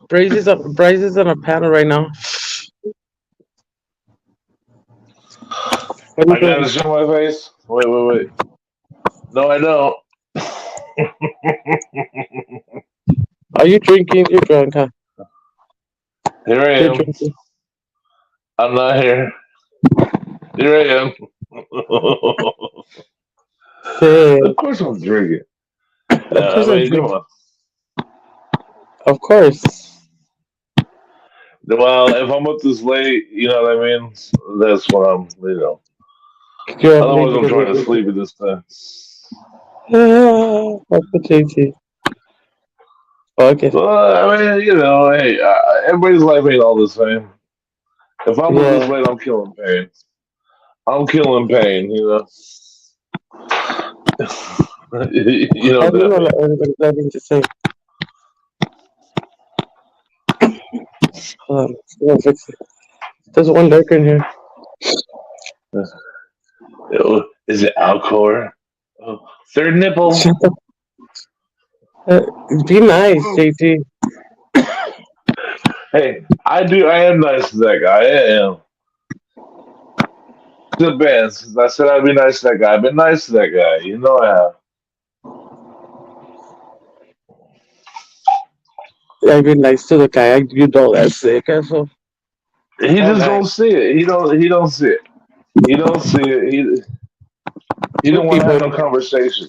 Bryce is on a panel right now. What are you I gotta doing? show my face. Wait, wait, wait. No, I don't. Are you drinking? You're drunk, huh? Here I You're am. drinking. I'm not here. Here I am. Shit. Of course I'm drinking. Of I course I mean, come drink. on. Of course. Well, if I'm up this late, you know what I mean? That's when I'm. You're up late Otherwise, I'm because trying you're to sleep at this time. drinking. Fuck the JT. Fuck it. Well, I mean, hey, everybody's life ain't all the same. If I'm up this Yeah. late, I'm killing pain. I'm killing pain, You know I what do that know means. that everybody's having to say. Hold on. I'm gonna fix it. There's one lurker in here. Is it Alcor? Oh, third nipple. Shut the. Be nice, JT. Hey, I am nice to that guy. I am. The band, since I said I'd be nice to that guy. I've been nice to that guy. You know I have. I've been nice to the guy. You know that's sick, asshole. He How just don't nice. see it. He don't see it. He don't see it. He Two don't want to have people. no conversation.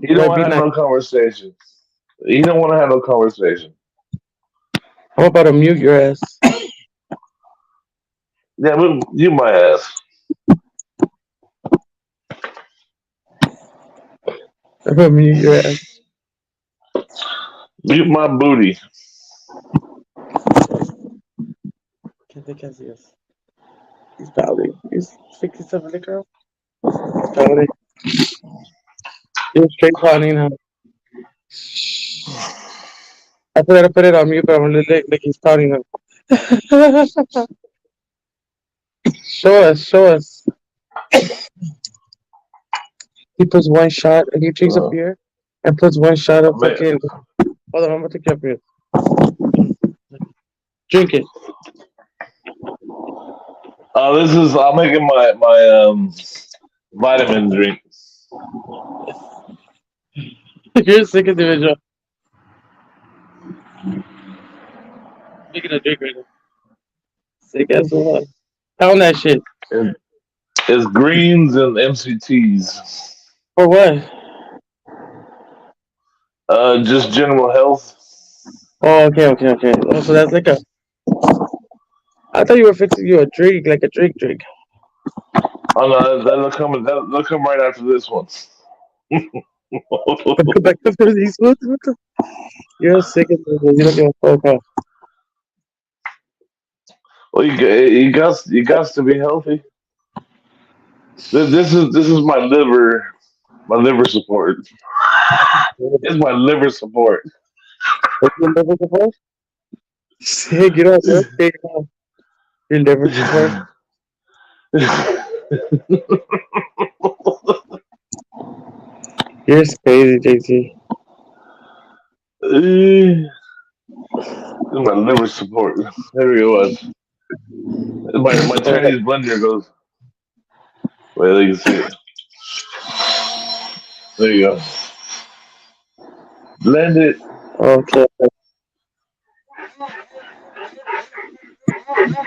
He don't Right, want be to have nice. no conversation. He don't want to have no conversation. I'm about to mute your ass. Yeah, but you my ass. I'm gonna mute your ass. Mute my booty. ¿Qué te hacías? He's pouting. He's fixing something, the girl. He's pouting. He's straight pouting now. I forgot to put it on mute, but I'm gonna like he's pouting now. Show us, show us. He puts one shot and he drinks a Uh, beer and puts one shot I of mean, fucking. Hold on, I'm gonna take your beer. Drink it. this is. I'm making my vitamin drink. You're a sick individual. Making a drink right now. Sick as well. Pound that shit. And it's greens and MCTs. For what? Just general health. Oh, okay, okay, okay. Oh, so that's like a. I thought you were fixing you a drink, like a drink. Oh no, that'll come right after this one. Back to these. What the? You're a sick individual. You don't give a fuck. Huh? Well, you got to be healthy. This is my liver support. It's my liver support. What's your liver support? Sick. You know what? Sick. Huh? Your liver support. You're crazy, JT. My liver support. There it was. My Chinese blender goes. Wait, you can see it. There you go. Blend it. Okay.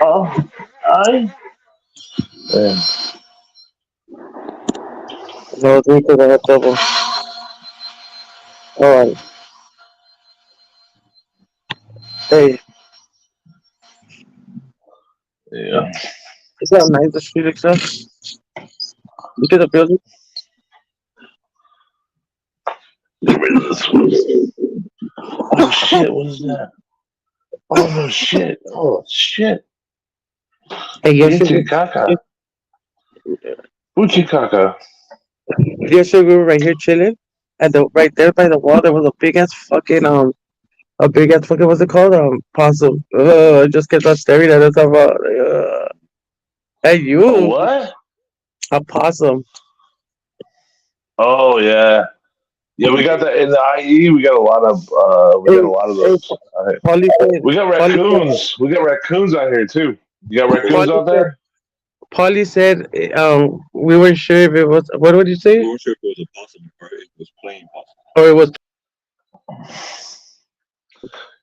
Oh, I. Yeah. No, drink because I have trouble. Alright. Hey, Yeah. is that nice the street itself? Look at the building. Get rid of this one. Oh shit! What is that? Oh no shit! Oh shit! Hey, Pinche caca. Puchi caca. yesterday we were right here chilling, and right there by the wall there was a big ass fucking a big ass fucking what's it called possum. I just kept on staring at us. About hey A you what? a possum. Oh yeah. Yeah, we got that in the IE. We got a lot of Hey, hey, those. Out here. Polly said, We got Polly said, raccoons. We got raccoons out here too. You got raccoons Polly out said, there? Polly said, we weren't sure if it was. What would you say? We weren't sure if it was a possum or it was plain possum. Or it was.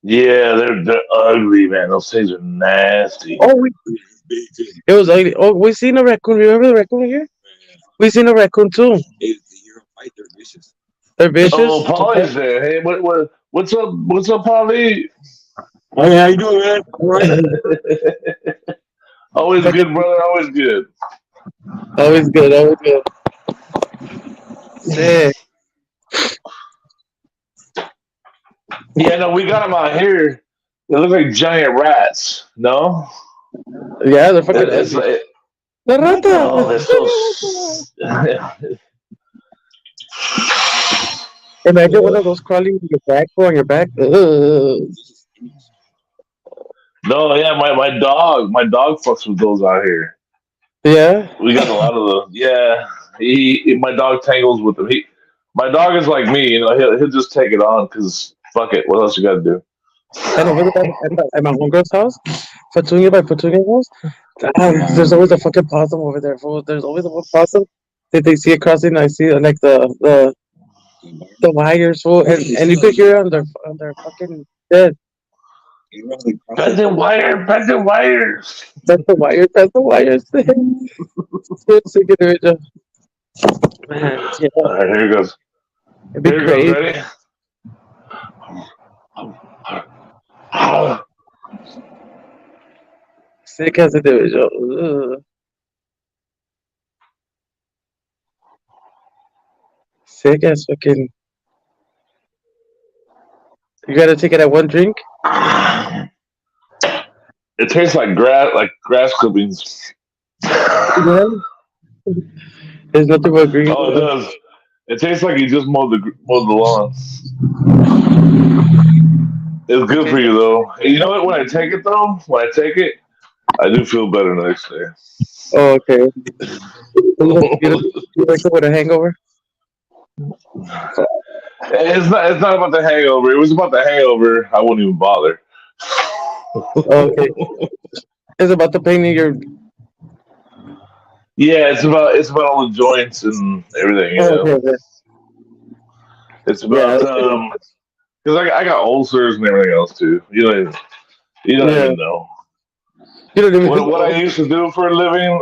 Yeah, they're ugly, man. Those things are nasty. Oh, Big too. it was ugly. Oh, we seen a raccoon. Remember the raccoon here? Man, We seen a raccoon too. you hear them fight, they're vicious. They're Oh, vicious. Polly's there. Hey, what's up? What's up, Polly? Hey, how you doing, man? All right. Always good, brother. Always good. Always good. Always good. Yeah. Yeah, no, we got them out here. They look like giant rats. No, Yeah, they're fucking it's ugly. like, The rata. oh, they're so. Imagine one of those crawling on your back, on your back. Ugh. No, yeah, my dog fucks with those out here. Yeah. We got a lot of those. Yeah, my dog tangles with them. My dog is like me, you know. He'll just take it on because fuck it. What else you got to do? And over there at my homegirl's house, Petunia by Petunia's house, there's always a fucking possum over there. Fool. There's always a one possum that they see it crossing. I see like the wires, fool, and you could hear it on their fucking bed. Pet the wire, pet the wires. That's the wires. That's the wires. Sick of it, man. Yeah, All right, here it goes. it'd be Here it goes. crazy. Ready? Sick as individual. Ugh. Sick as fucking. You gotta take it at one drink. It tastes like grass clippings. Yeah. There's nothing but green. Oh, it does. It tastes like you just mowed the lawn. It's good for you though. And you know what? When I take it though, I do feel better the next day. Oh, okay. You wake up with a hangover? It's not about the hangover. It was about the hangover. I wouldn't even bother. Okay. It's about the pain in your. Yeah, it's about all the joints and everything. You Oh, know, okay. it's Yeah. about because I got ulcers and everything else too. You don't Yeah. even know You don't even. what I used to do for a living.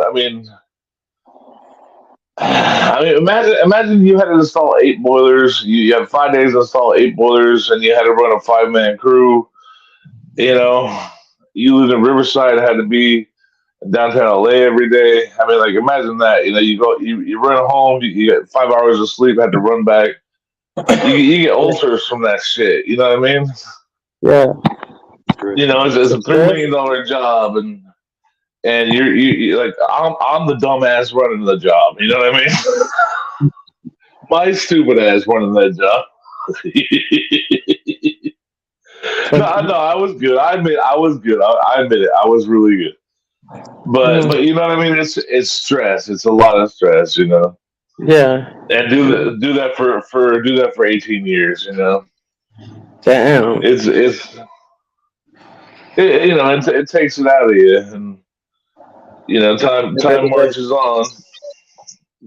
I mean, imagine you had to install 8 boilers. You had 5 days to install 8 boilers, and you had to run a 5-man crew. You know, you live in Riverside, had to be in downtown LA every day. I mean, like imagine that. You know, you run home, you get 5 hours of sleep, had to run back. You get ulcers from that shit. You know what I mean? Yeah. You know, it's a $3 million job, and you're like I'm the dumbass running the job. You know what I mean? My stupid ass running that job. No, I was good. I admit I was good. I admit it. I was really good. But you know what I mean? It's stress. It's a lot of stress. You know, Yeah. and do that for 18 years. You know, Damn. you know it takes it out of you, and you know time marches on.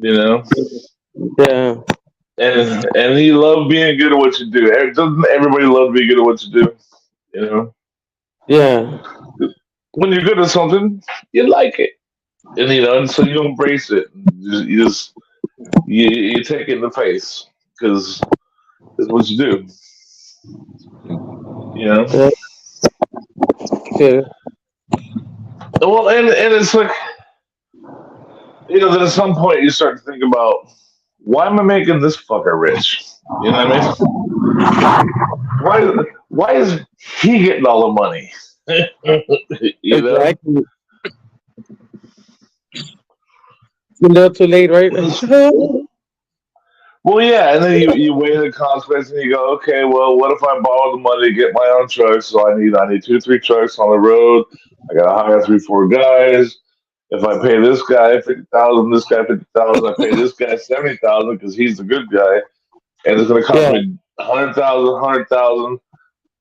You know, Yeah. and you love being good at what you do. Doesn't everybody love being good at what you do? You know, Yeah. when you're good at something, you like it, and you know, and so you embrace it. You take it in the face because it's what you do. You know. Yeah. Yeah. Well, and it's like you know, then at some point you start to think about why am I making this fucker rich? You know what I mean? Why is he getting all the money? You know? Exactly. It's a little too late, right? Well, yeah, and then you weigh the consequences and you go, okay, well, what if I borrow the money to get my own truck? So I need 2 or 3 trucks on the road. I got to hire 3 or 4 guys. If I pay this guy 50,000, this guy 50,000, I pay this guy 70,000 because he's the good guy. and it's going to cost Yeah. me 100,000, 100,000,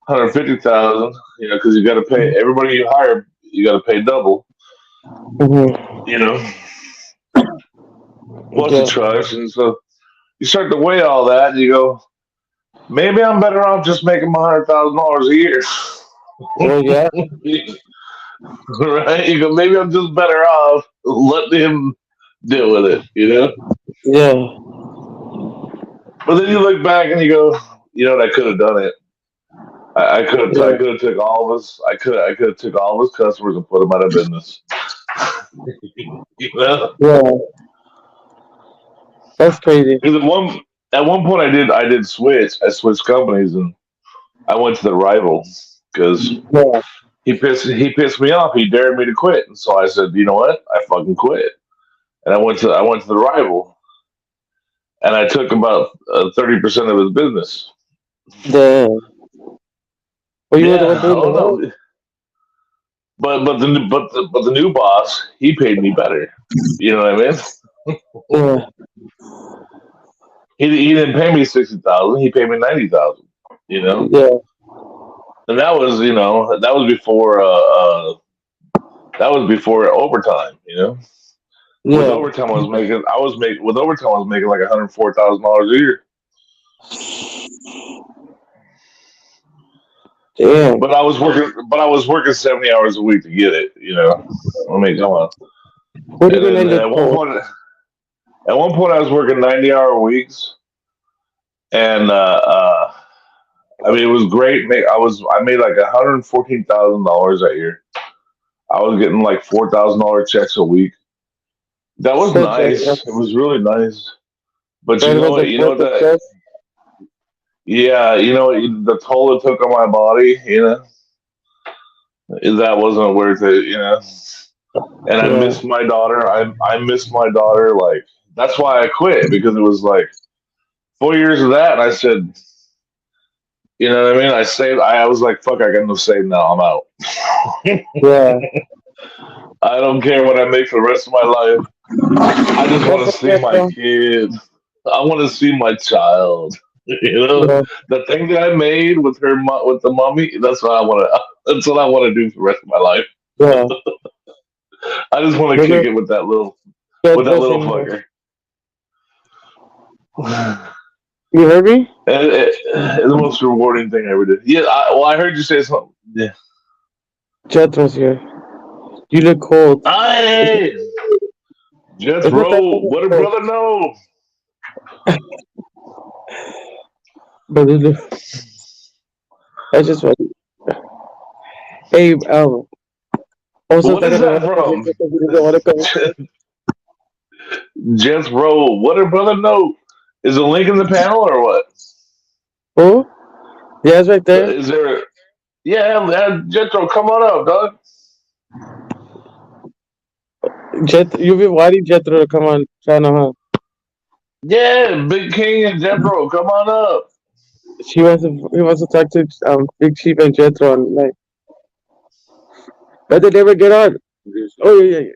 150,000. You know, because you got to pay everybody you hire. You got to pay double. Mm-hmm. You know, plus the Yeah. trust, and so you start to weigh all that, and you go, maybe I'm better off just making my $100,000 a year. Well, yeah. Right? You go, maybe I'm just better off letting him deal with it, you know? Yeah. But then you look back and you go, you know what, I could have done it. I Yeah. could have took all of us I could have took all of his customers and put them out of business. You know? Yeah. That's crazy. Because at one point I switched companies and I went to the rival because Yeah. he pissed me off. He dared me to quit. And so I said, you know what? I fucking quit. And I went to the rival and I took about 30% of his business. Damn. Well, you were the one Yeah, doing the oh work. no, but the new boss he paid me better. You know what I mean? Yeah. He didn't pay me 60,000. He paid me 90,000. You know, Yeah. and that was that was before overtime. You know, with Yeah. overtime I was making like $104,000 a year. Damn. But I was working 70 hours a week to get it. You know, I mean, come on. What And even then ended for? at one point, I was working 90-hour weeks, and I mean, it was great. I made like $114,000 that year. I was getting like $4,000 checks a week. That was So just nice. It was really nice. But but you it know was what? like You know worth what the that? stress. Yeah, you know the toll it took on my body. You know that wasn't worth it. You know, and I Yeah. missed my daughter. I missed my daughter. Like that's why I quit because it was like 4 years of that, and I said, you know what I mean? I saved. I was like, fuck, I got no save now. I'm out. Yeah. I don't care what I make for the rest of my life. I just That's want to like see that my though. kid. I want to see my child. You know, Yeah. the thing that I made with with the mummy. That's what I want to. That's what I want to do for the rest of my life. Yeah. I just want to kick Maybe it get with that little dressing. fucker. You heard me? It's the most rewarding thing I ever did. Yeah. Well, I heard you say something. Yeah. Jethro's here. You look cold. Hey, It's not that Jethro. fucking What a cold. brother know. But it look, that's just funny. Hey, also What is talking that about the from? because he doesn't want to come. Jethro. What a brother know. Is the link in the panel or what? Oh? Yeah, it's right there. Is there? Yeah, Jethro, come on up, dog. You've been wanting Jethro to come on channel, huh? Yeah, Big King and Jethro, come on up. He wants to talk to Big Chief and Jethro and like but they never get on. Oh yeah.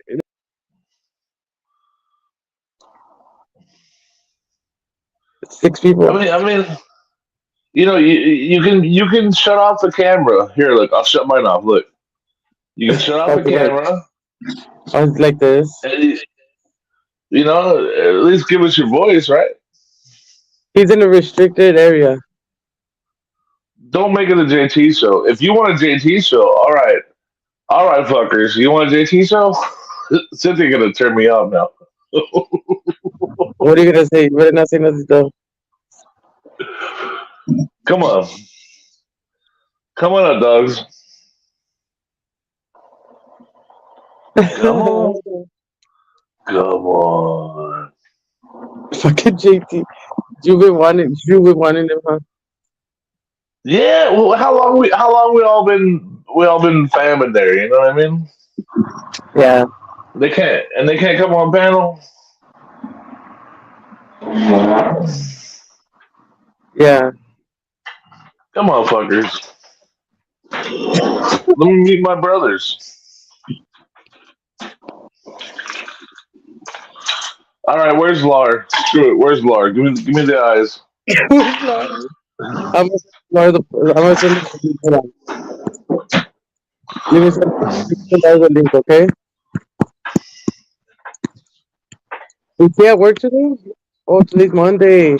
It's 6 people. I mean, you know, you can shut off the camera. Here, look, I'll shut mine off. Look, you can shut off I'll the be like camera, I was like this. and you know, at least give us your voice, right? He's in a restricted area. Don't make it a JT show. If you want a JT show, all right, fuckers. You want a JT show? Cynthia gonna turn me off now. What are you gonna say? You better not say nothing though. Come on, come on up, dogs. Come on, come on. Fucking JT. You've been wanting him, huh? Yeah, well, how long we all been famming there, you know what I mean? Yeah. They can't come on panel. Yeah. Come on, fuckers. Let me meet my brothers. All right, where's Lar? Screw it, where's Lar? Give me the eyes. Florida. I'm gonna Florida. I'm gonna send it to you. Hold on. Let me send the link, okay? Is he at work today? Oh, today's Monday.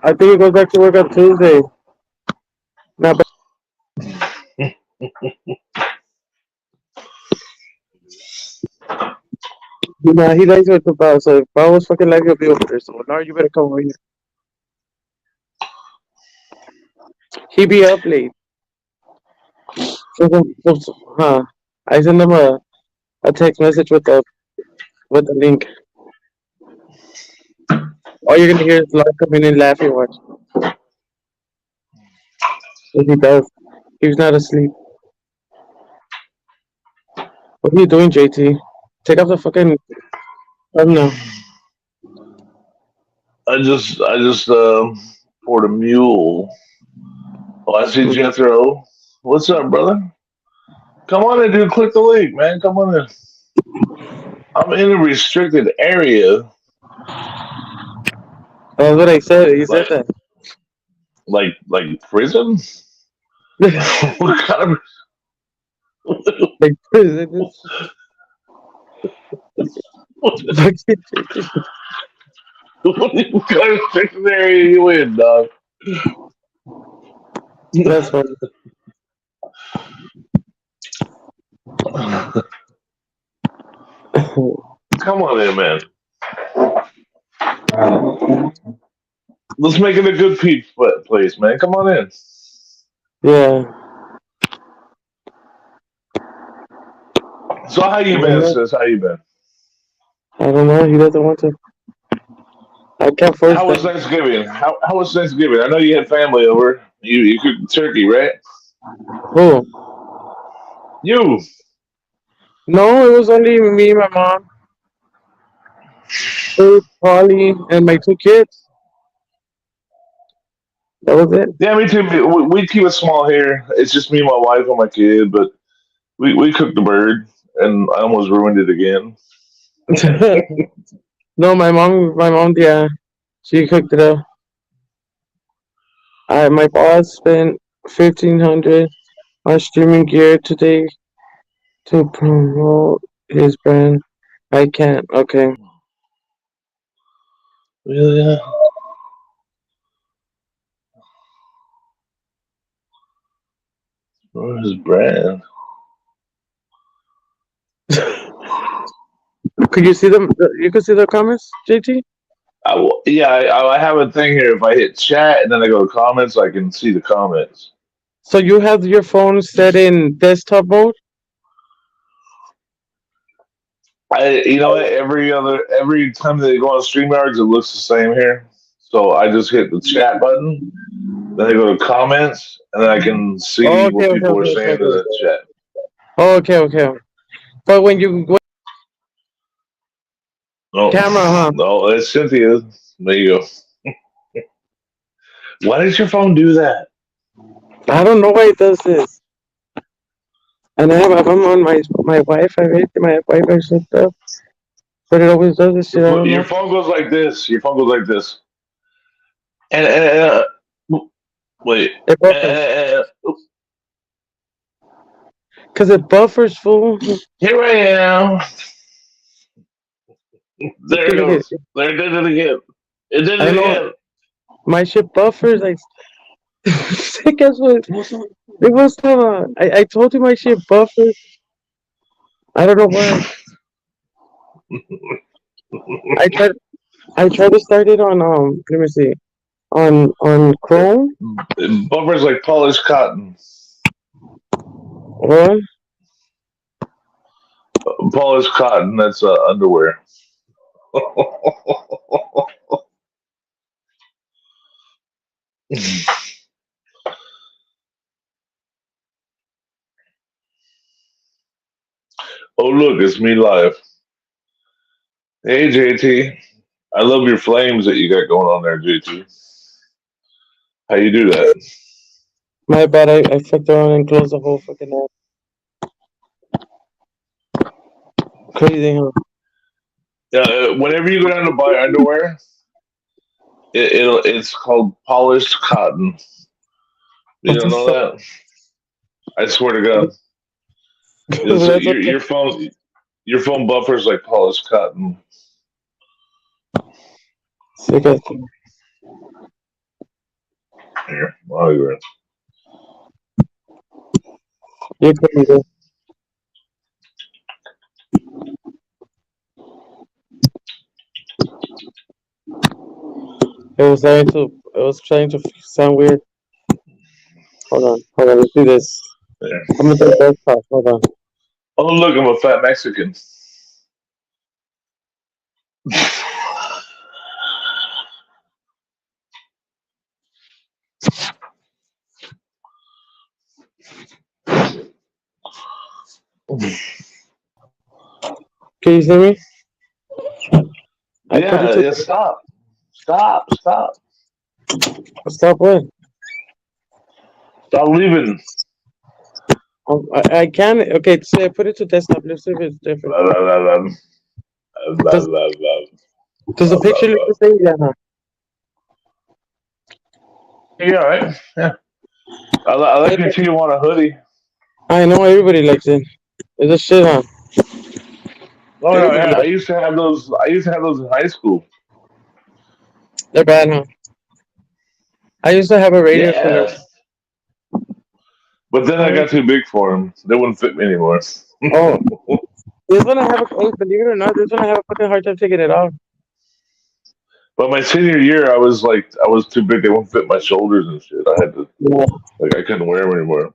I think he goes back to work on Tuesday. Nah, but nah, he likes with the ball. So if ball was fucking like, he'll be over there. So now you better come over here. He be up late. Huh? I send him a text message with the link. All you're gonna hear is Lars coming in laughing. Watch. What he does. He's not asleep. What are you doing, JT? Take off the fucking. Oh no. I just poured a mule. Oh, I see Jethro. What's up, brother? Come on in, dude. Click the link, man. Come on in. I'm in a restricted area. That's what I said. He said Like that. like prison? What kind of Like prison. what kind of restricted area are you in, dog? That's funny. Come on in, man. Let's make it a good place, man. Come on in. Yeah. So how you been, sis? How you been? I don't know. He doesn't want to. I can't force How was that. Thanksgiving? How was Thanksgiving? I know you had family over. You cooked turkey, right? Who? You. No, it was only me, my mom, Dave, Polly, and my two kids. That was it. Yeah, me too. We keep it small here. It's just me, my wife, and my kid. But we cooked the bird, and I almost ruined it again. No, my mom, yeah, she cooked it up. My boss spent 1,500 on streaming gear today to promote his brand. I can't. Okay. Yeah. Where's his brand? Could you see them? You could see the comments, JT. I have a thing here. If I hit chat and then I go to comments, I can see the comments. So you have your phone set in desktop mode. You know what? Every time they go on StreamYards, it looks the same here. So I just hit the chat button, then I go to comments, and then I can see Oh, what okay, okay, people are okay, saying okay, to okay. the chat. Oh, okay, okay. But when you go No, camera, huh? no, it's Cynthia. There you go. Why did your phone do that? I don't know why it does this. And if I'm on my Wi-Fi, right? My Wi-Fi hooked up, but it always does this shit. I don't Your know. phone goes like this. Your phone goes like this. And wait. It buffers because it buffers, fool. Here I am. There it Look at it. goes. There it did it again. It did I it don't know. again. My shit buffers. Like, guess what? It was I told you my shit buffers. I don't know why. I tried. I tried to start it on Let me see. On Chrome. Buffers like polished cotton. What? Polished cotton. That's underwear. Oh look, it's me live. Hey JT, I love your flames that you got going on there, JT. How you do that? My bad. I fucked around and closed the whole fucking app. Crazy, huh? Whenever you go down to buy underwear, It's called polished cotton. You What don't the know fuck? that? I swear to God, That's what your phone buffers like polished cotton. sick ass. Here, while you're in. You're crazy. It was trying to sound weird. Hold on, let's do this. There. I'm gonna do desktop, hold on. Oh look, I'm a fat Mexican. Can you see me? I put it Yeah, to stop. stop what? Stop leaving. I can, okay, so I put it to desktop, let's see if it's different. La, la, la, la. La, Does, la, la. does the picture look the same? Yeah, huh? Yeah, right. Yeah. I like your Tijuana hoodie. I know everybody likes it. It's a shit, huh? Oh no, Everybody yeah, I likes used to have those. I used to have those in high school. They're bad, huh? I used to have a radio cooler. Yeah, but then I got too big for them. They wouldn't fit me anymore. Oh, this one I have believe it or not, this one I have a fucking hard time taking it off. But my senior year, I was too big. They wouldn't fit my shoulders and shit. I had to Yeah. I couldn't wear them anymore.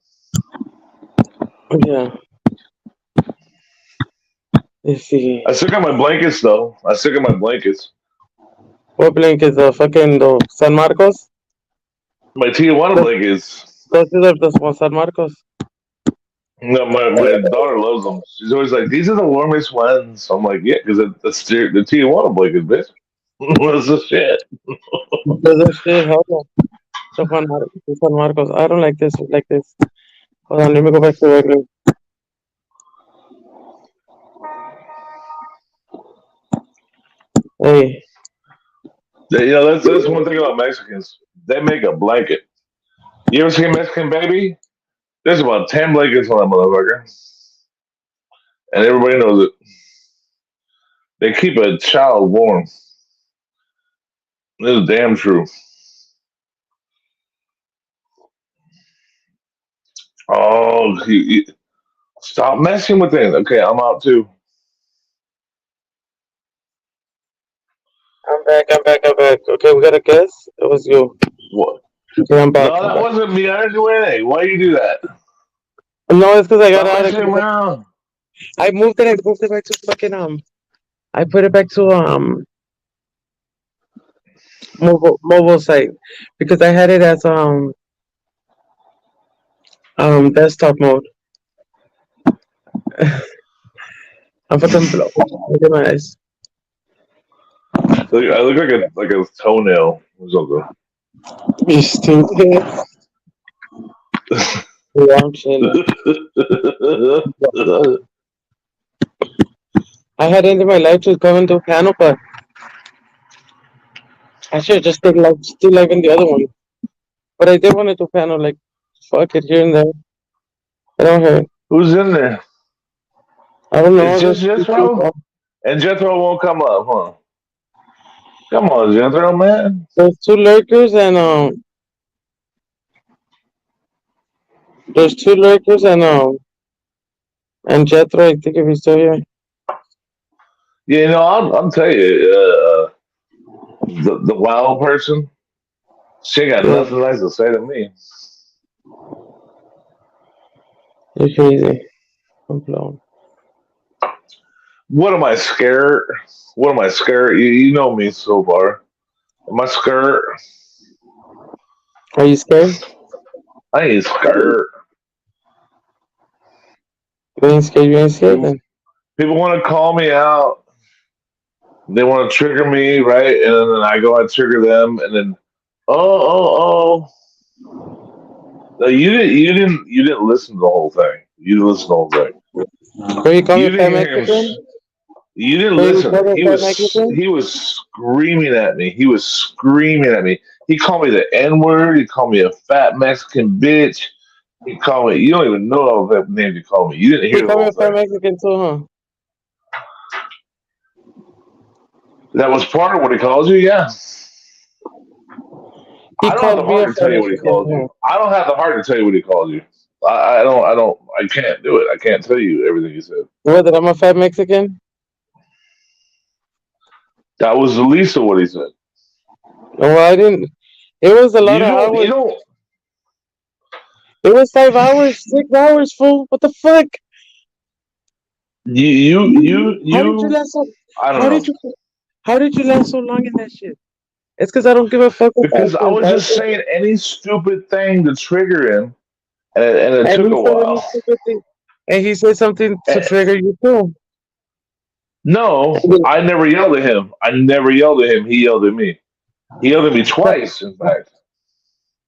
Yeah. Let's see. I still got my blankets though. I still got my blankets. What blanket? The fucking the San Marcos? My Tijuana blankets. Those are the San Marcos. No, my daughter loves them. She's always like, "These are the warmest ones." I'm like, "Yeah, because that's the Tijuana blanket, bitch." What's the shit? Those are shit. Hold on. The San Marcos. I don't like this. Like this. Hold on. Let me go back to regular. Hey. You know, that's one thing about Mexicans. They make a blanket. You ever see a Mexican baby? There's about 10 blankets on that motherfucker, and everybody knows it. They keep a child warm. This is damn true. Oh, stop messing with things. Okay, I'm out too. I'm back. Okay, we got a guess. It was you. What? Okay, I'm back. No, that wasn't me. I didn't do anything. Why you do that? No, it's because I got Stop out messing of around. I moved it back to fucking I put it back to mobile site because I had it as desktop mode. I'm fucking blow. Look at my eyes. I look like a toenail or something. You stupid. Yeah, I'm chilling. I had ended my life to come into a panel, but I should have just still like in the other one. But I did want to do panel, like fuck it here and there. I don't hurt. Who's in there? I don't know. It's just There's Jethro? And Jethro won't come up, huh? Come on, Jethro, man. there's two lurkers and Jethro. I think if he's still here. Yeah, you know, I'll tell you, the wild person, she got Yeah. nothing nice to say to me. You're crazy. I'm blown. What am I scared? What am I scared? You know me so far. Am I scared? Are you scared? I ain't scared. You ain't scared. You ain't scared then. People want to call me out. They want to trigger me, right? And then I go and trigger them, and then, oh. No, you didn't listen to the whole thing. You didn't listen to the whole thing. Where you call You me fat didn't hear him. Mexican? You didn't So you listen. called him He fat was Mexican? he was screaming at me. He was screaming at me. He called me the N word. He called me a fat Mexican bitch. He called me. You don't even know all the names he called me. You didn't He hear the called me whole a fat thing. Mexican too, huh? That was part of what he called you. Yeah. He I don't have the called me heart a to fat tell you what he Mexican called too. you. I don't have the heart to tell you what he called you. I don't. I don't. I can't do it. I can't tell you everything he said. What, that I'm a fat Mexican? That was the least of what he said. Well, I didn't. It was a lot You of don't. You hours. don't. It was 5 hours, 6 hours, fool. What the fuck? You. How did you last so? I don't How know. did you? How did you last so long in that shit? It's because I don't give a fuck what Because I fashion was I just do. saying any stupid thing to trigger him, and it And took he a said any while. stupid thing. And he said something to Eh, trigger you too. No, I never yelled at him. I never yelled at him. He yelled at me. He yelled at me twice. In fact,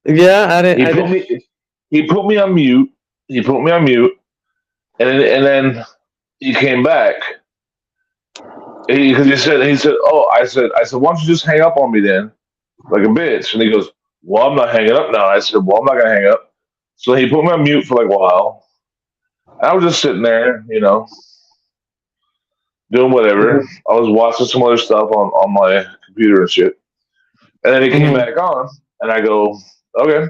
Yeah, I didn't. he I put didn't. me. He put me on mute. He put me on mute, and then he came back because he said, oh, I said, why don't you just hang up on me then, like a bitch? And he goes, well, I'm not hanging up now. I said, well, I'm not gonna hang up. So he put me on mute for like a while. I was just sitting there, doing whatever. Mhm, I was watching some other stuff on my computer and shit. And then he came mhm. back on, and I go, okay.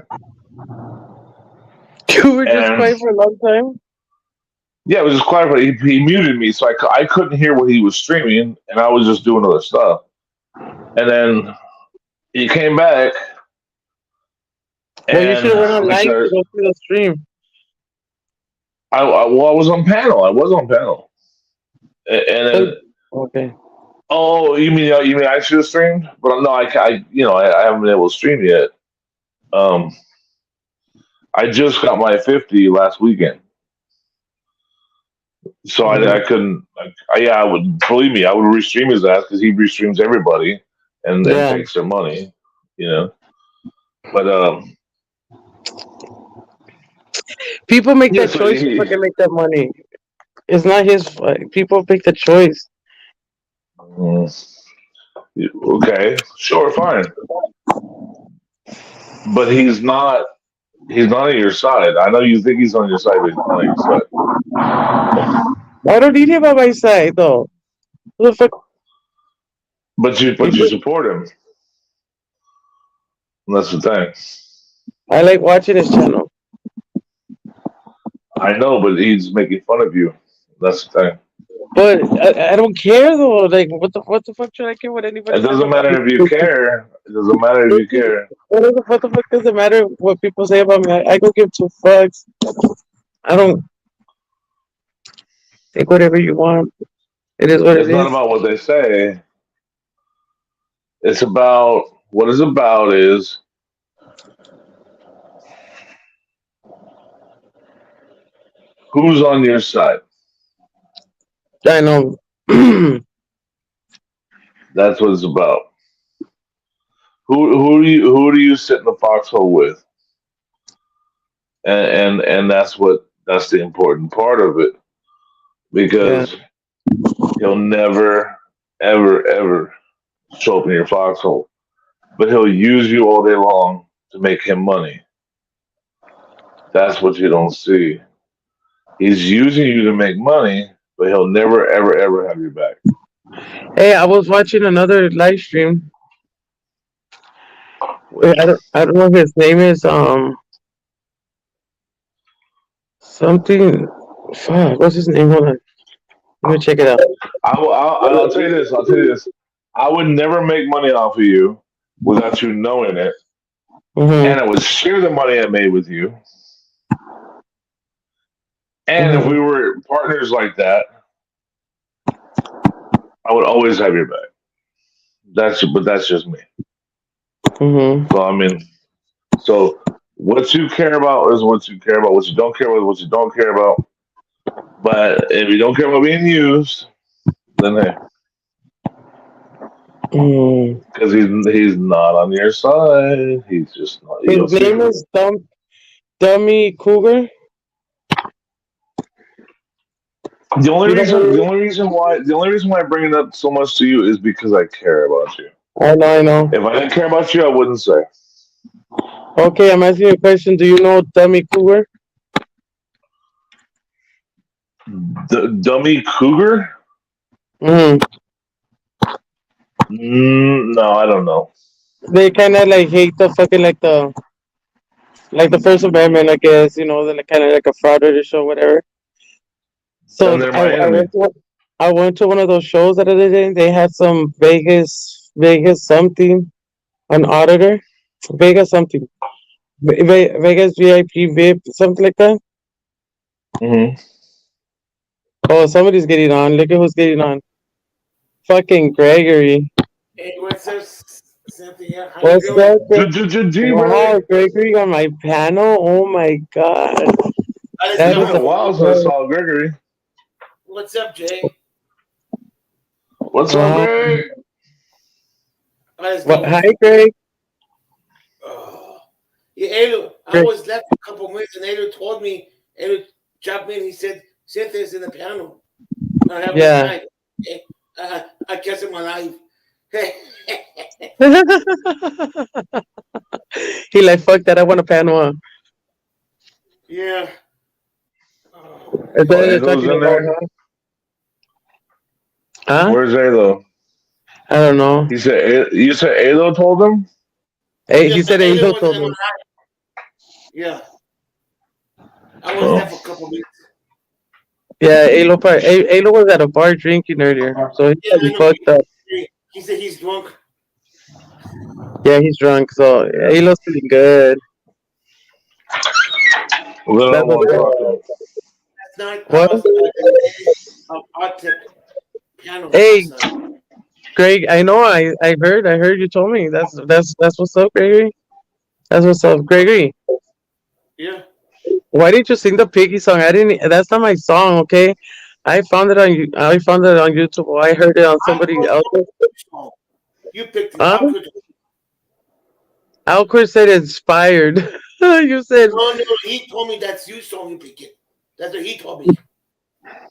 You were just And quiet for a long time. yeah, it was just quiet, but he muted me, so I couldn't hear what he was streaming, and I was just doing other stuff. And then he came back, Well, you should and have went we online to started. go see the stream. Well, I was on panel. I was on panel, and So, then okay. oh, you mean I should have streamed? But no, I haven't been able to stream yet. Um, I just got my 50 last weekend. So I Mhm. couldn't. Yeah, I would believe me. I would restream his ass because he restreams everybody and Yeah. takes their money, you know. But People make yeah. that So choice to fucking make that money. It's not his fault. People make the choice. mm, okay, sure, fine. But he's not. He's not on your side. I know you think he's on your side, but he's not on your side. I don't need him on my side though. Who the fuck? But you support him. And that's the thing. I like watching his channel. I know, but he's making fun of you. That's the thing. But I don't care though. Like what the fuck should I care what anybody It says doesn't about me? matter if you care. It doesn't matter if you care. What the fuck does it matter what people say about me? I don't give two fucks. I don't think whatever you want. It is what It's it not is. about what they say. It's about what it's about is who's on your side. I know. That's what it's about. Who do you sit in the foxhole with? And that's the important part of it Yeah. because he'll never ever show up in your foxhole, but he'll use you all day long to make him money. That's what you don't see. He's using you to make money, but he'll never ever have your back. Hey, I was watching another live stream. I don't know if his name is something. Fuck, what's his name? Hold on. Let me check it out. I'll tell you this. I'll tell you this. I would never make money off of you without you knowing it, and Mm-hmm. I would share the money I made with you. And if Mm-hmm. we were partners like that, I would always have your back. But that's just me. Mm-hmm. So I mean, so what you care about is what you care about. What you don't care about is what you don't care about. But if you don't care about being used, then hey, Mm. because he's not on your side. He's just not. His You'll see. name is Dummy Cougar. The only You reason, know, the only reason why I bring it up so much to you is because I care about you. I know, I know. If I didn't care about you, I wouldn't say. Okay, I'm asking you a question. Do you know Dummy Cougar? The dummy cougar? Mm. No, I don't know. They kind of like hate the fucking like the First Amendment, I guess. You know, they're kind of like a fraudulent show, whatever. Then So they're my enemy. I went to one of those shows the other day. They had some Vegas something, an auditor, Vegas something, Vegas VIP VIP something like that. Hmm. Oh, somebody's getting on. Look at who's getting on. Fucking Gregory. Hey, what's up, Cynthia? How you What's doing? up, Greg? G, Wow, brother. Gregory on my panel. Oh my god, How is It's that going? is been a a while since I wow. saw Gregory. What's up, Jay? What's up, Wow. Greg? How is What? going? Hi, Greg. Oh. Yeah, Elu, I Greg. was left a couple minutes, and Elu told me, Elu jumped in. He said, Cynthia's in the panel. I have a Yeah. night. I guess in my life. He like fuck that. I want a panel. Yeah. Is that Oh, what they're Elo's talking in about? there. Huh? Where's Elo? I don't know. He said you said Elo told him. Hey, Yeah, he said Elu Angel was told in my him. life. Yeah. I was Oh. there for a couple minutes. Yeah, Alo was at a bar drinking earlier, so he's Yeah, I probably know. fucked up. He said he's drunk. Yeah, he's drunk, so Alo's feeling good. Well, then I That's don't want to what. talk to him. Last night, I What? was at Arctic piano Hey, last night. Greg, I know. I heard you told me. That's what's up, Gregory. That's what's up, Gregory. Yeah. Why didn't you sing the Piggy song? I didn't. That's not my song. Okay, I found it on you. I found it on YouTube. Or I heard it on I somebody told else's. you you picked it. Huh? How could you? Alcor said inspired. You said No, he told me that's you song you pick it. That's what he told me.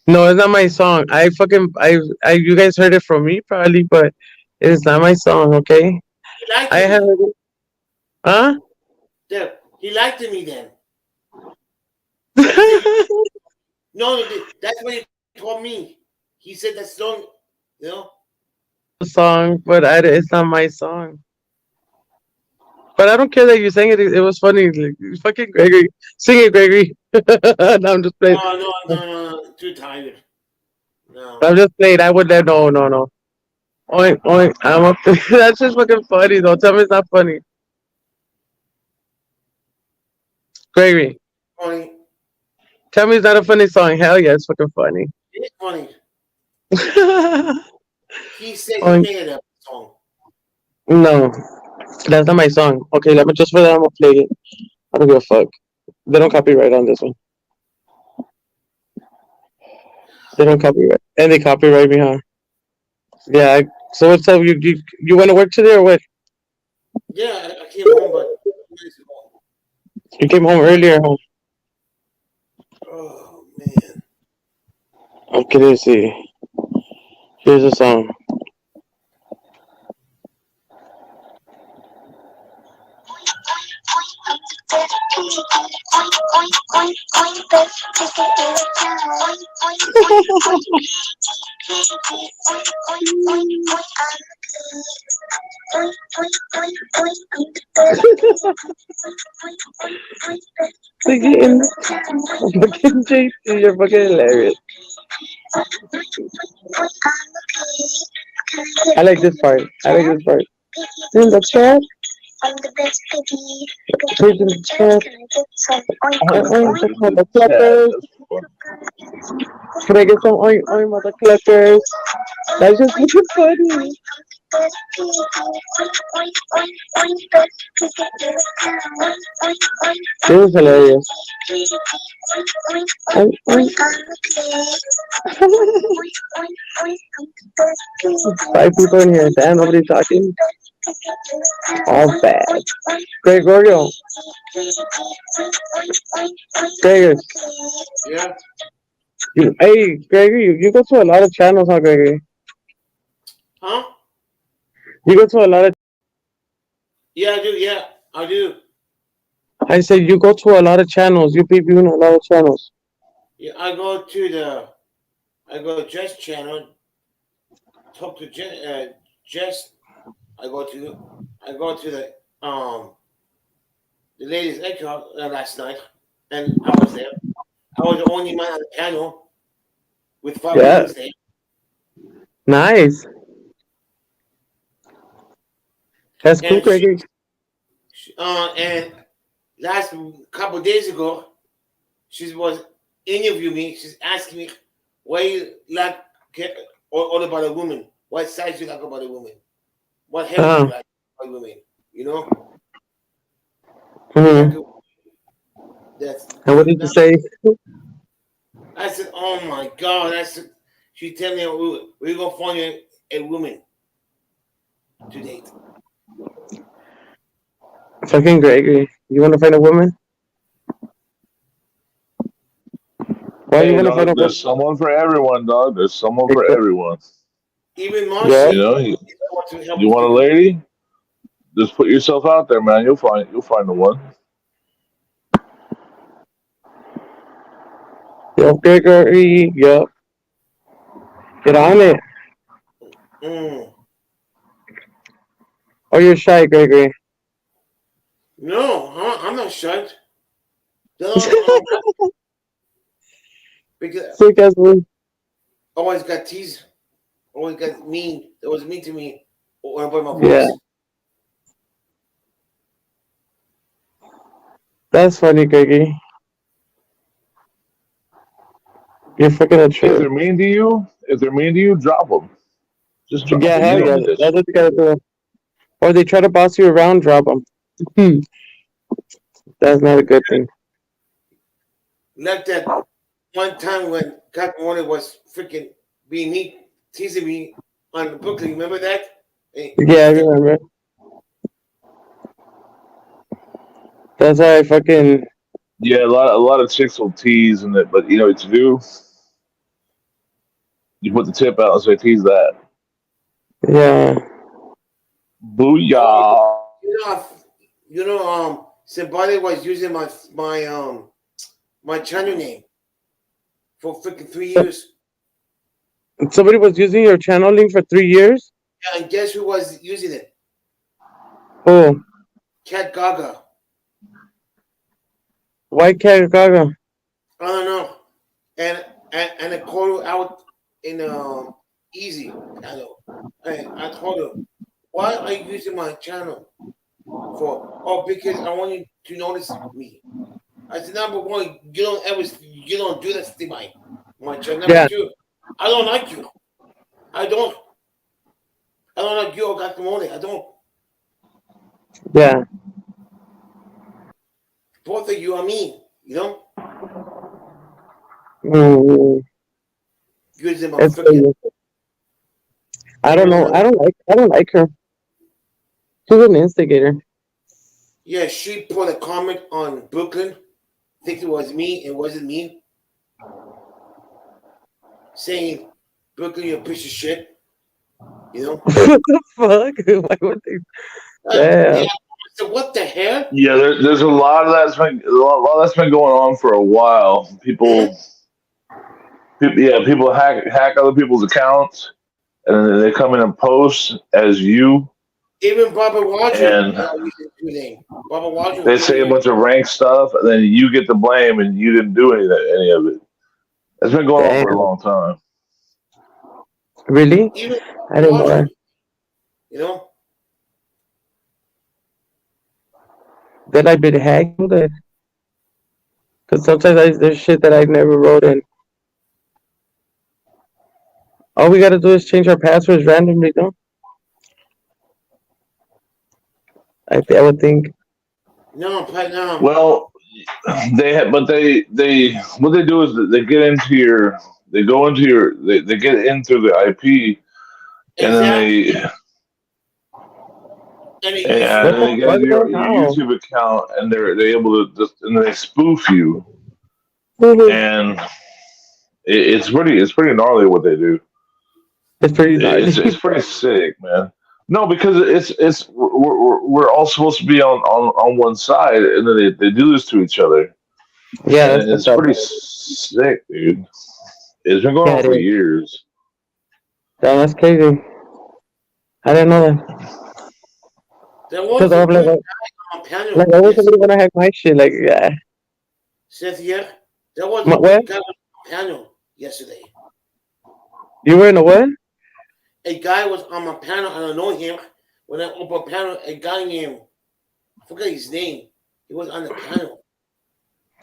no. It's not my song. You guys heard it from me probably, but it's not my song. Okay, He lied I to have me. it. Huh? There, he lied to me then. He said, no, that's what he told me. He said that song, you know. Song, but it's not my song. But I don't care that you sang it. It was funny. Like, fucking Gregory, sing it, Gregory. No, I'm just playing. No, too tired. No. I'm just playing. I would let no, no, no. Oink, oink. I'm up. That's just fucking funny. Don't tell me it's not funny, Gregory. Funny. Tell me it's not a funny song. Hell yeah, it's fucking funny. It's funny. He said he Oink. made up the song. No, that's not my song. Okay, let me just for that. I'm gonna play it. I don't give a fuck. They don't copyright on this one. They don't copyright, and they copyright me, huh? Yeah. So what's up? You went to work today or what? Yeah, I came home, but You came home earlier, huh? oh man. Okay, let's see. Here's a song. Fucking, fucking JC, you're fucking hilarious. I like this part. I like this part. In the chat, who's in the chat? Mother cluckers. Can I get some oink oink mother cluckers? That's just fucking funny. This is hilarious. Oink, oink. 5 people in here. Damn, nobody's talking. All bad. Gregorio. Gregor, Yeah. Hey, Gregory, you go to a lot of channels, huh, Gregory? Huh? You go to a lot of. Yeah, I do. Yeah, I do. I said you go to a lot of channels. You be viewing a lot of channels. Yeah, I go to Jess channel, talk to Jess. I go to the ladies' lecture last night, and I was there. I was the only man on the panel with 5 Yeah, women there. nice. That's cool, And Gregory. and last couple of days ago, she was interviewing me. She's asking me, "Why you like all about a woman? What size you like about a woman? What hair do you Uh, like about women? You know, you like mhm. a, that's And what did you now." say? I said, "Oh my God!" She tell me we're gonna find you a woman to date. Fucking Gregory. You want to find a woman? Why you Hey, want to find a dog, woman? there's someone for everyone, dog. There's someone for Exactly. everyone. Even Yeah. You Marcy, know, I want to help you with want a the lady? Just put yourself out there, man. You'll find the one. Yo, Gregory. Yup. Get on it. mm, Or you're shy, Gregory. no, I'm not shy. No, because Sick as one. always got teased, always got mean. It was mean to me about my Yeah. voice. That's funny, Gregory. You're fucking a If trip. they're mean to you, drop them. Just drop Yeah, them. You hell don't yeah. need that That's shit. what you gotta do. Or they try to boss you around, drop them. That's not a good thing. Like that one time when Cat Warner was freaking being mean, teasing me on the book. Remember that? Yeah, I Instead, remember. That's why I fucking. Yeah, a lot of chicks will tease and that, but you know what you do? You put the tip out and say, tease that. Yeah. oh, Booyah. you know, somebody was using my channel name for freaking 3 years. Somebody was using your channel link for 3 years? And guess who was using it? Oh, Cat Gaga. why Cat Gaga? I don't know. And I called her out in easy channel. And I told her, why are you using my channel for? Oh, because I want you to notice me. I said, number one, you don't do that to my channel. Number Yeah, two, I don't like you. I don't. I don't like you or Guacamole. I don't. yeah. Both of you are mean. You know, Mm, using my it's freaking. I don't know. I don't like her. She's an instigator. Yeah, she put a comment on Brooklyn. Think it was me. It wasn't me. Saying, Brooklyn, you're a piece of shit. You know? What the fuck? Why would they? Yeah. Damn. So what the hell? Yeah, there's a lot of that's been going on for a while. Mm-hmm. People hack other people's accounts, and then they come in and post as you, Even Barbara Roger and now using two name. Barbara Roger they say a using bunch of rank stuff, and then you get the blame, and you didn't do any of it. It's been going on for a Damn. long time. Really? even I didn't know Roger. that. You know? That I've been hacked. Because sometimes there's shit that I never wrote in. All we gotta do is change our passwords randomly, though. I would think. No, but no. Well, they what they do is that they go into they get in through the IP, and then Exactly. And they use and What you. then the they get fuck, into man? your How? YouTube account, and they're able to just and then they spoof you, Mhm. and It's pretty gnarly what they do. It's pretty gnarly. It's pretty sick, man. No, because we're all supposed to be on one side, and then they do this to each other, Yeah, and that's it's fucked up. pretty sick, dude. It's been going Yeah, on it for is. years. Damn, that's crazy. I didn't know that. There was Because a I'm good like, guy on panel. like I was Yes, somebody gonna hack my shit. Like, yeah. Cynthia. There was a What? good guy on panel yesterday. You were in a what? A guy was on my panel. I don't know him. When I opened a panel, a guy named I forget his name. He was on the panel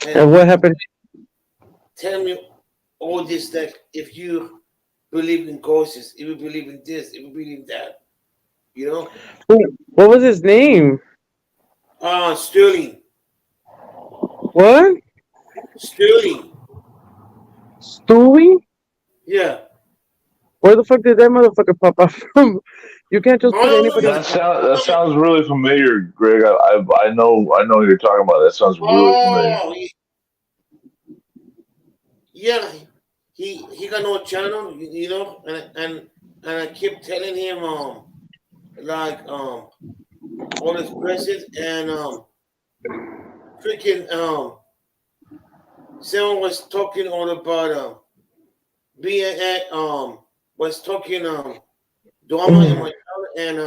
And and what happened? telling me all this that if you believe in ghosts, if you believe in this, if you believe in that, you know. What was his name? Sterling. What? Sterling. Stewie? Yeah. Where the fuck did that motherfucker pop up from? You can't just put Oh, anybody. That sounds really familiar, Greg. I know who you're talking about. That sounds really familiar. Oh, yeah. He got no channel, you know, and I keep telling him like all his questions and freaking someone was talking all about being at was talking Dharma in my channel and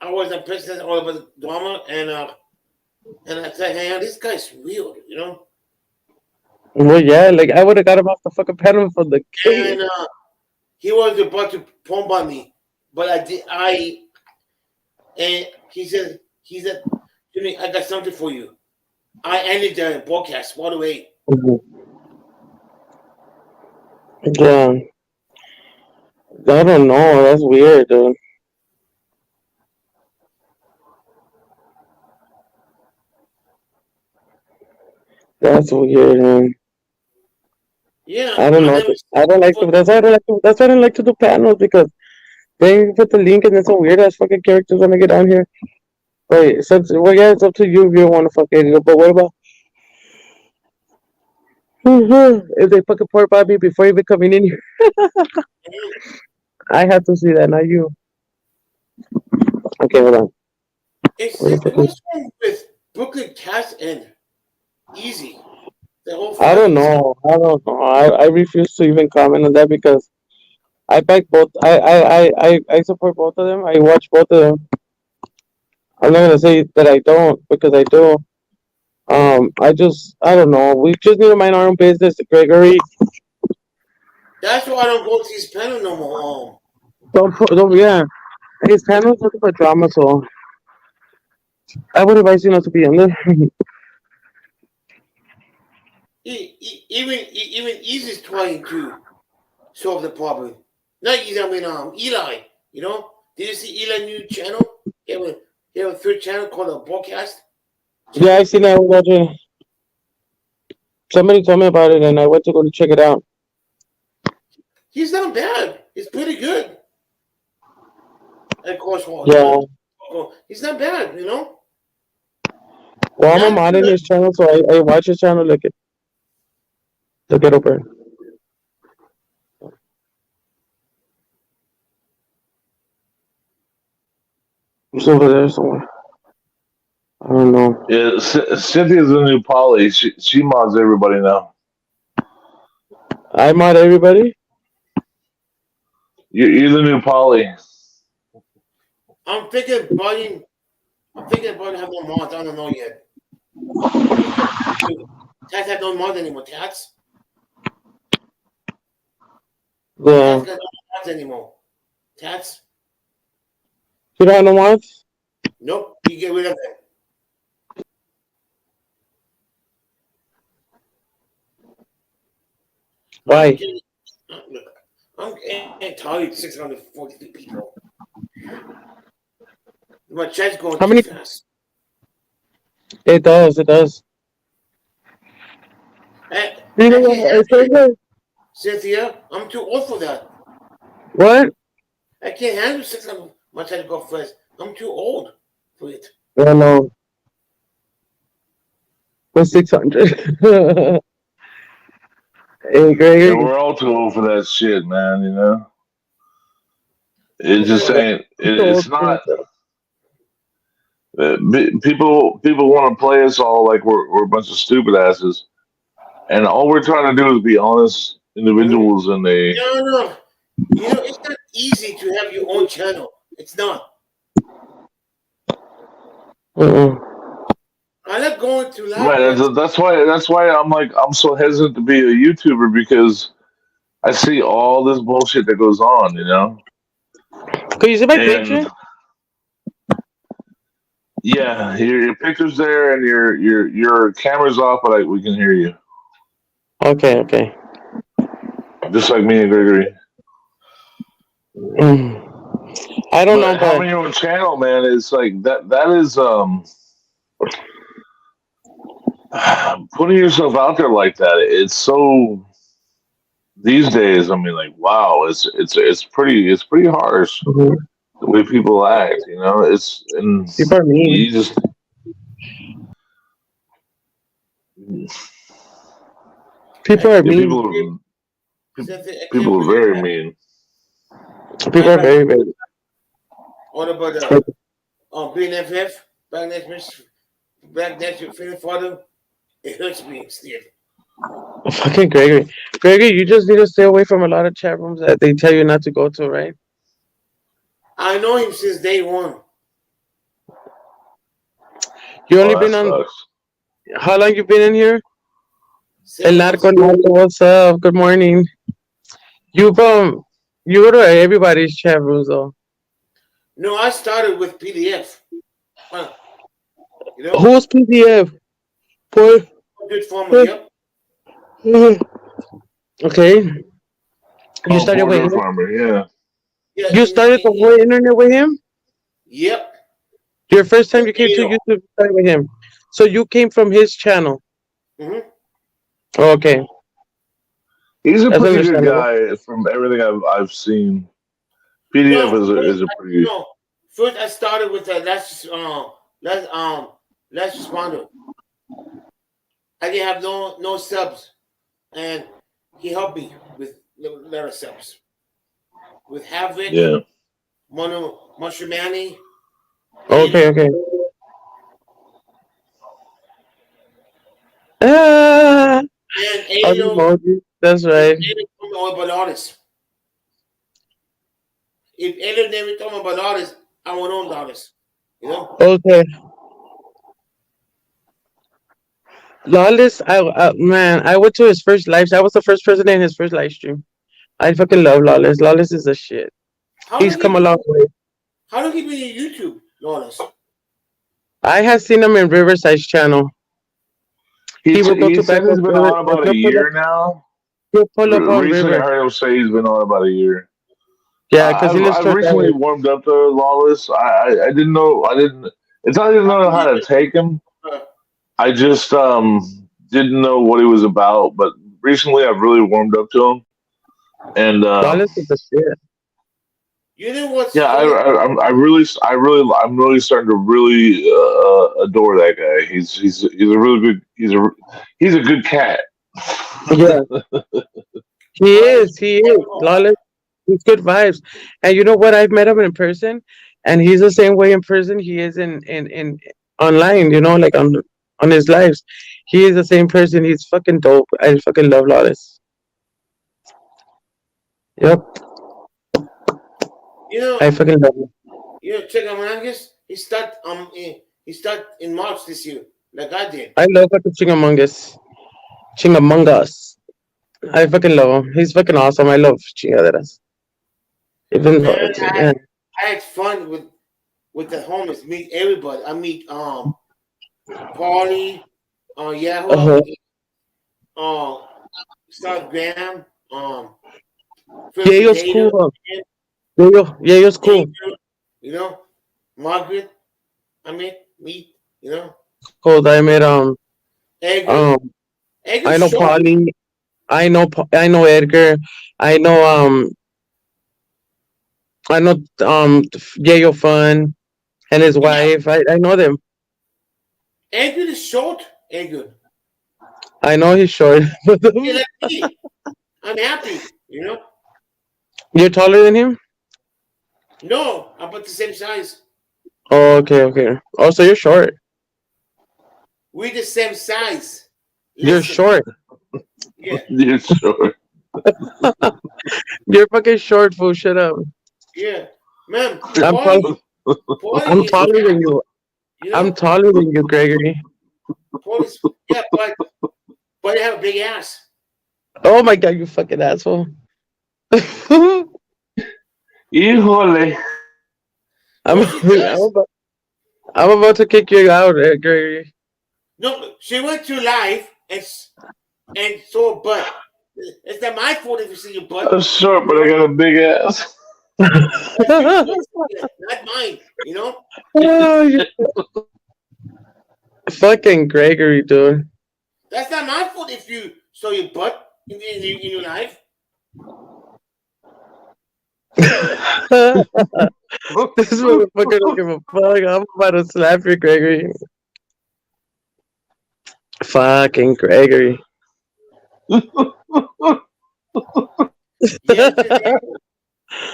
I was a president all about Dharma and I said, hey, this guy's weird, you know. Well, yeah, like I would have got him off the fucking panel for the game. And he was about to pump on me, but and he said, Jimmy, I got something for you. I ended the broadcast all the way. Yeah. I don't know. That's weird, dude. That's weird, man. Yeah, I don't know. I don't like to. That's why I don't like to. That's why I don't like to do panels because then you put the link and then some weird ass fucking characters when they get down here. Wait, since well, yeah, it's up to you if you want to fucking. But what about if they fucking pour Bobby before even coming in here? I have to see that, not you. Okay, hold on. What's wrong with Brooklyn Cats and Easy? The whole I don't family. know. I don't know. I refuse to even comment on that because I back both. I support both of them. I watch both of them. I'm not gonna say that I don't because I do. I don't know. We just need to mind our own business, Gregory. That's why I don't go to his panel no more. Don't yeah. His panel's looking for drama, so I would advise you not to be on there. Even Easy's trying to solve the problem. Not Easy, I mean Eli. You know, did you see Eli new channel? He have a third channel called a broadcast. Yeah, I seen that. I was watching. Somebody told me about it, and I went to go to check it out. He's not bad. He's pretty good. And of course, Yeah. he's not bad. You know. Well, I'm a mod in his channel, so I watch his channel. Look it over. It's over there somewhere. I don't know. Yeah, Cynthia's the new Polly. She mods everybody now. I mod everybody. You're the new Polly. I'm thinking about having no mods. I don't know yet. Tats have no mods anymore. Tats. Yeah. Tats got no mods anymore. Tats. You don't have no mods? Nope. You get rid of them. Why? I'm getting tired. 642 people. My chat's going How many- too fast. It does. It does. You know what? It's over. Cynthia, I'm too old for that. What? I can't handle 600. My chat to go fast. I'm too old for it. I don't know. For 600. Hey, Gregory. And we're all too old for that shit, man. You know, it just ain't. It's not. People want to play us all like we're a bunch of stupid asses, and all we're trying to do is be honest individuals, and they. No. You know, it's not easy to have your own channel. It's not. Mm-mm. I like going to live. Right. That's why I'm so hesitant to be a YouTuber because I see all this bullshit that goes on. You know. Could you see my And picture? yeah, your picture's there and your camera's off, but we can hear you. Okay. Just like me and Gregory. I don't know, But but having your own channel, man, is like that is putting yourself out there like that. It's so these days. I mean, like wow, it's pretty harsh Mhm. the way people act. You know, it's and People are mean. you just People are yeah, mean. people are very mean. People are very, very. What about BNFF? Back next to Freedom Father? It hurts me instead. Fucking Gregory. Gregory, you just need to stay away from a lot of chat rooms that they tell you not to go to, right? I know him since day one. You only Oh, been that on. sucks. How long you been in here? El 7 months. Narco, what's up? Good morning. You go to everybody's chat rooms though. No, I started with PDF. You know, Who's PDF? Boy. good formula. Yep. Okay. You started with Border him? farmer, yeah. Yeah, You started the whole internet with him? Yep. Your first time you came to YouTube, you started with him. So you came from his channel. Mm-hmm. Okay. He's a That's pretty good understandable. guy from everything I've seen. PDF is a pretty. No. First, I started with the last responder. I didn't have no subs, and he helped me with letter subs. With Havoc, Yeah. Mushroomani. Okay. Ah, And Alo. That's right. Told me all about artists. If Alo never told me about artists, I won't own the artists. You know? Okay. Lawless, man, I went to his first live. I was the first person in his first live stream. I fucking love Lawless. Lawless is a shit. He's come a long way. How long you been on YouTube, Lawless? I have seen him in Riverside's channel. He will go to said he's been on about a year now. He'll pull up on Recently, River. I heard him say he's been on about a year. Yeah, because he lives I've recently warmed up to Lawless. I didn't know. It's not I didn't know how to take him. I just didn't know what he was about. But recently, I've really warmed up to him. And Lawless is a shit. You know what's yeah, I'm really starting to really adore that guy. He's a really good he's a good cat. Yeah, he is. Lawless. He's good vibes. And you know what? I've met him in person, and he's the same way in person he is in online. You know, like on his lives, he is the same person. He's fucking dope. I fucking love Lawless. Yep. You know, I fucking love him. You know, Chigamangas, he start in March this year, like I did. I love fucking Chingamungus. Chingamungus. I fucking love him. He's fucking awesome. I love Chingaderas. Even Man, I had fun with the homies. Meet everybody. I meet Paulie, Yahoo, Scott Graham, Yayo's cool. Yayo's cool. You know, Margaret. I meet, you know. Cool. I met Edgar. I know Paulie. I know Edgar. I know Yayo Fun and his wife. I know them. Edgar is short. Edgar. I know he's short. Yeah, like me. I'm happy. You know. You're taller than him? No, I'm about the same size. Oh, okay. Oh, so you're short. We're the same size. You're Listen, short. yeah, You're sure. You're fucking short, fool. Shut up. yeah, man. I'm Paulie, tall. Paulie I'm is taller than you. you I'm know, taller than you, Gregory. Paulie's yeah, but they have a big ass. Oh my god, you fucking asshole. I'm, Híjole. No, she does. I'm about to kick you out, Gregory. No, she went to live and saw a butt. It's not my fault if you see your butt. I'm short, but I got a big ass. Not mine. You know. Oh, you fucking Gregory, dude. That's not my fault if you saw your butt in your life. This motherfucker don't give a fuck. I'm about to slap you, Gregory. Fucking Gregory. Yesterday,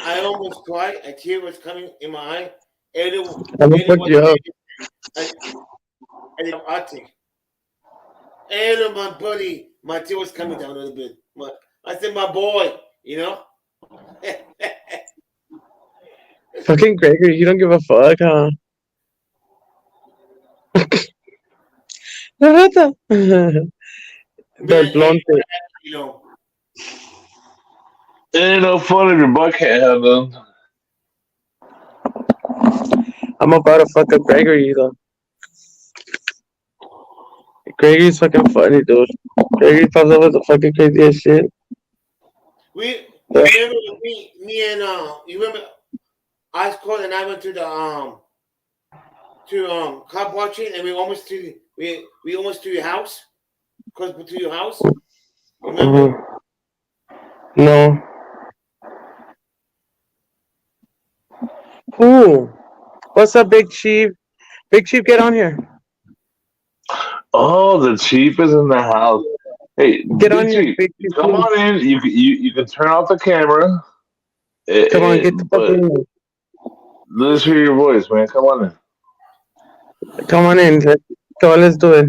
I almost cried. A tear was coming in my eye. And it, I'm gonna and it fuck was you up. and Arctic. And my buddy, my tear was coming down a little bit. I said, my boy, you know. Fucking Gregory, you don't give a fuck, huh? What the? The Man, blonde thing. you know. It ain't no fun if your butt can't have them. I'm about to fuck up Gregory, though. Gregory's fucking funny, dude. Gregory pops up with the fucking craziest shit. We remember me and you remember Ice Cold and I went to the club watching and we almost to your house. Close to your house. Remember? No. Ooh. What's up, Big Chief? Big Chief, get on here. Oh, the chief is in the house. Hey, Get Big on here, Chief, Big Chief. come on in. You can turn off the camera. Come on, get the But fucking. let's hear your voice, man. Come on in. Come on in. Come on, let's do it.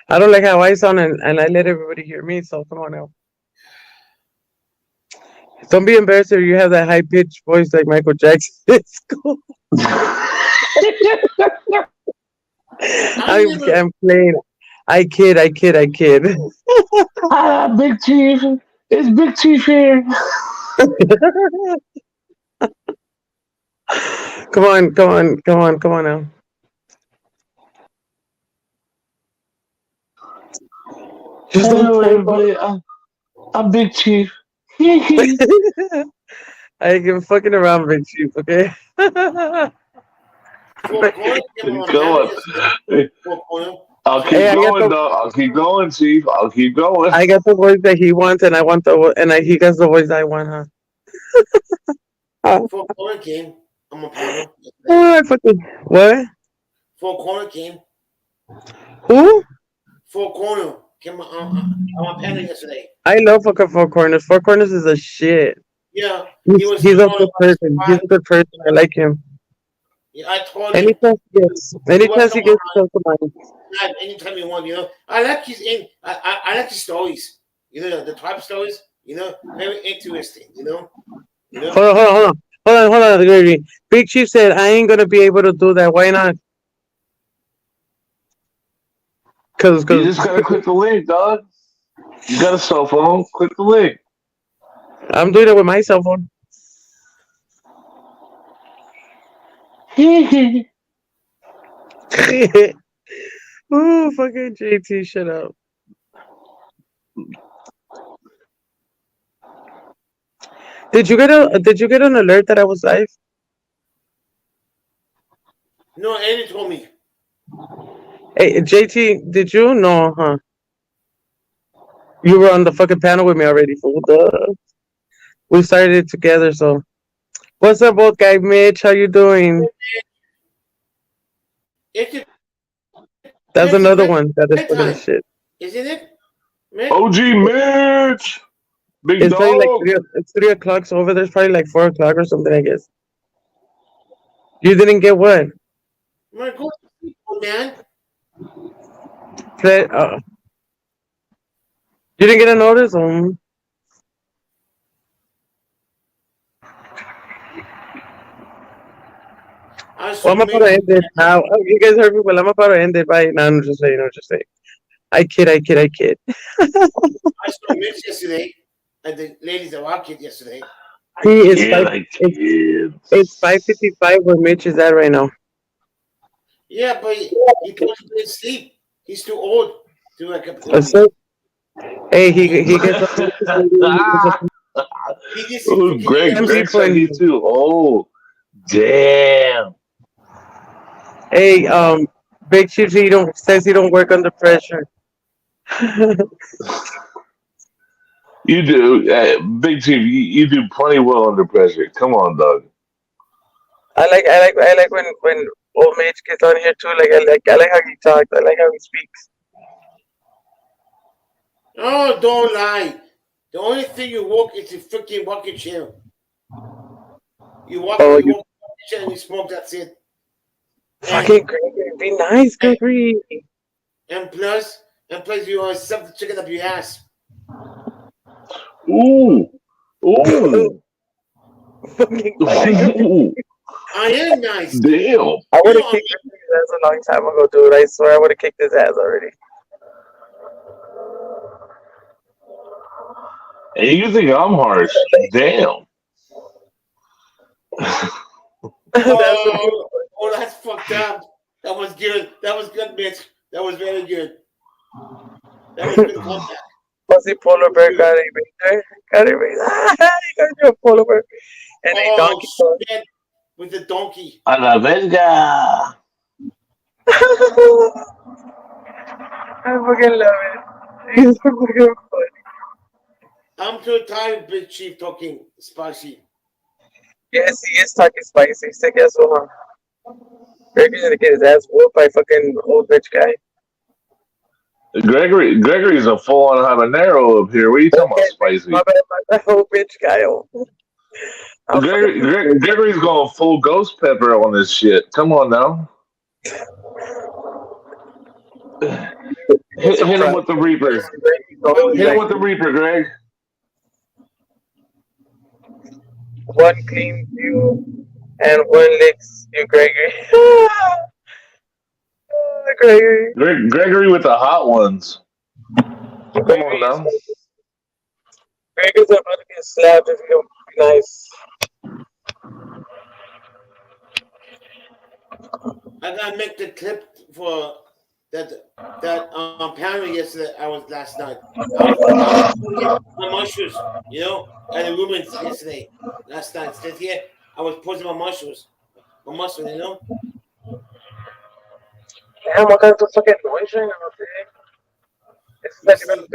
I don't like how I sound and I let everybody hear me, so come on now. Don't be embarrassed if you have that high pitched voice like Michael Jackson. It's cool. I'm playing. I kid. Ah, Big Chief. It's Big Chief here. Come on now. Just don't Hello, play, everybody. I'm Big Chief. I ain't even fucking around, Big Chief, okay? Come on. I'll keep Hey, going, dog. I'll keep going, Chief. I'll keep going. I got the voice that he wants, and I want he got the voice I want, huh? For corner game, I'm a panel. Oh, I fucking what? For corner game. Who? For corner came on a panel yesterday. I love fucking Four Corners. Four Corners is a shit. Yeah, He's a good person. He's a good person. I like him. Yeah, I told him. Anytime he gets close to mine. Anytime you want, you know. I like I like his stories. You know, the tribe stories. You know, very interesting. You know. Hold on, Gregory. Big Chief said I ain't gonna be able to do that. Why not? Cause You just gotta click the link, dog. You got a cell phone? Click the link. I'm doing it with my cell phone. Ooh, fucking JT, shut up. Did you get an alert that I was live? No, Andy told me. Hey, JT, did you? No, huh? You were on the fucking panel with me already, fool. Duh. We started it together, so. What's up, old guy Mitch? How you doing? That's another one that is fucking shit. Isn't it? Mitch? OG Mitch. Big It's probably like dog. it's 3 o'clock. So over there's probably like 4 o'clock or something. I guess. You didn't get what? My God, man. Play, you didn't get a notice? I Well, saw I'm about to end it now. Oh, you guys heard me? Well, I'm about to end it. Bye. No, I'm just saying. No, just saying. I kid. I saw Mitch yesterday at the ladies of our kid yesterday. He is Yeah, five. like kids. It's 5:55 where Mitch is at right now. Yeah, but he told me to sleep. He's too old to wake up early. So, hey, he gets up. He gets Ooh, fucking Greg MC said he too. Oh, damn. Hey, Big Chief, says he don't work under pressure. You do, Big Chief. You do plenty well under pressure. Come on, dog. I like when old Mitch gets on here too. I like how he talks. I like how he speaks. Oh, don't lie. The only thing you walk is a freaking walking chair. You walk, Oh, you walk the chair and you smoke. That's it. Fucking Gregory, be nice, Gregory. And plus, you are something chicken up your ass. Ooh, ooh, Fucking ooh. I am nice. Damn. I would You have know, kicked his ass a long time ago, dude. I swear I would have kicked his ass already. And you think I'm harsh? Damn. Oh, that's fucked up. That was good. That was good, Mitch. That was very good. That was good comeback. Pussy polar bear got erased. Got erased. He got you a polar bear. And a donkey. Shit. With the donkey. A la verga. I fucking love it. He's fucking funny. I'm too tired, Big Chief, talking spicy. Yes, he is talking spicy. So guess what? Gregory's gonna get his ass whooped by fucking old bitch guy. Gregory's a full-on habanero up here. What are you talking about, spicy? My bad, old bitch guy. Gregory's going full ghost pepper on this shit. Come on now. Hit him with the Reaper. Hit him with the Reaper, Greg. One cleans you and one licks you, Gregory. Gregory. Gregory with the hot ones. Come on now. Gregory's about to get slapped if you don't be nice. I gotta make the clip for that panel yesterday. I was last night. I was my mushrooms, you know, and the Rubens yesterday. Last night, sit here. I was posting my mushrooms, you know. Damn, what kind of fucking noise right now,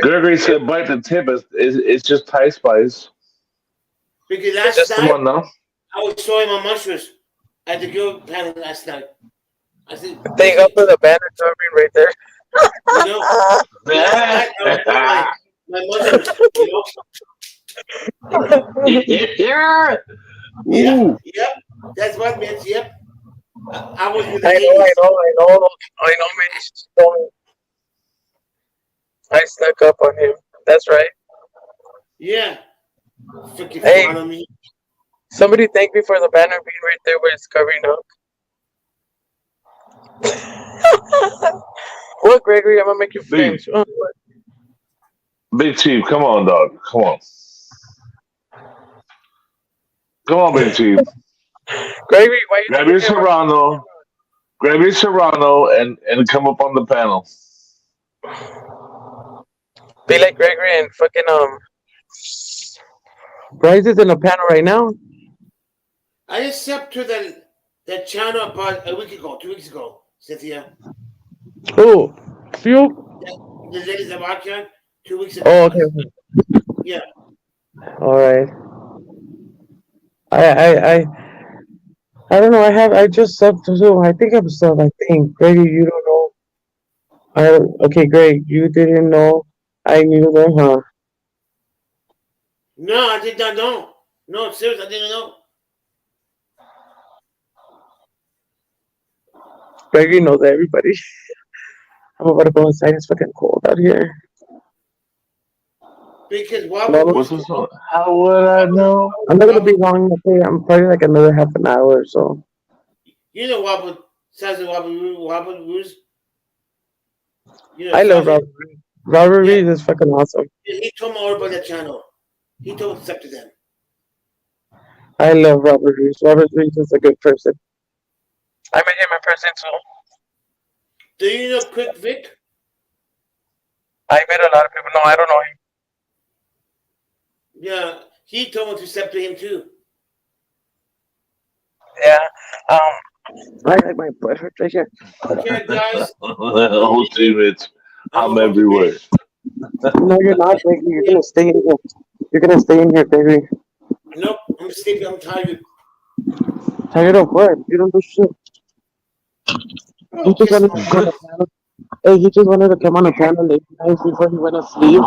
Gregory said, "Bite the tip. It's just Thai spice." Because last Come night on now. I was showing my mushrooms at the girl panel last night. I said, "Thank God for the banner covering right there." You know, last night I was doing my mushrooms, you know. Yep. That's what meant. Yep. I was with the I know, man. I snuck up on him. That's right. Yeah. Freaking Hey. fun on me. Somebody thank me for the banner being right there where it's covering up. What, Gregory? I'm gonna make you famous. Big Chief, come on, dog. Come on. Come on, Big Chief. Gregory, why you Grab your Serrano. Grab your Serrano and come up on the panel. Be like Gregory and fucking Bryce is in a panel right now. I just stepped to that channel about a week ago, 2 weeks ago, Cynthia. Who? You? The ladies of Arcan, 2 weeks ago. Oh, okay. Yeah. All right. I don't know. I just subbed too. I think I'm sub. I think Gregory, you don't know. Okay, Greg, you didn't know. I knew them, huh? No, I did not know. No, seriously, I didn't know. Gregory knows everybody. I'm about to go inside. It's fucking cold out here. Because No, Wobble What's Goose, this one? How would I know? I'm not gonna be long. Okay, I'm probably like another half an hour or so. you know Wobble, Sassy Wobble Goose. You know, I love Sassy, Robert Reed. Robert Yeah. Reed is fucking awesome. he told me all about that channel. He told us up to them. I love Robert Reed. Robert Reed is a good person. I met him in person too. Do you know Quick Vic? I met a lot of people. No, I don't know him. Yeah, he told me to step to him too. Yeah. I like my butt hurt right here. Okay, guys. Oh, teammates. I'm about to everywhere. No, you're not, Gregory. You're gonna stay in here. You're gonna stay in here, Gregory. Nope, I'm sleepy. I'm tired. Tired of what? You don't do shit. Oh, He just kiss wanted my to come on the panel. Hey, he just wanted to come on the panel late night before he went to sleep.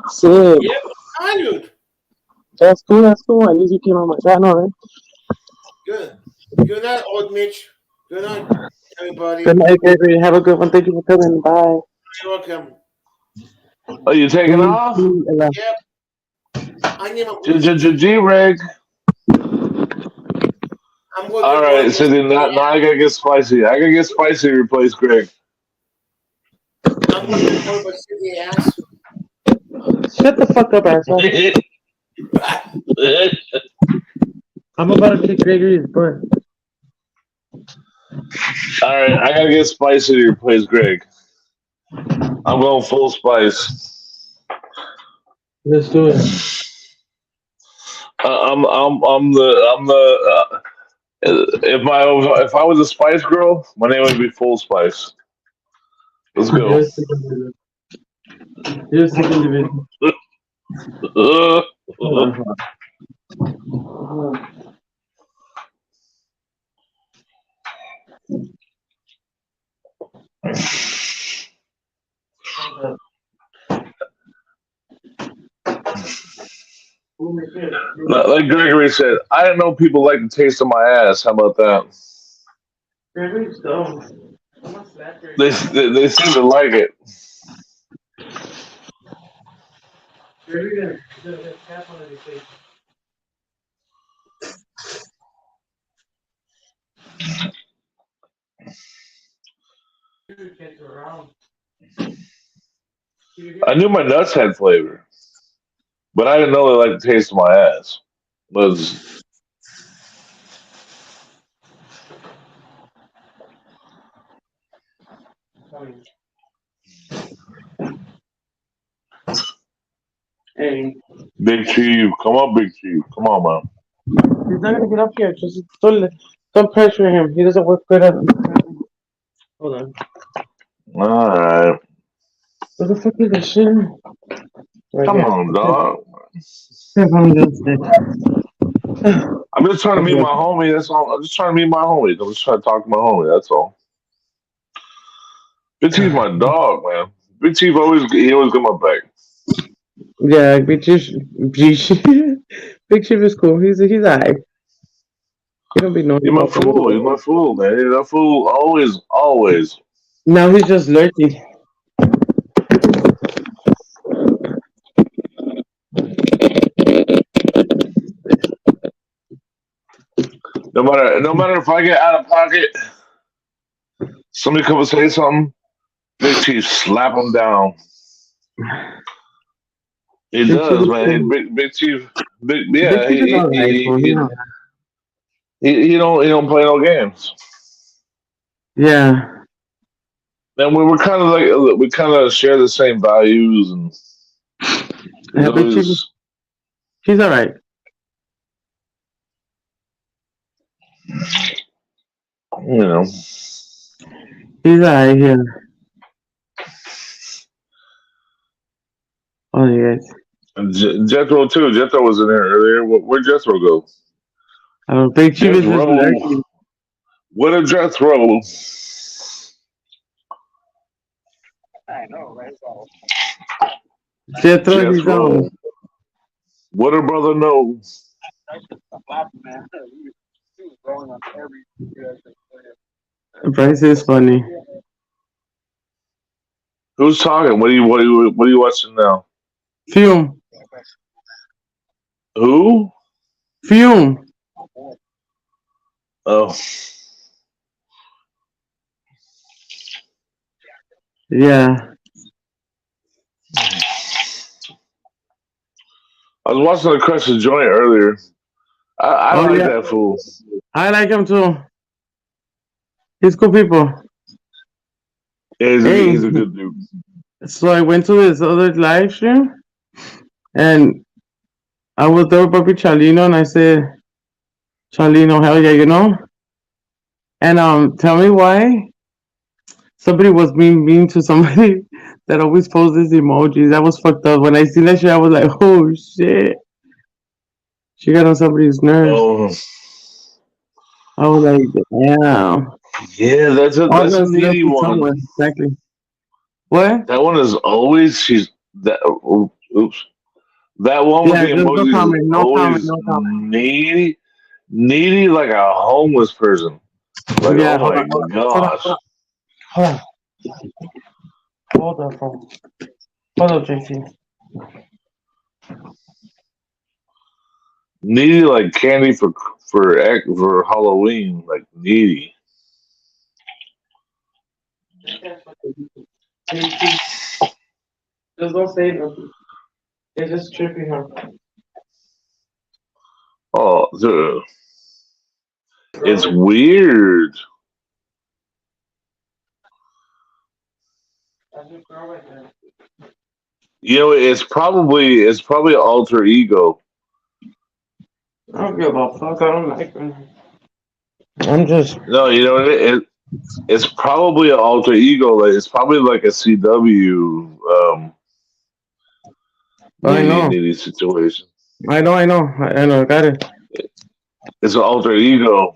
Sick. Yeah, I'm tired. That's cool. That's cool. At least you came on my channel, right? Good. Good night, old Mitch. Good night, everybody. Good night, Gregory. Have a good one. Thank you for coming. Bye. You're welcome. Are you taking off? Yep. I need my G-Reg. I'm going All to right, so then now I gotta get spicy. I gotta get spicy to replace Greg. I'm going to go by City Ass. Shut the fuck up, asshole. I'm about to kick Gregory's butt. All right, I gotta get spicy to replace Greg. I'm going full spice. Let's do it. I'm the if I was a Spice Girl, my name would be Full Spice. Let's go. You're a sick individual. Like Gregory said, I didn't know people like the taste of my ass. How about that? Gregory's dumb. They seem to like it. Gregory gonna tap on his face. I knew my nuts had flavor, but I didn't know they liked the taste of my ass. Was Hey, Big Chief? Come on, Big Chief. Come on, man. he's not gonna get up here. Just don't pressure him. He doesn't work good at. Hold on. All right. What the fuck is this shit? Right Come here. on, dog. I'm just I'm just trying to meet my homie. That's all. I'm just trying to meet my homie. I'm just trying to talk to my homie. That's all. Big Chief's my dog, man. Big Chief always got my back. Yeah, Big Chief is cool. He's alright. He don't be knowing. He's my fool. He's my fool, man. He's my fool. Always. Now he's just lurking. No matter if I get out of pocket, somebody come and say something, Big Chief slap him down. He does, man. Big Chief, yeah. He don't play no games. Yeah. And we kind of share the same values and Yeah, Big Chief, he's alright. You know. He's alright here. Oh yes. Jethro too. Jethro was in there earlier. Where'd Jethro go? Big Chief is just lurking. What a Jethro! I know, right? Jethro, he's on. What a brother know. Bryce is funny. Who's talking? What are you watching now? Fume. Who? Fume. Oh, Yeah. I was watching the Crescent Joint earlier. I Oh like yeah. that fool. I like him too. He's cool people. Yeah, Hey, he's a good dude. so I went to his other live stream and I was there with Papi Chalino and I said, Chalino, hell yeah, you know? And tell me why somebody was being mean to somebody that always posts these emojis. That was fucked up. When I seen that shit, I was like, oh shit. She got on somebody's nerves. Oh, I was like, damn. yeah, Oh, that's no, a see, that's needy one. somewhere. Exactly. What? That one is always she's that. Oops, that one with Yeah, the just no emojis is comment, no comment, always no comment. needy like a homeless person. Like, Yeah, oh hold my on, hold on, hold gosh, on, hold on. Hold on, phone. Hold up, JC. needy like candy for Halloween. Like needy. Just don't say nothing. It's just tripping her. Oh, dude, it's weird. You know, it's probably alter ego. I don't give a fuck. I don't like her. I'm just. No, you know it's probably an alter ego. Like it's probably like a CW I know. needy situation. I know. I know. Got it. It's an alter ego.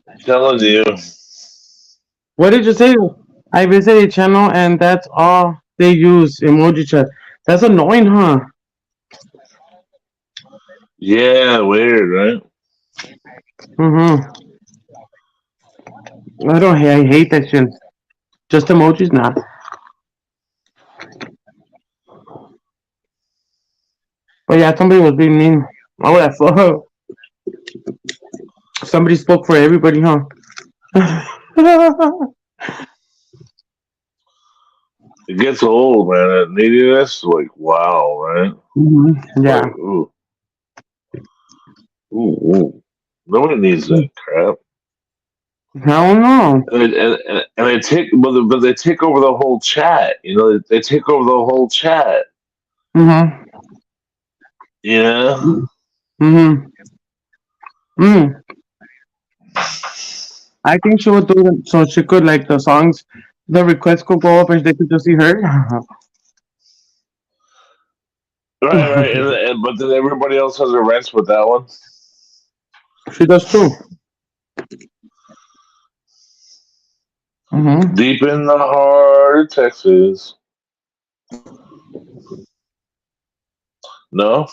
I'm telling you. What did you say? I visited a channel and that's all they use emoji chat. That's annoying, huh? Yeah, weird, right? Mm-hmm. I don't. I hate that shit. Just emojis, nah. But yeah, somebody was being mean. I would have thought somebody spoke for everybody, huh? It gets old, man. That neediness, like wow, right? Yeah. Like ooh. Nobody needs that crap. Hell no. And they take, but they take over the whole chat. You know, they take over the whole chat. Mm-hmm. Yeah. Mm-hmm. Mm. I think she would do it so she could like the songs, the requests could go up and they could just see her. Right. But then everybody else has a rents with that one. She does too. Mm-hmm. Deep in the heart of Texas. No,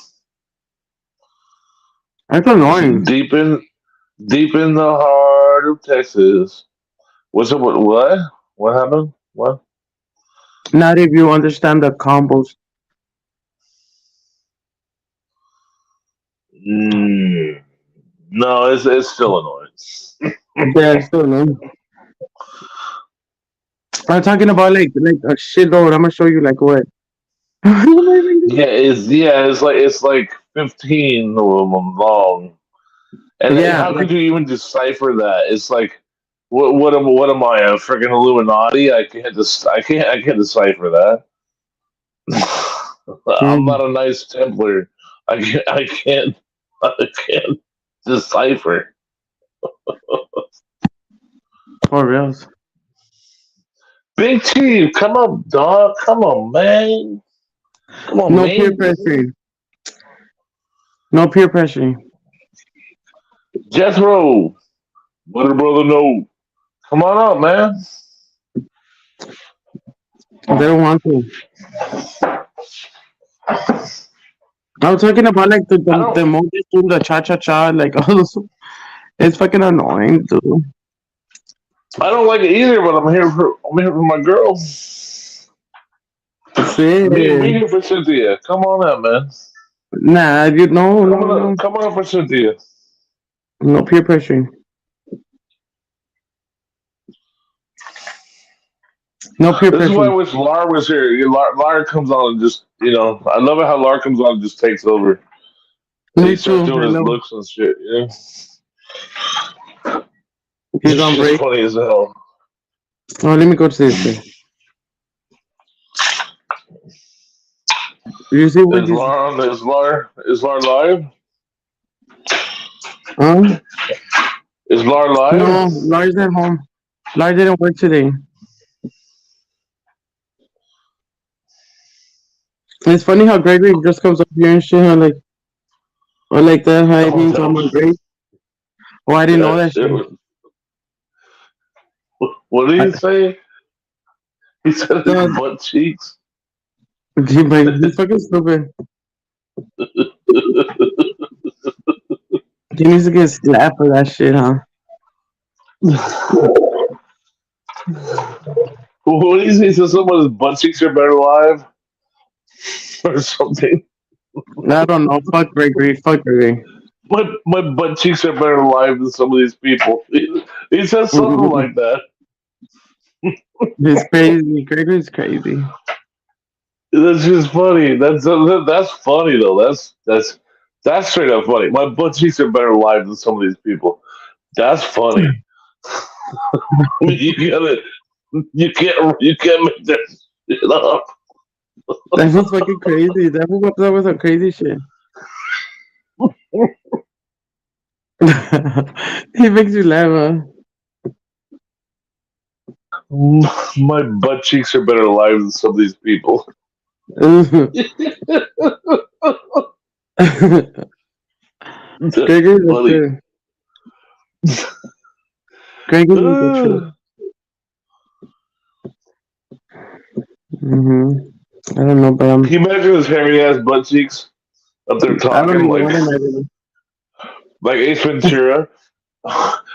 That's annoying. deep in the heart of Texas. What's up? What? What happened? What? Not if you understand the combos. Mm, no, it's still annoying. Yeah, it's still annoying. I'm talking about like a shitload. I'm gonna show you like what. It's like 15 of them long. And then Yeah, how like could you even decipher that? It's like what am I, a freaking Illuminati? I can't decipher that. I'm mm, not a Knights Templar. I can't decipher. for reals. Big T, come on, dog. Come on, man. Come on, No peer man. pressure. No peer pressure. Jethro, let her brother know. Come on up, man. They don't want to. I'm talking about like I the don't. emojis doing the cha cha cha, like all those. It's fucking annoying, dude. I don't like it either, but I'm here for my girl. Shit. Be here for Cynthia. Come on up, man. Nah, you no, Come on up for Cynthia. no peer pressuring. No peer This is why I pressure. wish Lar was here. Lar comes on and just, I love it how Lar comes on and just takes over. And he Me starts too. doing I his know. looks and shit. He's This on shit's break. funny as hell. Oh, let me go to this thing. You see what Is you Lar on? Is Lar live? huh? Is Lar No, live? Lars at home. Lars didn't work today. It's funny how Gregory just comes up here and shit, huh, like, or like that, how it Oh, means I'm on break. Oh, I didn't know that shit. What did I, he say? He said his the, butt cheeks. but he's fucking stupid. He needs to get slapped for that shit, huh? What did he say? He said someone's butt cheeks are better live or something. I don't know. Fuck Gregory. Fuck Gregory. My butt cheeks are better live than some of these people. He said something like that. He's crazy. Gregory's crazy. That's just funny. That's funny though. That's straight up funny. My butt cheeks are better live than some of these people. That's funny. you gotta, you can't make that shit up. That was fucking crazy. That was up there with some crazy shit. He makes you laugh, My butt cheeks are better live than some of these people. huh? That's Gregory's the funny. shit. Gregory's the shit. I don't know, but Can you imagine his hairy ass butt cheeks up there I don't talking even want to imagine like Ace Ventura?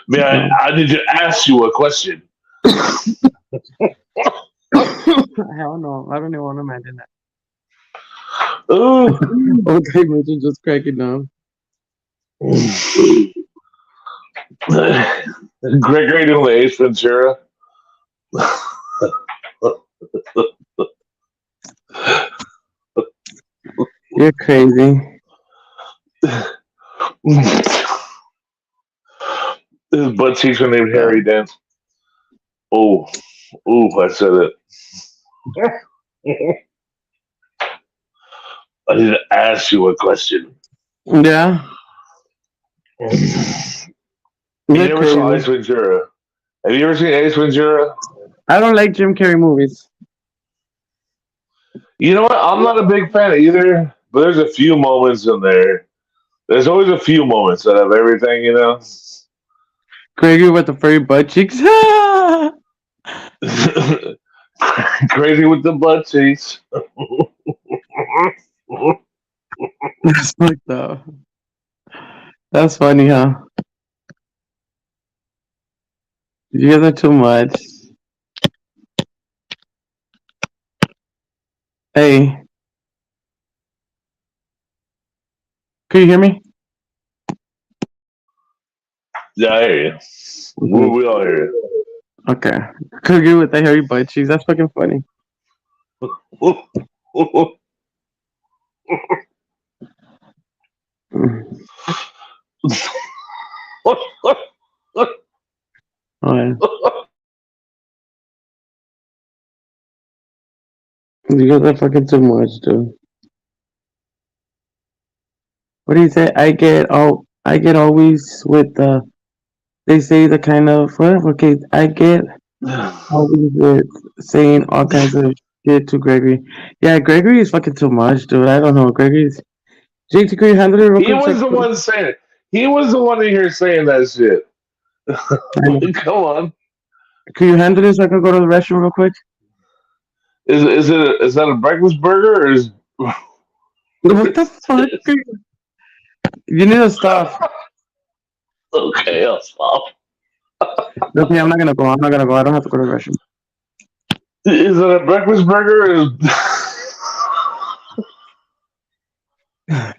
Man, it. I need to ask you a question. Hell no. I don't even want to imagine that. Oh. Okay, Mitchell just cracking up. Gregory doing the Ace Ventura. You're crazy. His butt cheeks are named Harry Dent. Oh, I said it. I need to ask you a question. Yeah. You You're never saw crazy. Ace Ventura? Have you ever seen Ace Ventura? I don't like Jim Carrey movies. You know what? I'm not a big fan either, but there's a few moments in there. There's always a few moments that have everything, you know? Gregory with the furry butt cheeks. Crazy with the butt cheeks. That's fucked up. That's funny, huh? You guys are too much. Hey. Can you hear me? Yeah, I hear you. We all hear you. Okay. Gregory with the hairy butt cheeks. That's fucking funny. Alright. You guys are fucking too much, dude. What do you say? I get always with the. They say the kind of what? Okay, I get always with saying all kinds of shit to Gregory. Yeah, Gregory is fucking too much, dude. I don't know. Gregory's. JT, can you handle it real He quick? was the one saying it. He was the one in here saying that shit. Come on. Can you handle this so I can go to the restroom real quick? Is that a breakfast burger or is What the fuck? You need to stop. Okay, I'll stop. Okay, I'm not gonna go. I'm not gonna go. I don't have to go to the restroom. Is it a breakfast burger?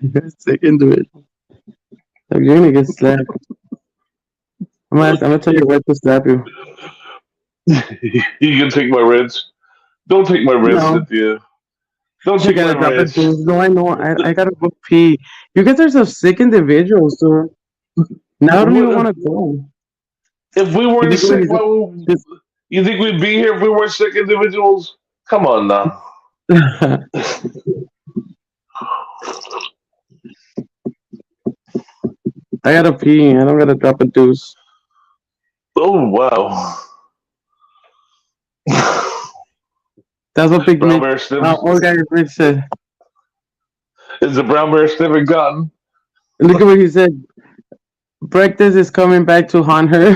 You're sick into it. Like, you're gonna get slapped. I'm gonna tell your wife to slap you. You can take my rents. Don't take my rents, No, Cynthia. Don't she take my gotta drop it rents. too. No, I know. I gotta go pee. You guys are some sick individuals, dude. Now I don't even want to go. If we You weren't think what sick, he's you think we'd be here if we weren't sick individuals? Come on now. I gotta pee. I don't gotta drop a deuce. Oh wow. That's what Big Brown Mitch, bear sniff old guy Mitch said. is the brown bear sniffing cotton. Look at what he said. Breakfast is coming back to haunt her.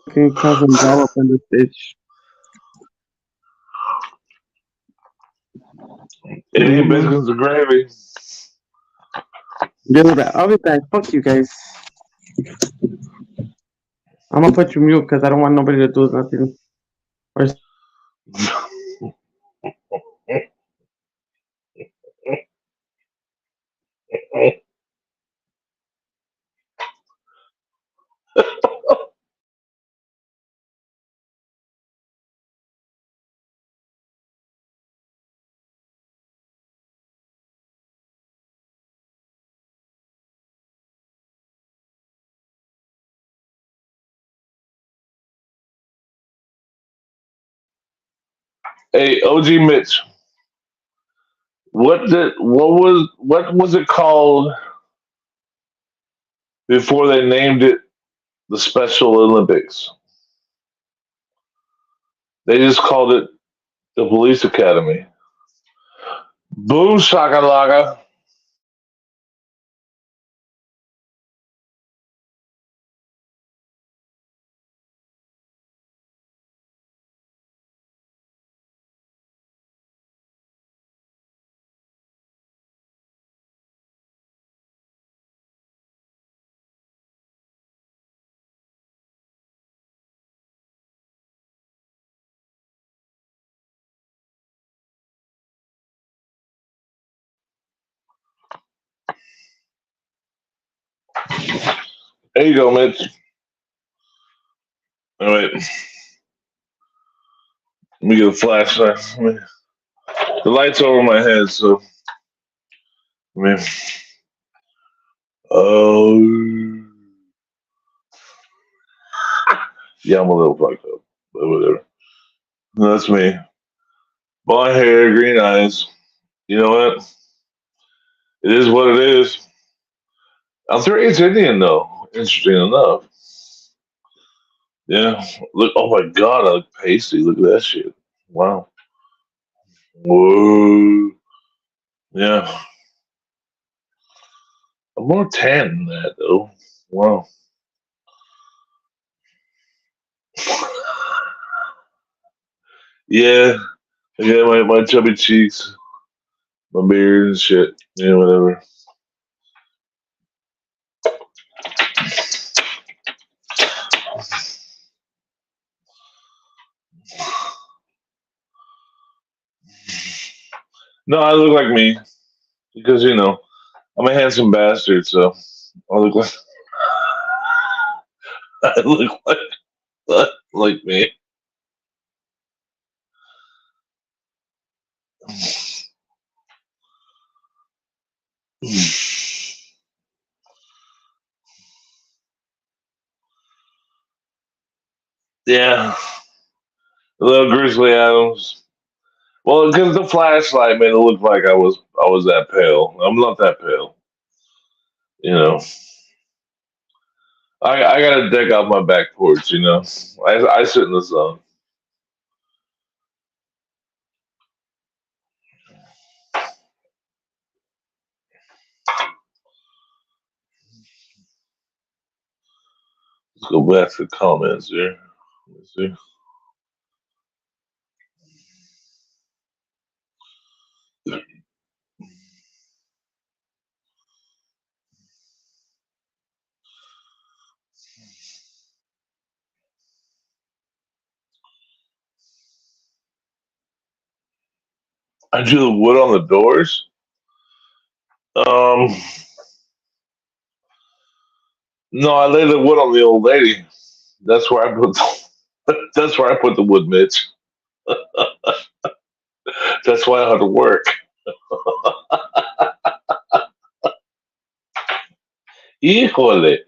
Fucking cousin Bob up in this bitch. It ain't Mm-hmm. biscuits and gravy. I'll be back. Fuck you guys. I'm gonna put you mute because I don't want nobody to do nothing. Or Hey, OG Mitch, what was it called before they named it the Special Olympics? They just called it the Police Academy. Boom shakalaka. There you go, Mitch. All right, let me get a flashlight. The light's over my head, so I mean, oh, yeah, I'm a little fucked up, but whatever. That's me. Blonde hair, green eyes. You know what? It is what it is. I'm 3/8 Indian, though. Interesting enough. Yeah. Look. Oh my God. I look pasty. Look at that shit. Wow. Whoa. Yeah. I'm more tan than that, though. Wow. Yeah. Yeah. My chubby cheeks, my beard and shit. Yeah. Whatever. No, I look like me because I'm a handsome bastard, so I look like I look like me. Yeah, little Grizzly Adams. Well, because the flashlight made it look like I was that pale. I'm not that pale. You know, I got a deck off my back porch. I sit in the sun. Let's go back to the comments here. Let's see. I do the wood on the doors. No, I lay the wood on the old lady. That's where I put that's where I put the wood, Mitch. That's why I had to work. Híjole.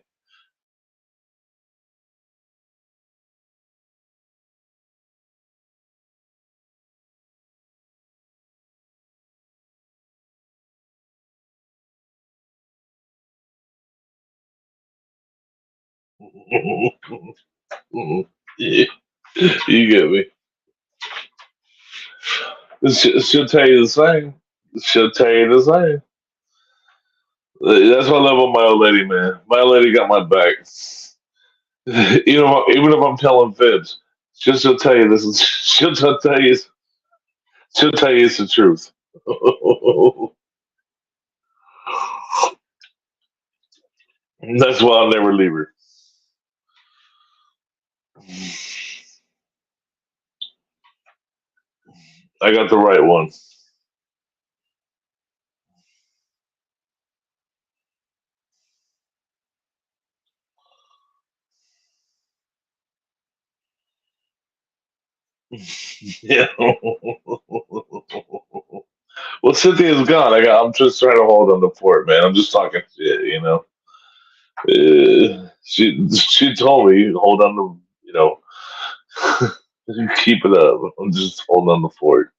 Yeah, you get me. She'll tell you the same. She'll tell you the same. That's what I love about my old lady, man. My old lady got my back. Even if I'm telling fibs, she'll tell you this. She'll tell you it's the truth. That's why I'll never leave her. I got the right one. Yeah. Well, Cynthia's gone. I'm just trying to hold on the fort, man. I'm just talking shit, you know. She told me hold on to, keep it up. I'm just holding on the fort.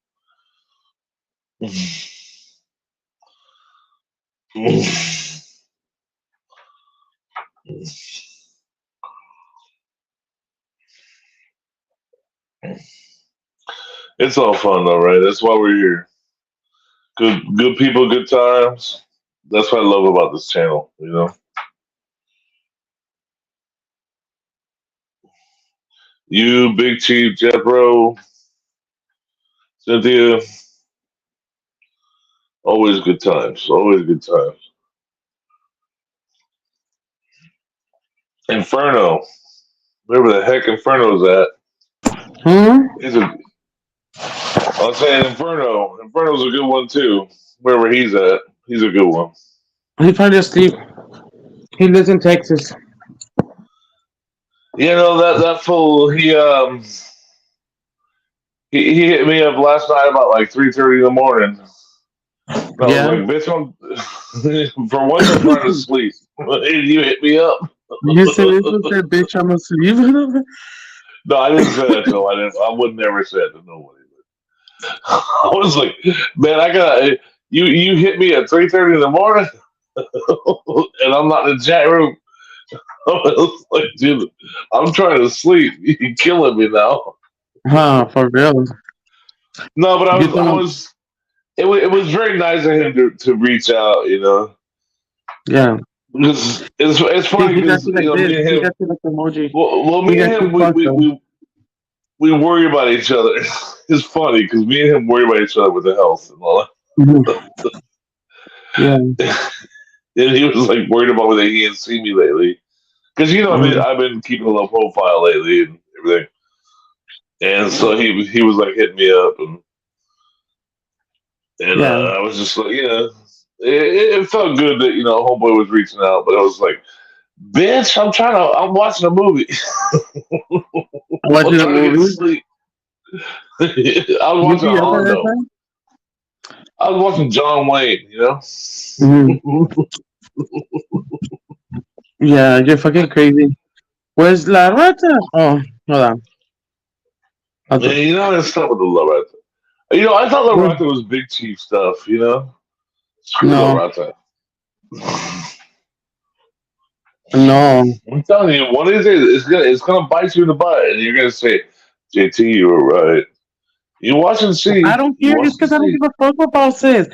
It's all fun though, right? That's why we're here. Good people, good times. That's what I love about this channel, you know. You, Big Chief, Jethro, Cynthia, always good times. Always good times. Inferno, wherever the heck Inferno's at. He's a. I'm saying Inferno. Inferno's a good one too. Wherever he's at, he's a good one. He probably asleep. He lives in Texas. You know that fool. He hit me up last night about like 3:30 in the morning. I was Yeah. like, bitch, for once I'm trying to sleep. You hit me up. You said it was that bitch. I'm asleep. No, I didn't say that to him. I would never say it to nobody. I was like, man, I got you hit me at 3:30 in the morning, and I'm not in the chat room. I was like, dude, I'm trying to sleep. You're killing me now. Huh, for real. No, but it was very nice of him to reach out, you know. Yeah. Because it's funny He got because you like me this. and He him. got you like emoji. Well, me He and got him, you fucked up. we worry about each other. It's funny because me and him worry about each other with the health and all Mhm. Yeah. that. And he was like worried about whether he hadn't seen me lately. Because I've been keeping a low profile lately and everything. And so he was like hitting me up and Yeah. I was just like, it felt good that homeboy was reaching out, but I was like, bitch, I'm watching a movie. Watching a trying to get to movie. sleep. I was You watching be up at Hondo. that time? I was watching John Wayne, Mhm. Yeah, you're fucking crazy. Where's La Rata? Oh, hold on. Okay. And it's not with the La Rata. I thought La Rata was Big Chief stuff, Screw La No, Rata. no. I'm telling you, one of these days it's gonna bite you in the butt, and you're gonna say, "JT, you were right." You watch and see. I don't You care. watch It's and because I don't see. give a fuck what Paul says.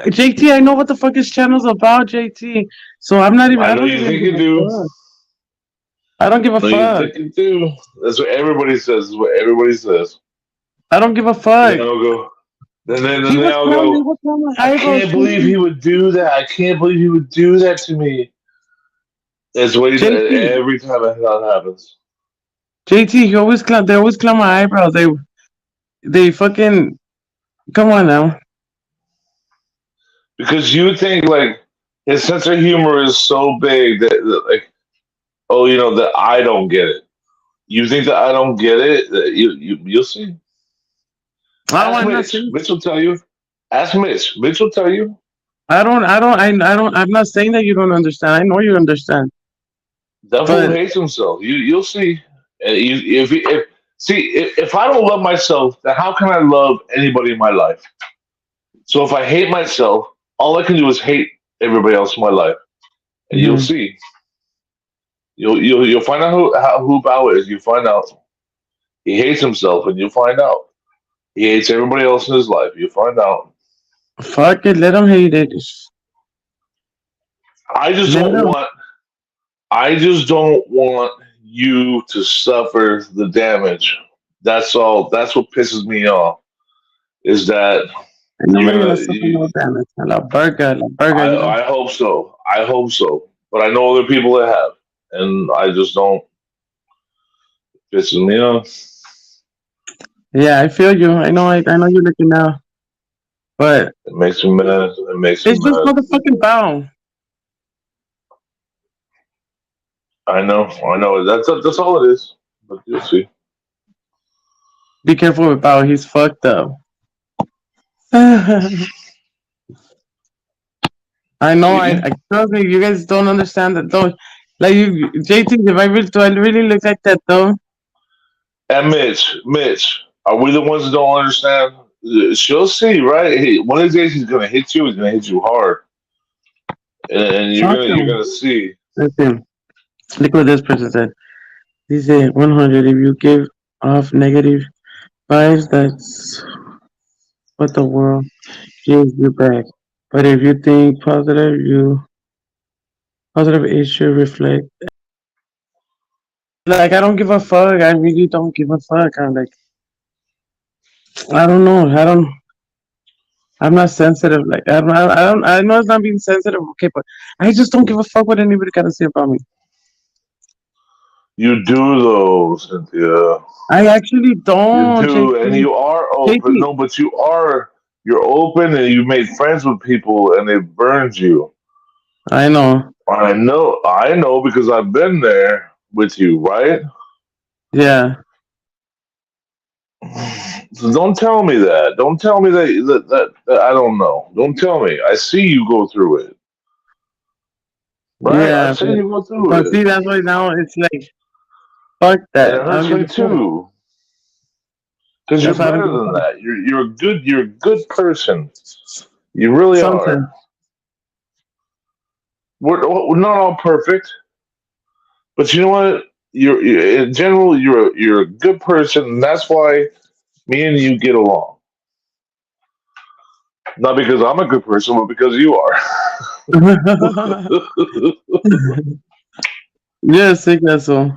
JT, I know what the fuck his channel's about, JT. So I'm not even. I I know don't you even think give you a do. fuck. I don't give a No, you fuck. think you do. That's what everybody says. That's what everybody says. I don't give a Then fuck. I'll go. He Then was I'll telling me go. what's on my I eyebrows. can't believe he would do that. I can't believe he would do that to me. That's what he does JT, every time that happens. JT, he always clown. They always clown my eyebrows. They fucking come on now. Because you think like his sense of humor is so big that like, oh, that I don't get it. You think that I don't get it? You'll see. Oh, Ask I'm not Mitch. saying. Mitch will tell you. Ask Mitch. Mitch will tell you. I don't. I'm not saying that you don't understand. I know you understand. That fool But hates himself. You'll see. And if I don't love myself, then how can I love anybody in my life? So if I hate myself, all I can do is hate everybody else in my life, and you'll mhm. see. You'll find out who Bao is. You find out he hates himself, and you'll find out he hates everybody else in his life. You find out. Fuck it, let him hate it. I just Let don't him. want. I just don't want you to suffer the damage. That's all. That's what pisses me off. Is that Ain't you're nobody gonna gonna? suffer no damage. La burger, you know. I hope so. I hope so. But I know other people that have, and I just don't. Pisses me off. Yeah, I feel you. I know you're looking now. But It makes me mad. It makes me it's just mad. motherfucking bound. I know. I know. That's all it is. But you'll see. Be careful with Bao. He's fucked up. I know. See? I trust me. You guys don't understand that though. Like you, JT. If I really do, I really look like that though. And Mitch, are we the ones that don't understand? She'll see, right? Hey, one of these days he's gonna hit you. He's gonna hit you hard, and Fuck you're him. gonna see. Listen. Look what this person said. He said 100. If you give off negative vibes, that's what the world gives you back. But if you think positive, it should reflect. Like I don't give a fuck. I really don't give a fuck. I'm like I don't know. I'm not sensitive. Like I don't. I know it's not being sensitive. Okay, but I just don't give a fuck what anybody got to say about me. You do though, Cynthia. I actually You don't, do, and JT. you are open. JT. No, but you are. You're open, and you made friends with people, and they burned you. I know. I know because I've been there with you, right? Yeah. So don't tell me that. Don't tell me that I don't know. Don't tell me. I see you go through it, right? I've Yeah. seen you go But through it, see, that's why now it's like fuck and it that. I don't hurts give me a fuck. too. Because you're That's why I don't better give a than fuck. that. You're a good person. You really Sometimes. are. We're not all perfect, but you know what? You're in general. You're a good person, and that's why me and you get along. Not because I'm a good person, but because you are. Yes, I guess so.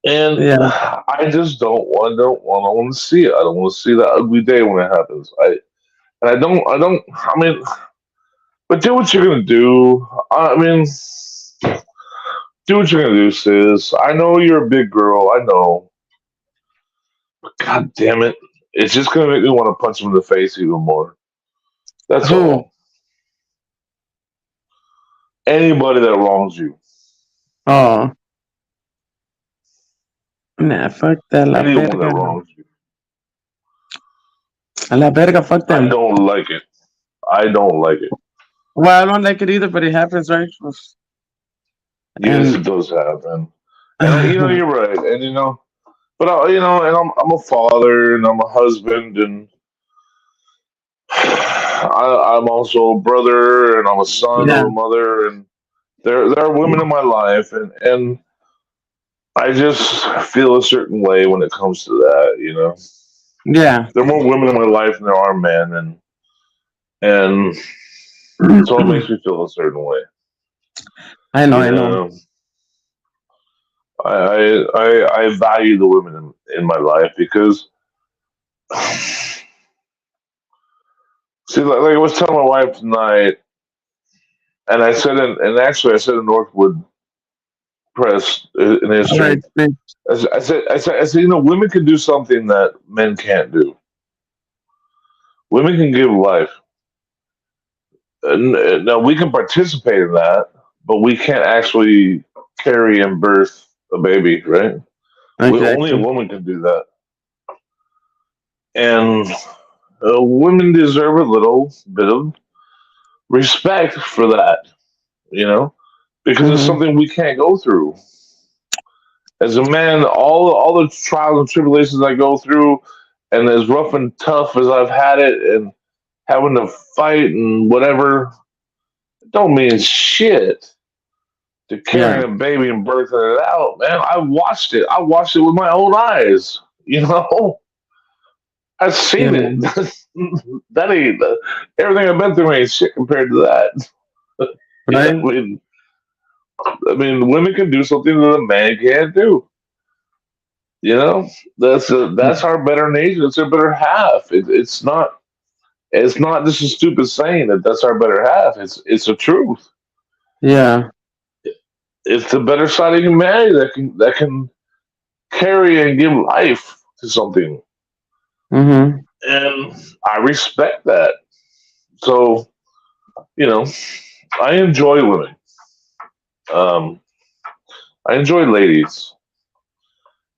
And Yeah. I just don't want to see it. I don't want to see that ugly day when it happens. I mean, but do what you're gonna do. I mean, do what you're gonna do, sis. I know you're a big girl. I know. But God damn it, it's just gonna make me want to punch him in the face even more. That's Who? all. Anybody that wrongs you, Oh. Nah, fuck that. La anyone that verga. wrongs you, A la verga, fuck I them. don't like it. I don't like it. Well, I don't like it either, but it happens, right? Yes, And it does happen. And you're right. And but and I'm a father and I'm a husband and I'm also a brother and I'm a son yeah, of a mother and there are women in my life and I just feel a certain way when it comes to that. yeah. There are more women in my life than there are men and so it makes me feel a certain way. I know, You I know. know, I value the women in my life because see, like I was telling my wife tonight, and I said and actually I said in Northwood Press in All right, history, please. I said, you know, women can do something that men can't do. Women can give life. Now we can participate in that, but we can't actually carry and birth a baby, right? Only a Exactly. woman can do that, and women deserve a little bit of respect for that, you know, because it's Mm-hmm. something we can't go through. As a man, all the trials and tribulations I go through, and as rough and tough as I've had it, and having to fight and whatever, don't mean shit to Yeah. carrying a baby and birthing it out, man. I watched it. I watched it with my own eyes. You know, I've Yeah. seen it. That ain't everything I've been through ain't shit compared to that. You know, Right? I mean, women can do something that a man can't do. You know, that's our better nature. It's our better half. It's not. It's not just a stupid saying that that's our better half. It's the truth. Yeah. It's the better side of humanity that can carry and give life to something, Mm-hmm. and I respect that. So you know, I enjoy women. Um, I enjoy ladies.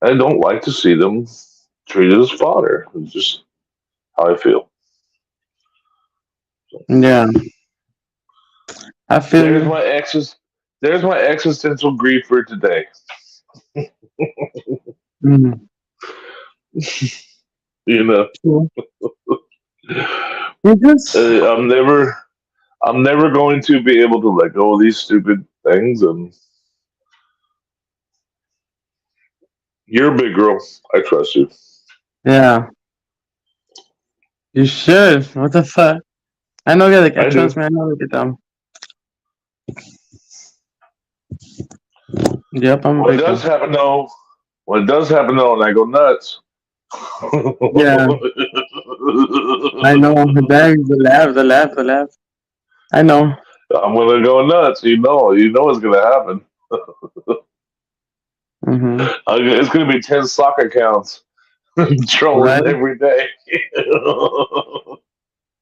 I don't like to see them treated as fodder. It's just how I feel. Yeah. I feel There's you. my exes. There's my existential grief for today. Mm-hmm. You know, You just I'm never. I'm never going to be able to let go of these stupid things. And you're a big girl. I trust you. yeah. You should. What the fuck? I know que I do. trust me, I know que dumb. Yep, I'm a What does victim. happen though? When it does happen though, and I go nuts. Yeah, I know. The bag, the laugh. I know. I'm gonna go nuts. You know it's gonna happen. Mm-hmm. It's gonna be 10 sock accounts trolling Right? every day.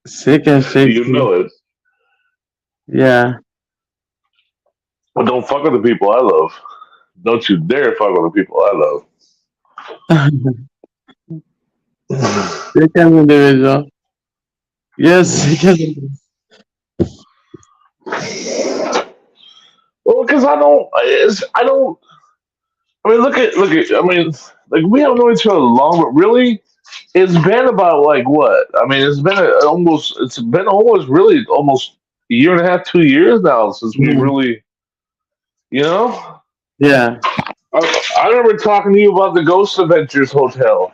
Sick and You shaky. know it. Yeah. But don't fuck with the people I love. Don't you dare fuck with the people I love. Sick as individual. Yes, sick as individual. Well, because I don't. I mean, look at. I mean, like we have known each other long, but really, it's been about like what? I mean, it's been almost. It's been almost really almost a year and a half, 2 years now since we Mhm. really. You know, Yeah. I remember talking to you about the Ghost Adventures Hotel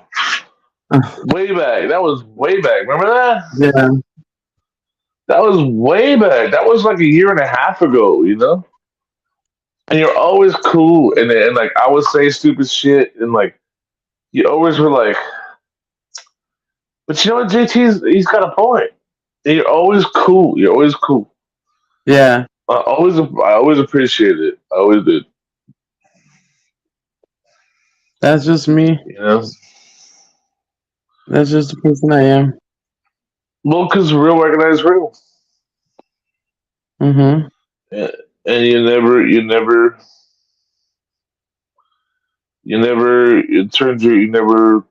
way back. That was way back. Remember that? Yeah. That was way back. That was like a year and a half ago. You know, and you're always cool, and like I would say stupid shit, and like you always were like, but you know what, he's got a point. And you're always cool. You're always cool. Yeah. I always appreciate it. I always did. That's just me. You know, That's just the person I am. well, because real recognize real, Mm-hmm. and and you never. It turns you. You never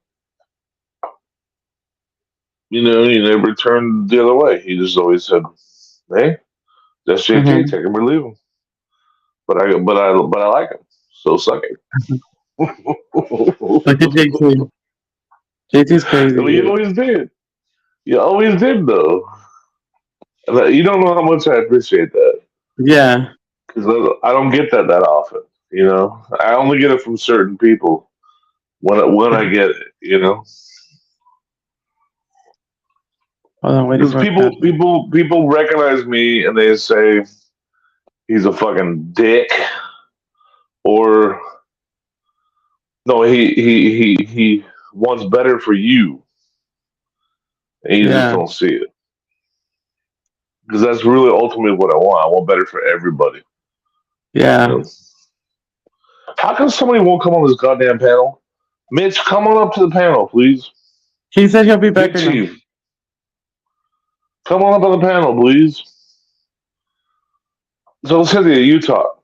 turned the other way. You just always said, "Hey, that's JT. Mm-hmm. Take him or leave him." But I like him. So suck it. Look at JT. JT's crazy, Well, you dude. always did. You always did, though. And you don't know how much I appreciate that Yeah. because I don't get that often. You know, I only get it from certain people when I get it. You know, Hold on, waiting because for a cat. people recognize me and they say, he's a fucking dick, or no, he wants better for you, and you just Yeah. don't see it. Because that's really ultimately what I want. I want better for everybody. Yeah. You know? How come somebody won't come on this goddamn panel? Mitch, come on up to the panel, please. He said he'll be back Big right now. Chief, come on up on the panel, please. So Cynthia, you talk.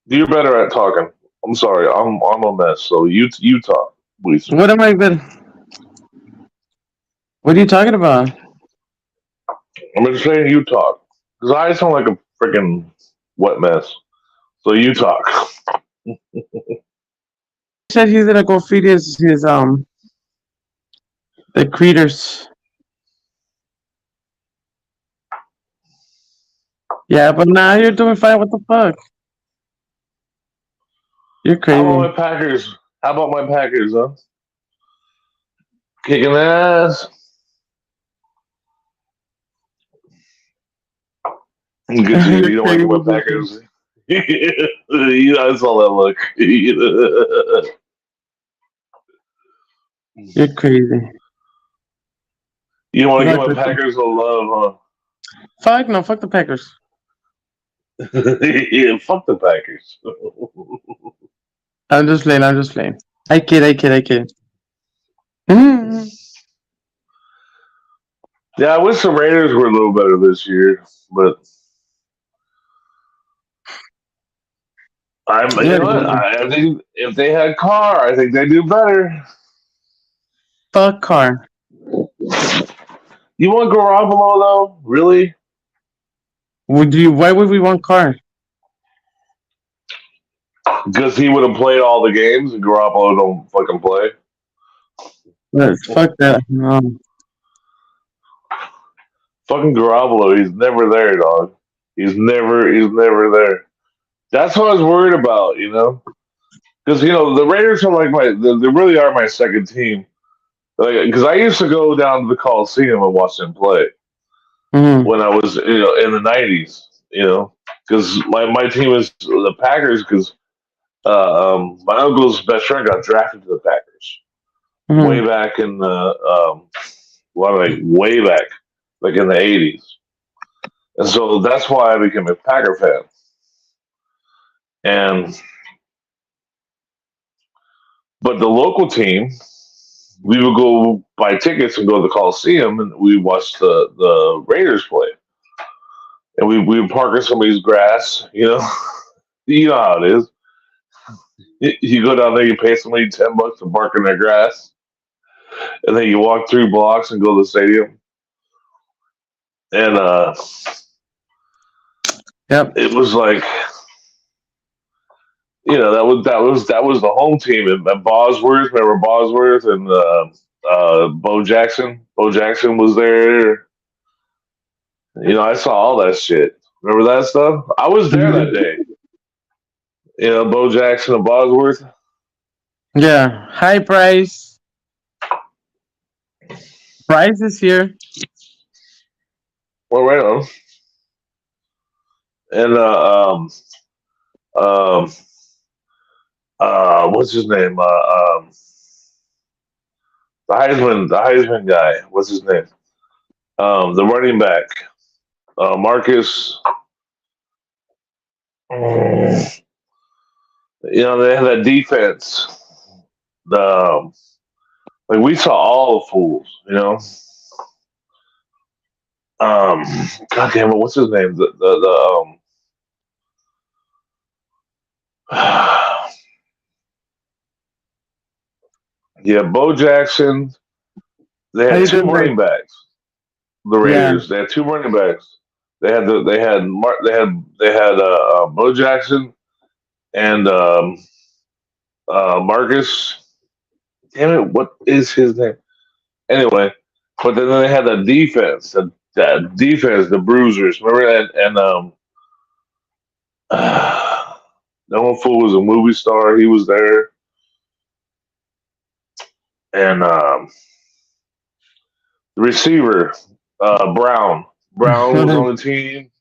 You're better at talking. I'm sorry, I'm a mess. So you talk, please. What am I been? What are you talking about? I'm just saying you talk. Because I sound like a freaking wet mess. So you talk. He said he's gonna go feed his the creatures. Yeah, but now you're doing fine. What the fuck? You're How about my crazy. Packers? How about my Packers, huh? Kicking ass. Good to you. You're You don't want to get my crazy. Packers. I saw that look. You're crazy. You don't want to You're give not my crazy. Packers a love, Fuck no. Fuck the Packers. huh? Yeah, fuck the Packers. I'm just playing. I'm just playing. I kid. Mhm. Yeah, I wish the Raiders were a little better this year, but you Yeah. know what? I think if they had Carr, I think they do better. Fuck Carr. You want Garoppolo though? Really? Would you? Why would we want Carr? Because he would have played all the games and Garoppolo don't fucking play. Fuck that. No. Fucking Garoppolo, he's never there, dog. He's never there. That's what I was worried about, you know? Because, the Raiders are like they really are my second team. Like, because I used to go down to the Coliseum and watch them play Mhm. when I was, in the 90s, because my team is the Packers because my uncle's best friend got drafted to the Packers way Mhm. back in way back, like in the 80s. And so that's why I became a Packer fan. And but the local team, we would go buy tickets and go to the Coliseum, and we watch the Raiders play. And we would park in somebody's grass, you know how it is. You go down there, you pay somebody $10 to park in their grass, and then you walk 3 blocks and go to the stadium. And Yep. it was like, that was the home team at Bosworth. Remember Bosworth and Bo Jackson? Bo Jackson was there. I saw all that shit. Remember that stuff? I was there that day. Bo Jackson and Bosworth. Yeah. Hi, Bryce. Bryce is here. Well, right on. And um, what's his name? The Heisman guy. What's his name? The running back, Marcus. They had that defense. The like we saw all the fools. God damn it, what's his name? Yeah, Bo Jackson. They How had you two doing, Bryce? running backs. The Yeah. Raiders. They had two running backs. They had Bo Jackson and Marcus. Damn it, what is his name? Anyway, but then they had that defense, that defense, the Bruisers. Remember that? And that one fool was a movie star. He was there, and the receiver, Brown. Brown was on the team.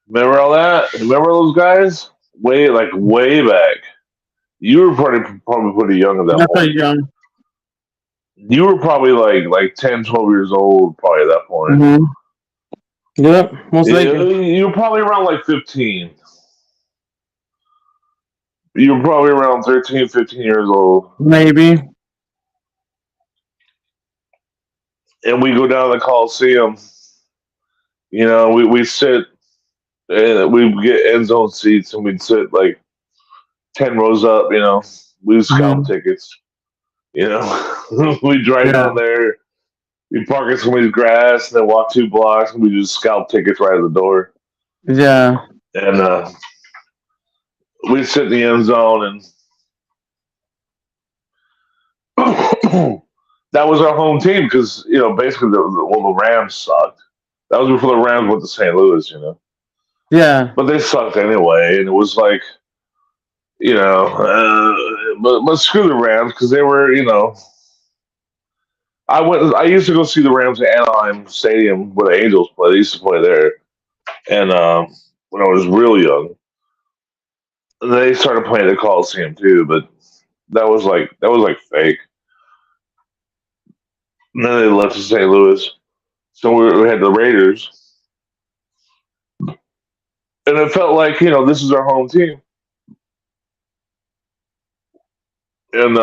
Remember all that? Remember those guys? Way back. You were probably pretty young at that Not point. that young. You were probably like 10, 12 years old probably at that point. Mm-hmm. Yep, most likely. You were probably around like 15. You were probably around 13, 15 years old. Maybe. And we go down to the Coliseum. You know, we sit and we get end zone seats and we'd sit like 10 rows up, you know. We scalp tickets. You know, we drive down there, we park in somebody's grass, and then walk 2 blocks, and we just scalp tickets right at the door. Yeah. And we sit in the end zone, and that was our home team because you know basically the Rams sucked. That was before the Rams went to St. Louis, you know. Yeah. But they sucked anyway, and it was like, you know, but screw the Rams because they were, you know. I used to go see the Rams at Anaheim Stadium where the Angels play. They used to play there, and when I was real young, they started playing at the Coliseum too. But that was like fake. And then they left to St. Louis, so we had the Raiders, and it felt like you know this is our home team, and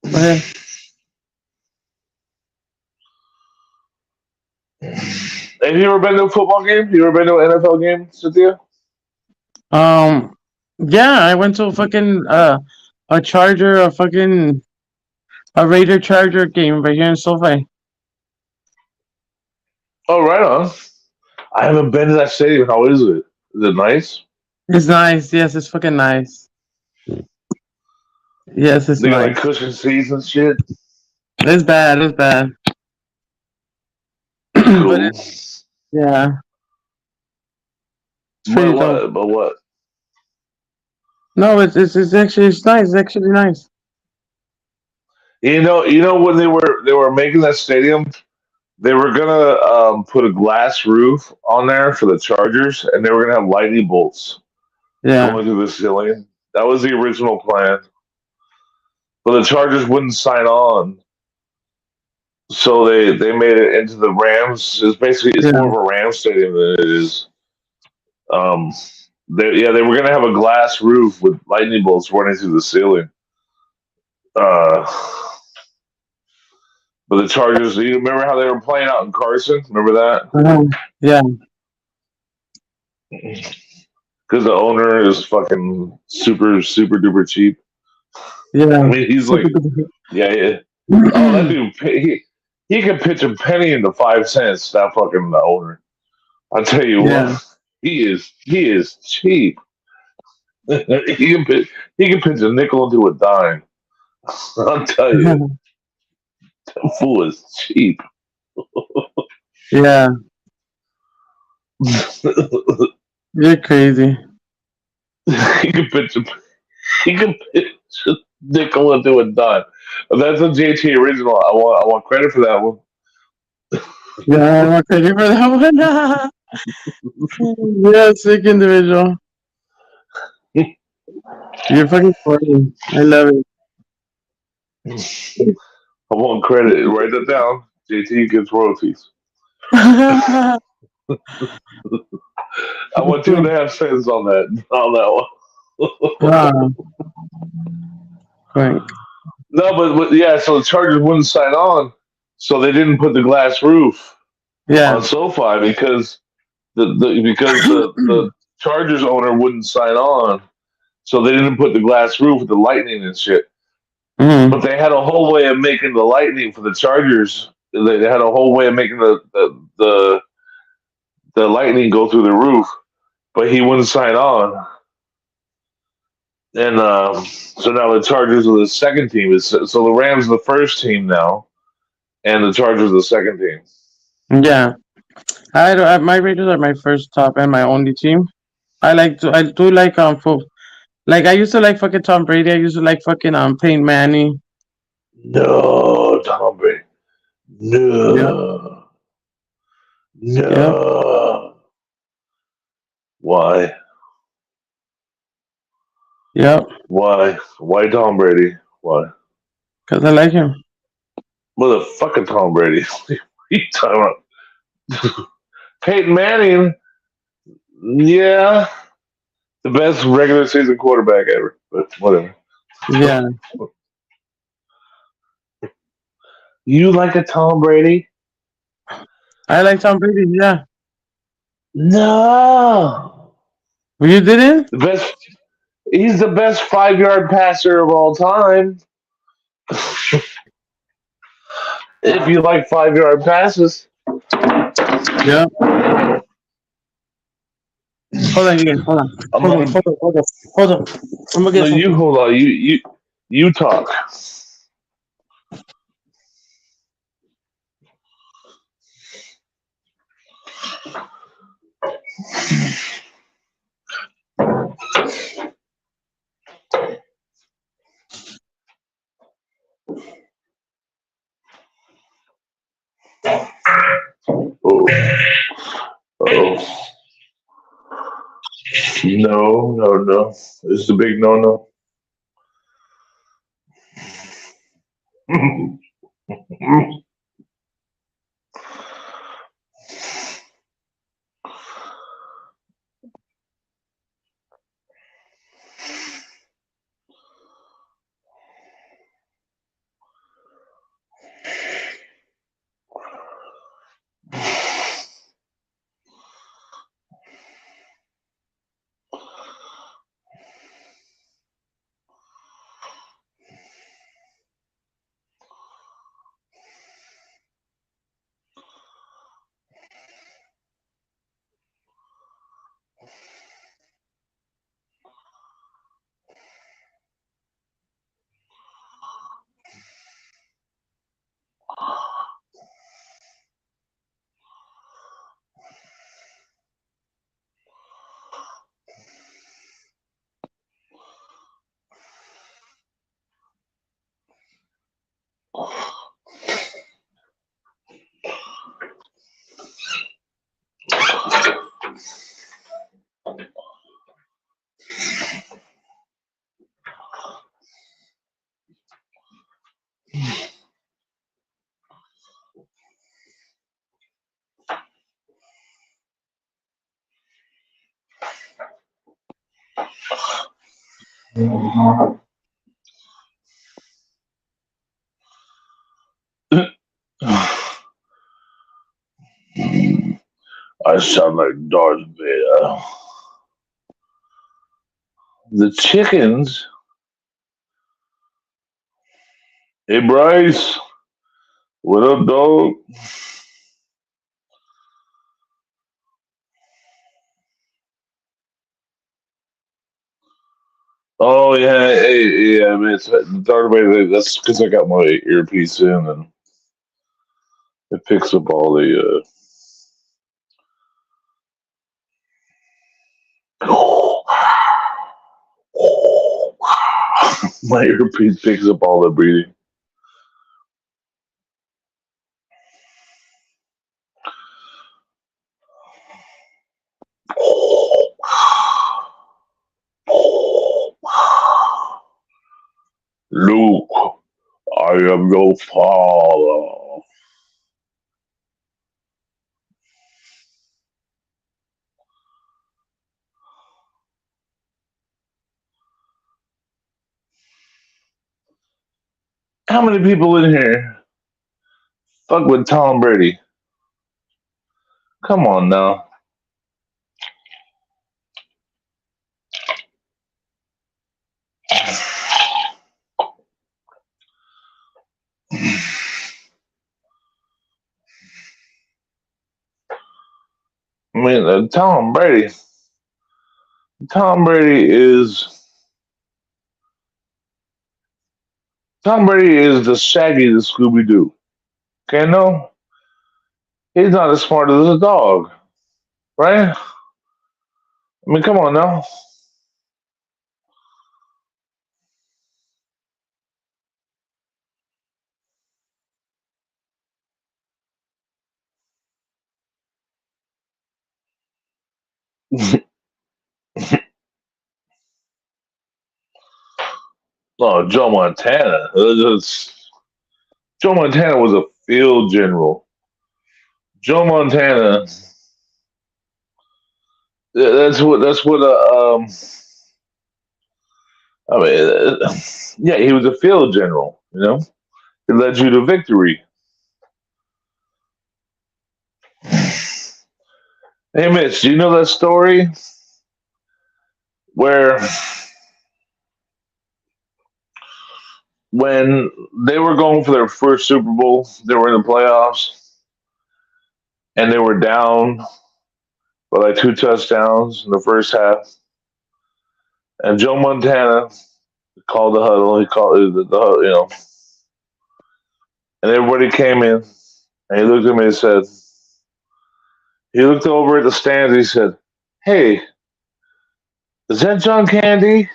Okay. have you ever been to a football game? You ever been to an NFL game, Cynthia? Yeah, I went to a fucking a Charger, a Raider Charger game right here in SoFi. Oh, right on. I haven't been to that stadium. How is it? Is it nice? It's nice. Yes, it's fucking nice. Yes, it's They got like nice. cushion seats and shit. It's bad. It's bad. Cool. But yeah, it's pretty dope. But what? No, it's actually it's nice. It's actually nice. You know when they were making that stadium, they were gonna put a glass roof on there for the Chargers, and they were gonna have lightning bolts Yeah. going through the ceiling. That was the original plan, but the Chargers wouldn't sign on, so they made it into the Rams. It's more of a Rams stadium than it is. They were gonna have a glass roof with lightning bolts running through the ceiling. But the Chargers, you remember how they were playing out in Carson? Remember that? Yeah. Because the owner is fucking super duper cheap. Yeah. I mean, he's like, yeah. Oh, that dude, he can pitch a penny into 5 cents. That fucking owner. I'll tell you what, he is cheap. he can pitch a nickel into a dime. I'll tell you, that fool is cheap. Yeah. You're crazy. he can pitch a nickel into a dime. That's a JT original. I want credit for that one. Yeah, I want credit for that one. Yeah, sick individual. You're fucking funny. I love it. I want credit. Write that down. JT gets royalties. Wow. I want 2.5 cents on that one. Right. No, but yeah, so the Chargers wouldn't sign on, so they didn't put the glass roof on SoFi because the Chargers owner wouldn't sign on, so they didn't put the glass roof with the lightning and shit. Mm-hmm. But they had a whole way of making the lightning for the Chargers. They had a whole way of making the lightning go through the roof, but he wouldn't sign on. And so now the Chargers are the second team. So the Rams are the first team now, and the Chargers are the second team. Yeah, my Raiders are my first top and my only team. I do like like I used to like fucking Tom Brady. I used to like fucking Peyton Manning. No, Tom Brady. Yeah. No. Yeah. No. Why? Yeah. Why? Why Tom Brady? Why? Because I like him. Motherfucking Tom Brady. What are you talking about? Peyton Manning, yeah, the best regular season quarterback ever. But whatever. Yeah. You like a Tom Brady? I like Tom Brady. Yeah. No. Well, you didn't? The best. He's the best 5 yard passer of all time. If you like 5 yard passes, Yeah. Hold on, again. Hold on. I'm Hold on. not. Hold on. Hold on. Hold on. I'm gonna No, get you something. hold on. You talk. Oh, oh, no. This is a big no. I sound like Darth Vader. The chickens. Hey Bryce, what up, dog? Oh yeah, hey, yeah, man. It's Darth Vader. That's because I got my earpiece in and it picks up all the. My earpiece picks up all the breathing. Luke, I am your father. How many people in here fuck with Tom Brady? Come on now. I mean, Tom Brady. Tom Brady is Tom Brady is the Shaggy to Scooby Doo. Okay, no, he's not as smart as a dog, right? I mean, come on now. Oh, Joe Montana. Joe Montana was a field general. Joe Montana. That's what. I mean, yeah, he was a field general. You know, it led you to victory. Hey, Mitch, do you know that story where when they were going for their first Super Bowl, they were in the playoffs, and they were down by like 2 touchdowns in the first half, and Joe Montana called the huddle. He called it the huddle, and everybody came in, and he looked at me and said, he looked over at the stands. And he said, "Hey, is that John Candy?"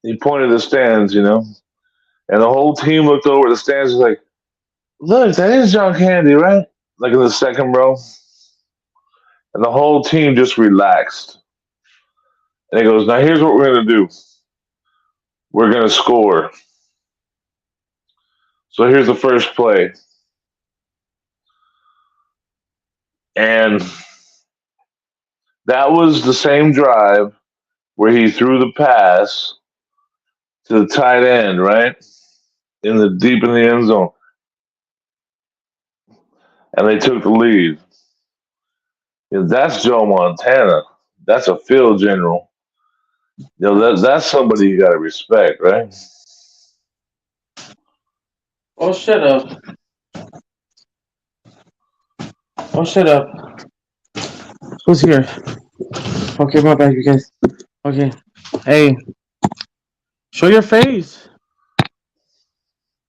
He pointed at the stands, and the whole team looked over at the stands. And was like, "Look, that is John Candy, right?" Like in the second row, and the whole team just relaxed. And he goes, "Now here's what we're gonna do. We're gonna score. So here's the first play." And that was the same drive where he threw the pass to the tight end, right? Deep in the end zone. And they took the lead. And that's Joe Montana. That's a field general. That's somebody you gotta respect, right? Oh, shut up. Oh, shut up. Who's here? Okay, my bad, you guys. Okay. Hey, show your face.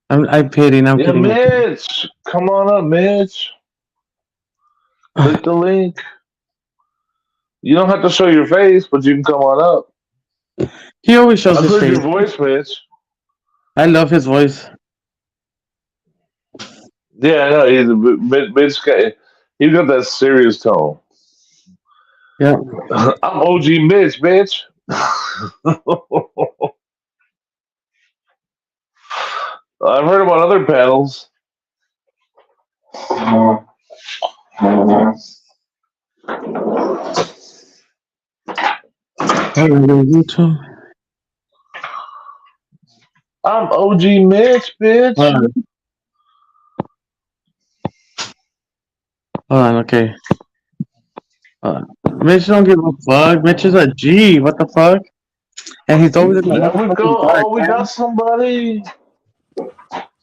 I'm kidding. I'm Yeah, kidding. Mitch. Come on up, Mitch. Click the link. You don't have to show your face, but you can come on up. He always shows I've his heard face. your voice, Mitch. I love his voice. Yeah, I know. Mitch he's got that serious tone. Yeah. I'm OG Mitch, bitch. I've heard about other panels. I'm OG Mitch, bitch. Hold on, okay. Mitch don't give a fuck. Mitch is a G. What the fuck? And he's always in the There we motherfucking go. dark, Oh, we man. got somebody.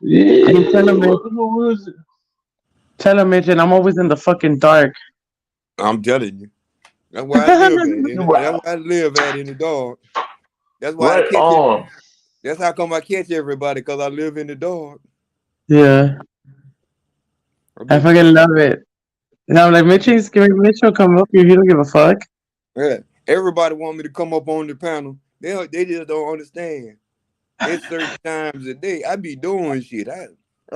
Yeah. Hey, tell him, Mitch. Who is it? Tell him, Mitch, and I'm always in the fucking dark. I'm telling you. That's where I live at. That's where I live at in the dark. That's why Right on. That's how come I catch everybody, because I live in the dark. Yeah. I fucking love it. And I'm like, Mitch will come up here. He don't give a fuck. Yeah. Everybody want me to come up on the panel. They just don't understand. It's certain times a day I be doing shit. I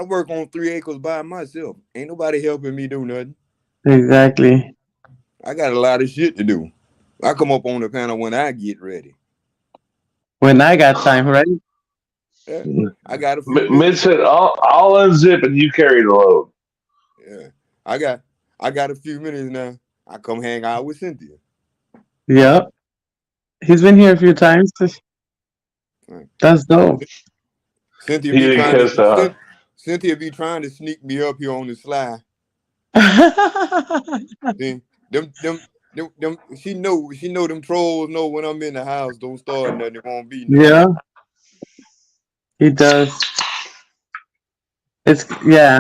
work on 3 acres by myself. Ain't nobody helping me do nothing. Exactly. I got a lot of shit to do. I come up on the panel when I get ready. When I got time, right? Yeah. I got a few Mitch said, I'll unzip and you carry the load. Yeah. I got a few minutes now. I come hang out with Cynthia. Yep. He's been here a few times. That's dope. Cynthia be trying to sneak me up here on the slide. Then them she know them trolls know when I'm in the house. Don't start nothing. It won't be nothing. Yeah. He does. Yeah.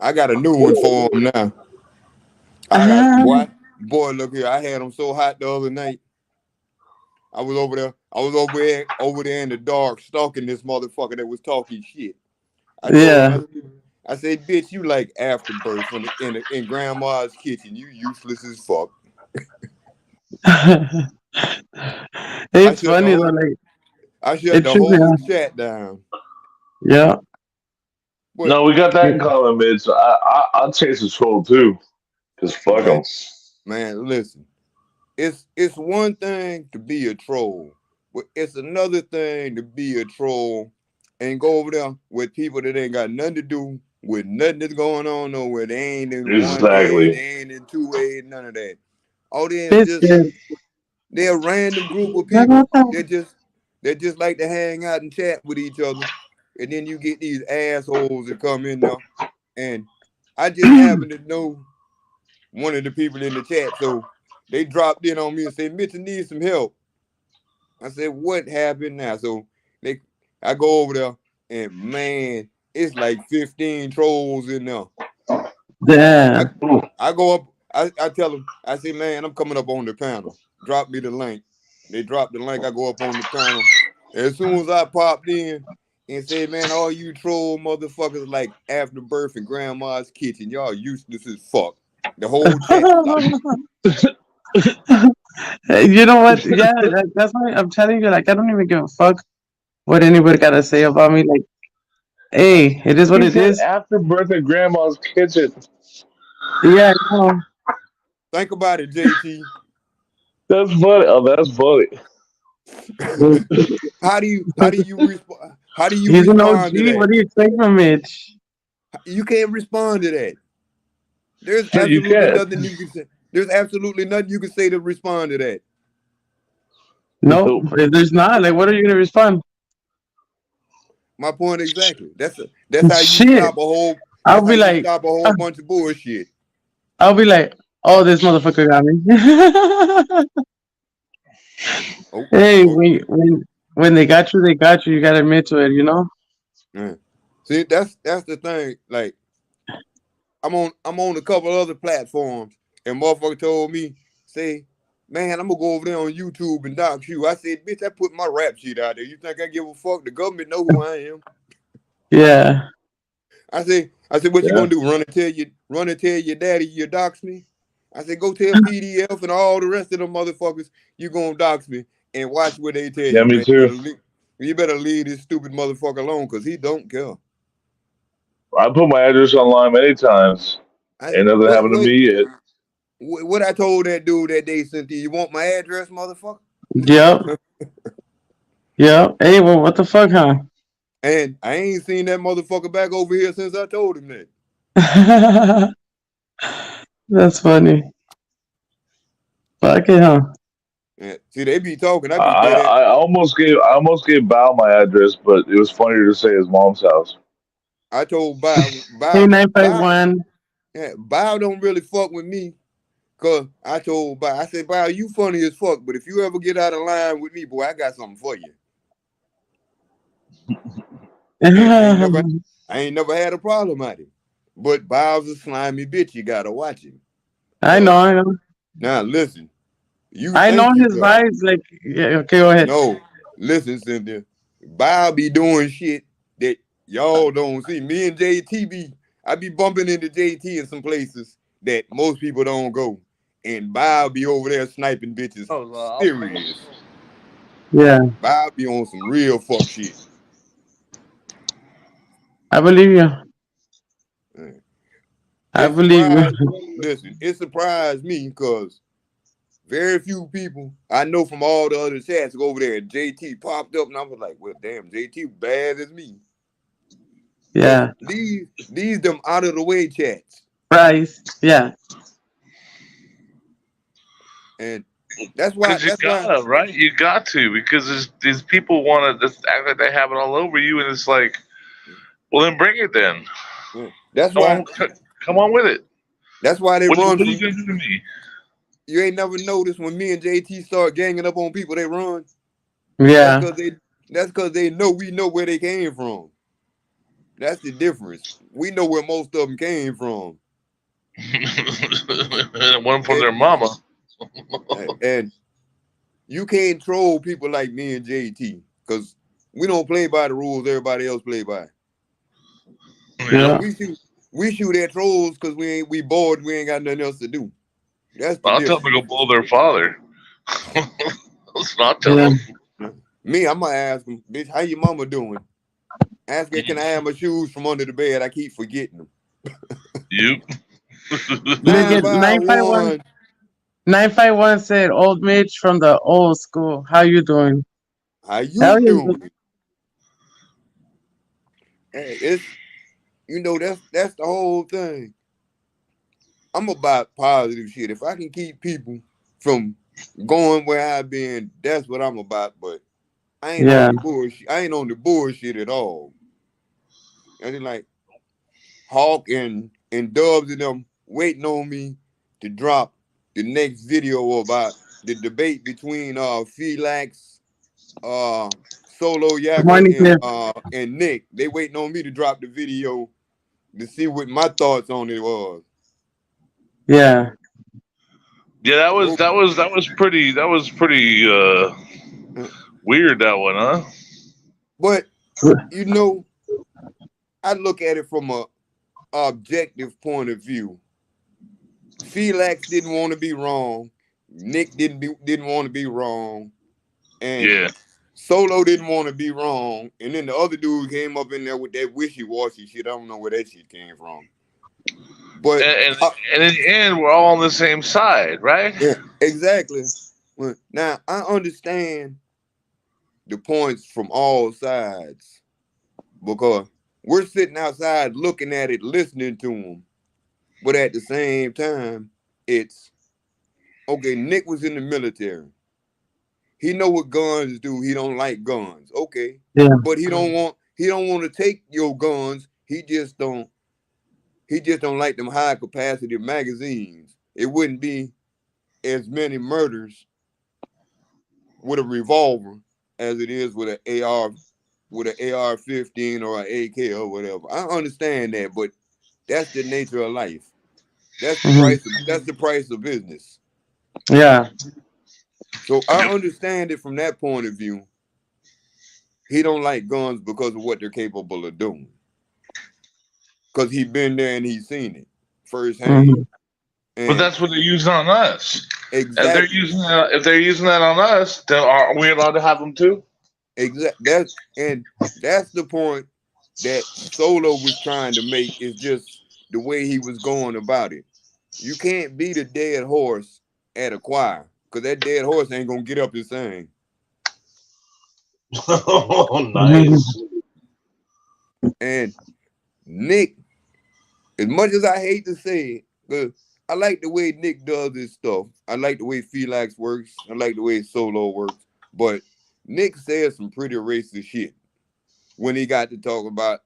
I got a new one for him now. Boy, look here. I had him so hot the other night. I was over there in the dark stalking this motherfucker that was talking shit. I said, bitch, you like Afterbirth in grandma's kitchen. You useless as fuck. It's funny though, like I shut the whole chat down. Yeah. But, no, we got that in common, Mitch. So I'll chase a troll too. Cause fuck them. Man, listen. it's one thing to be a troll, but it's another thing to be a troll and go over there with people that ain't got nothing to do with nothing that's going on nowhere. They ain't in 1A, Exactly. they ain't in 2A, none of that. All they is just Biscuit. they're a random group of people that just like to hang out and chat with each other. And then you get these assholes that come in there. And I just happen to know one of the people in the chat. So they dropped in on me and said, Mitchell needs some help. I said, what happened now? So I go over there and man, it's like 15 trolls in there. Damn. I go up, I tell them, I say, man, I'm coming up on the panel. Drop me the link. They drop the link, I go up on the panel. As soon as I popped in and said, man, all you troll motherfuckers like Afterbirth and Grandma's Kitchen, y'all useless as fuck. The whole chat stopped. You know what? Yeah, that's why I'm telling you. Like, I don't even give a fuck what anybody gotta say about me. Like, hey, it is what He it said is. Afterbirth at Grandma's Kitchen. Yeah, I know. Think about it, JT. That's funny. Oh, that's funny. How do you respond? How do you He's an respond to OG. What that? do you expect from Mitch? You can't respond to that. There's No, you absolutely can't. nothing you can say. There's absolutely nothing you can say to respond to that. No, there's not. Like, what are you gonna respond? My point exactly. That's how you Shit. stop a whole. I'll That's how be you like, stop a whole bunch of bullshit. I'll be like, oh, this motherfucker got me. Oh, Hey, oh. when they got you, they got you. You gotta admit to it, you know. Yeah. See, that's the thing. Like, I'm on a couple other platforms, and motherfucker told me, say, man, I'm gonna go over there on YouTube and dox you. I said, bitch, I put my rap shit out there. You think I give a fuck? The government know who I am. Yeah. I said, what you gonna do? Run and tell your daddy you dox me? I said, go tell PDF and all the rest of them motherfuckers you gonna dox me and watch what they tell Yeah, you, me man. too. You better leave this stupid motherfucker alone because he don't care. I put my address online many times. Ain't nothing happened to me yet. What I told that dude that day, Cynthia, you want my address, motherfucker? Yep. Yep. Hey, well, what the fuck, huh? And I ain't seen that motherfucker back over here since I told him that. That's funny. Fuck it, huh? Yeah. See, they be talking. I be I, dead at. I almost gave Bao my address, but it was funnier to say his mom's house. I told Hey, Bow, 951. yeah, Bow don't really fuck with me. Cause I told Bow, I said, Bow, you funny as fuck, but if you ever get out of line with me, boy, I got something for you. I ain't never had a problem at him. But Bow's a slimy bitch. You gotta watch him. I know. Now listen, you I know think you his tough. vibes. Like, yeah, okay, go ahead. No, listen, Cynthia. Bow be doing shit that y'all don't see. Me and JT I be bumping into JT in some places that most people don't go. And Bow be over there sniping bitches. Serious. Yeah, Bow be on some real fuck shit. I believe you. I It believe you. listen, it surprised me because very few people I know from all the other chats go over there and JT popped up and I was like, well, damn, JT bad as me. Yeah. But these them out of the way chats. Price. Yeah. And that's why right? You got to, because these people want to just act like they have it all over you, and it's like, well, then bring it then. Yeah. That's why Come on with it. That's why they What run are you gonna do to me? You ain't never noticed when me and JT start ganging up on people, they run. Yeah. That's because they know we know where they came from. That's the difference. We know where most of them came from. One from their mama. And you can't troll people like me and JT because we don't play by the rules everybody else play by. Yeah. We shoot at trolls because we bored, we ain't got nothing else to do. That's the I'll tell them to go blow their father. Let's not tell them. Me, I'm gonna ask them, bitch, how your mama doing? Ask her, can I have my shoes from under the bed? I keep forgetting them. You. 951. 951 said, "Old Mitch from the old school. How you doing?" How Hell you yeah. doing? Hey, it's that's the whole thing. I'm about positive shit. If I can keep people from going where I've been, that's what I'm about. But I ain't on Yeah. the bullshit. I ain't on the bullshit at all. And it's like Hawk and Dubs and them waiting on me to drop the next video about the debate between Felix, Solo Good Yaga morning, Cliff. and Nick. They waiting on me to drop the video to see what my thoughts on it was. Yeah. Yeah, that was pretty weird, that one, huh? But I look at it from a objective point of view. Felix didn't want to be wrong. Nick didn't want to be wrong, and Yeah. Solo didn't want to be wrong. And then the other dude came up in there with that wishy-washy shit. I don't know where that shit came from. But And in the end, we're all on the same side, right? yeah, exactly. Well, now I understand the points from all sides because we're sitting outside looking at it, listening to them. But at the same time, it's okay. Nick was in the military. He know what guns do. He don't like guns. Okay, Yeah. but he don't want to take your guns. He just don't like them high capacity magazines. It wouldn't be as many murders with a revolver as it is with an AR-15 or an AK or whatever. I understand that, but that's the nature of life. That's the price. That's the price of business. Yeah. So I understand it from that point of view. He don't like guns because of what they're capable of doing. Because he's been there and he's seen it firsthand. But that's what they're using on us. Exactly. If they're using that on us, then are we allowed to have them too? Exactly. That's the point that Solo was trying to make. Is just the way he was going about it. You can't beat a dead horse at a choir because that dead horse ain't gonna get up and sing. Oh, nice. And Nick, as much as I hate to say it, because I like the way Nick does his stuff. I like the way Felix works. I like the way Solo works. But Nick said some pretty racist shit when he got to talk about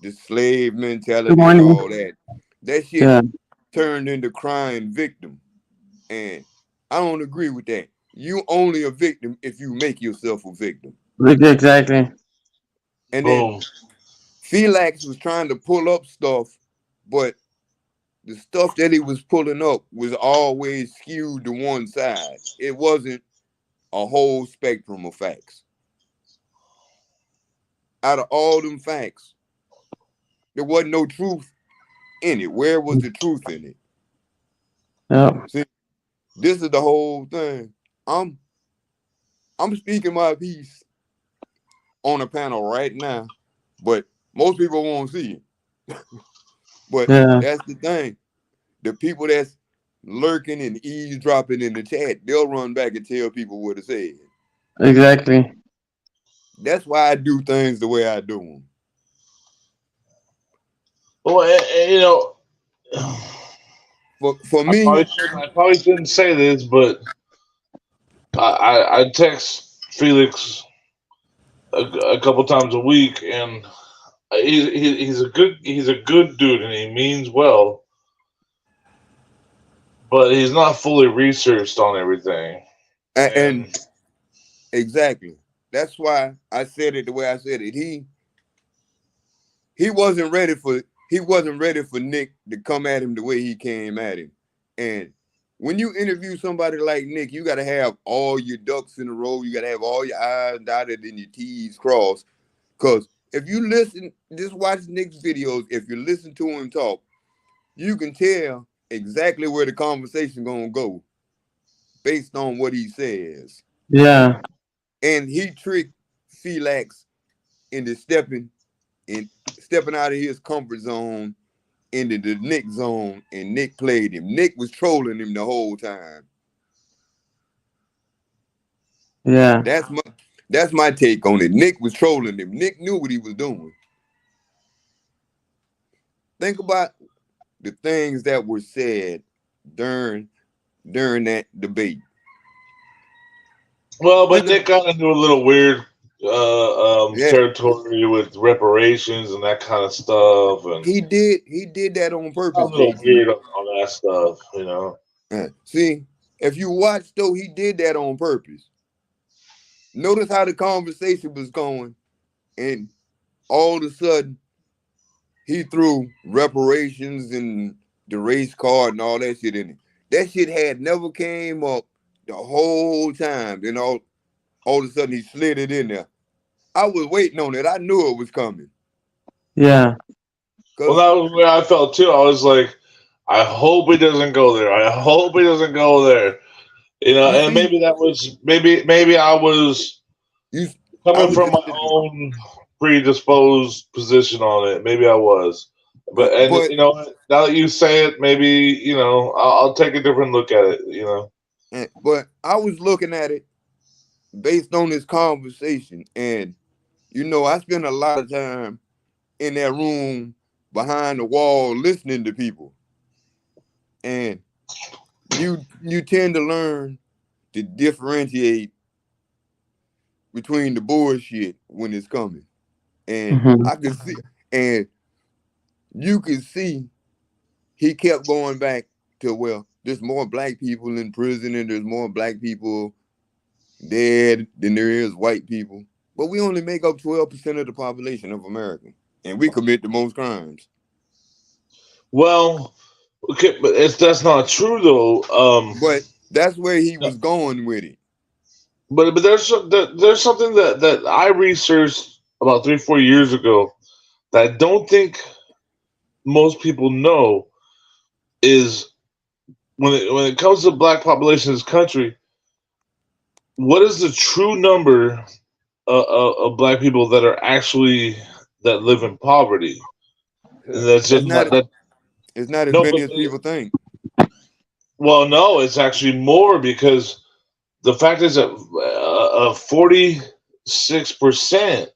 the slave mentality and all that. That shit turned into crying victim. And I don't agree with that. You only a victim if you make yourself a victim. Exactly. And then Felix was trying to pull up stuff, but the stuff that he was pulling up was always skewed to one side. It wasn't a whole spectrum of facts. Out of all them facts, there wasn't no truth in it. Where was the truth in it? Yeah. See, this is the whole thing. I'm speaking my piece on a panel right now, but most people won't see it. But that's the thing. The people that's lurking and eavesdropping in the chat, they'll run back and tell people what to say. Exactly. That's why I do things the way I do them. Well, for me, I probably shouldn't say this, but I text Felix a couple times a week, and he's a good dude, and he means well, but he's not fully researched on everything. And exactly, that's why I said it the way I said it. He wasn't ready for Nick to come at him the way he came at him. And when you interview somebody like Nick, you got to have all your ducks in a row. You got to have all your I's dotted and your T's crossed. Because if you listen, just watch Nick's videos, if you listen to him talk, you can tell exactly where the conversation going to go based on what he says. Yeah. And he tricked Felix into stepping out of his comfort zone into the Nick zone, and Nick played him. Nick was trolling him the whole time. Yeah. That's my take on it. Nick was trolling him. Nick knew what he was doing. Think about the things that were said during that debate. Well, but Nick got into a little weird Yeah. territory with reparations and that kind of stuff, and He did that on a purpose, little JT. weird on that stuff, you know. See, if you watch though, he did that on purpose. Notice how the conversation was going, and all of a sudden he threw reparations and the race card and all that shit in it. That shit had never came up the whole time. Then all of a sudden he slid it in there. I was waiting on it. I knew it was coming. Yeah. Well, that was where I felt too. I was like, I hope he doesn't go there. I hope he doesn't go there. You know, and maybe that was maybe I was coming from my own predisposed position on it. Maybe I was, but you know, now that you say it, maybe you know I'll take a different look at it. You know, but I was looking at it based on this conversation, and you know, I spent a lot of time in that room behind the wall listening to people, and you tend to learn to differentiate between the bullshit when it's coming. And I could see, and you could see he kept going back to, well, there's more black people in prison and there's more black people dead than there is white people. But we only make up 12% of the population of America, and we commit the most crimes. Well, okay, but that's not true though. But that's where he was going with it. But there's something that I researched about 3-4 years ago that I don't think most people know is when it comes to black population in this country, what is the true number of black people that are actually that live in poverty? And that's just it's not as many as people think. Well, no, it's actually more because the fact is that 46%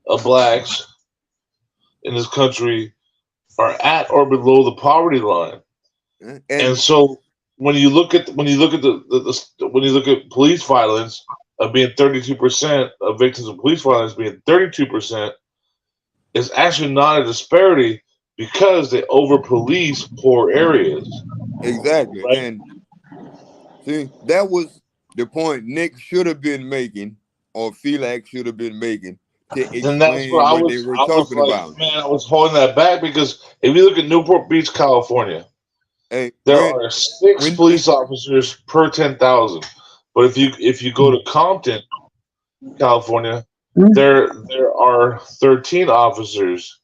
of blacks in this country are at or below the poverty line, and so when you look at police violence of being 32% of victims of police violence being 32%, it's actually not a disparity because they over police poor areas. Exactly, right? And see, that was the point Nick should have been making, or Felix should have been making, to explain that's what they were talking about. Man, I was holding that back because if you look at Newport Beach, California, there are 6 police officers per 10,000. But if you go to Compton, California, there are 13 officers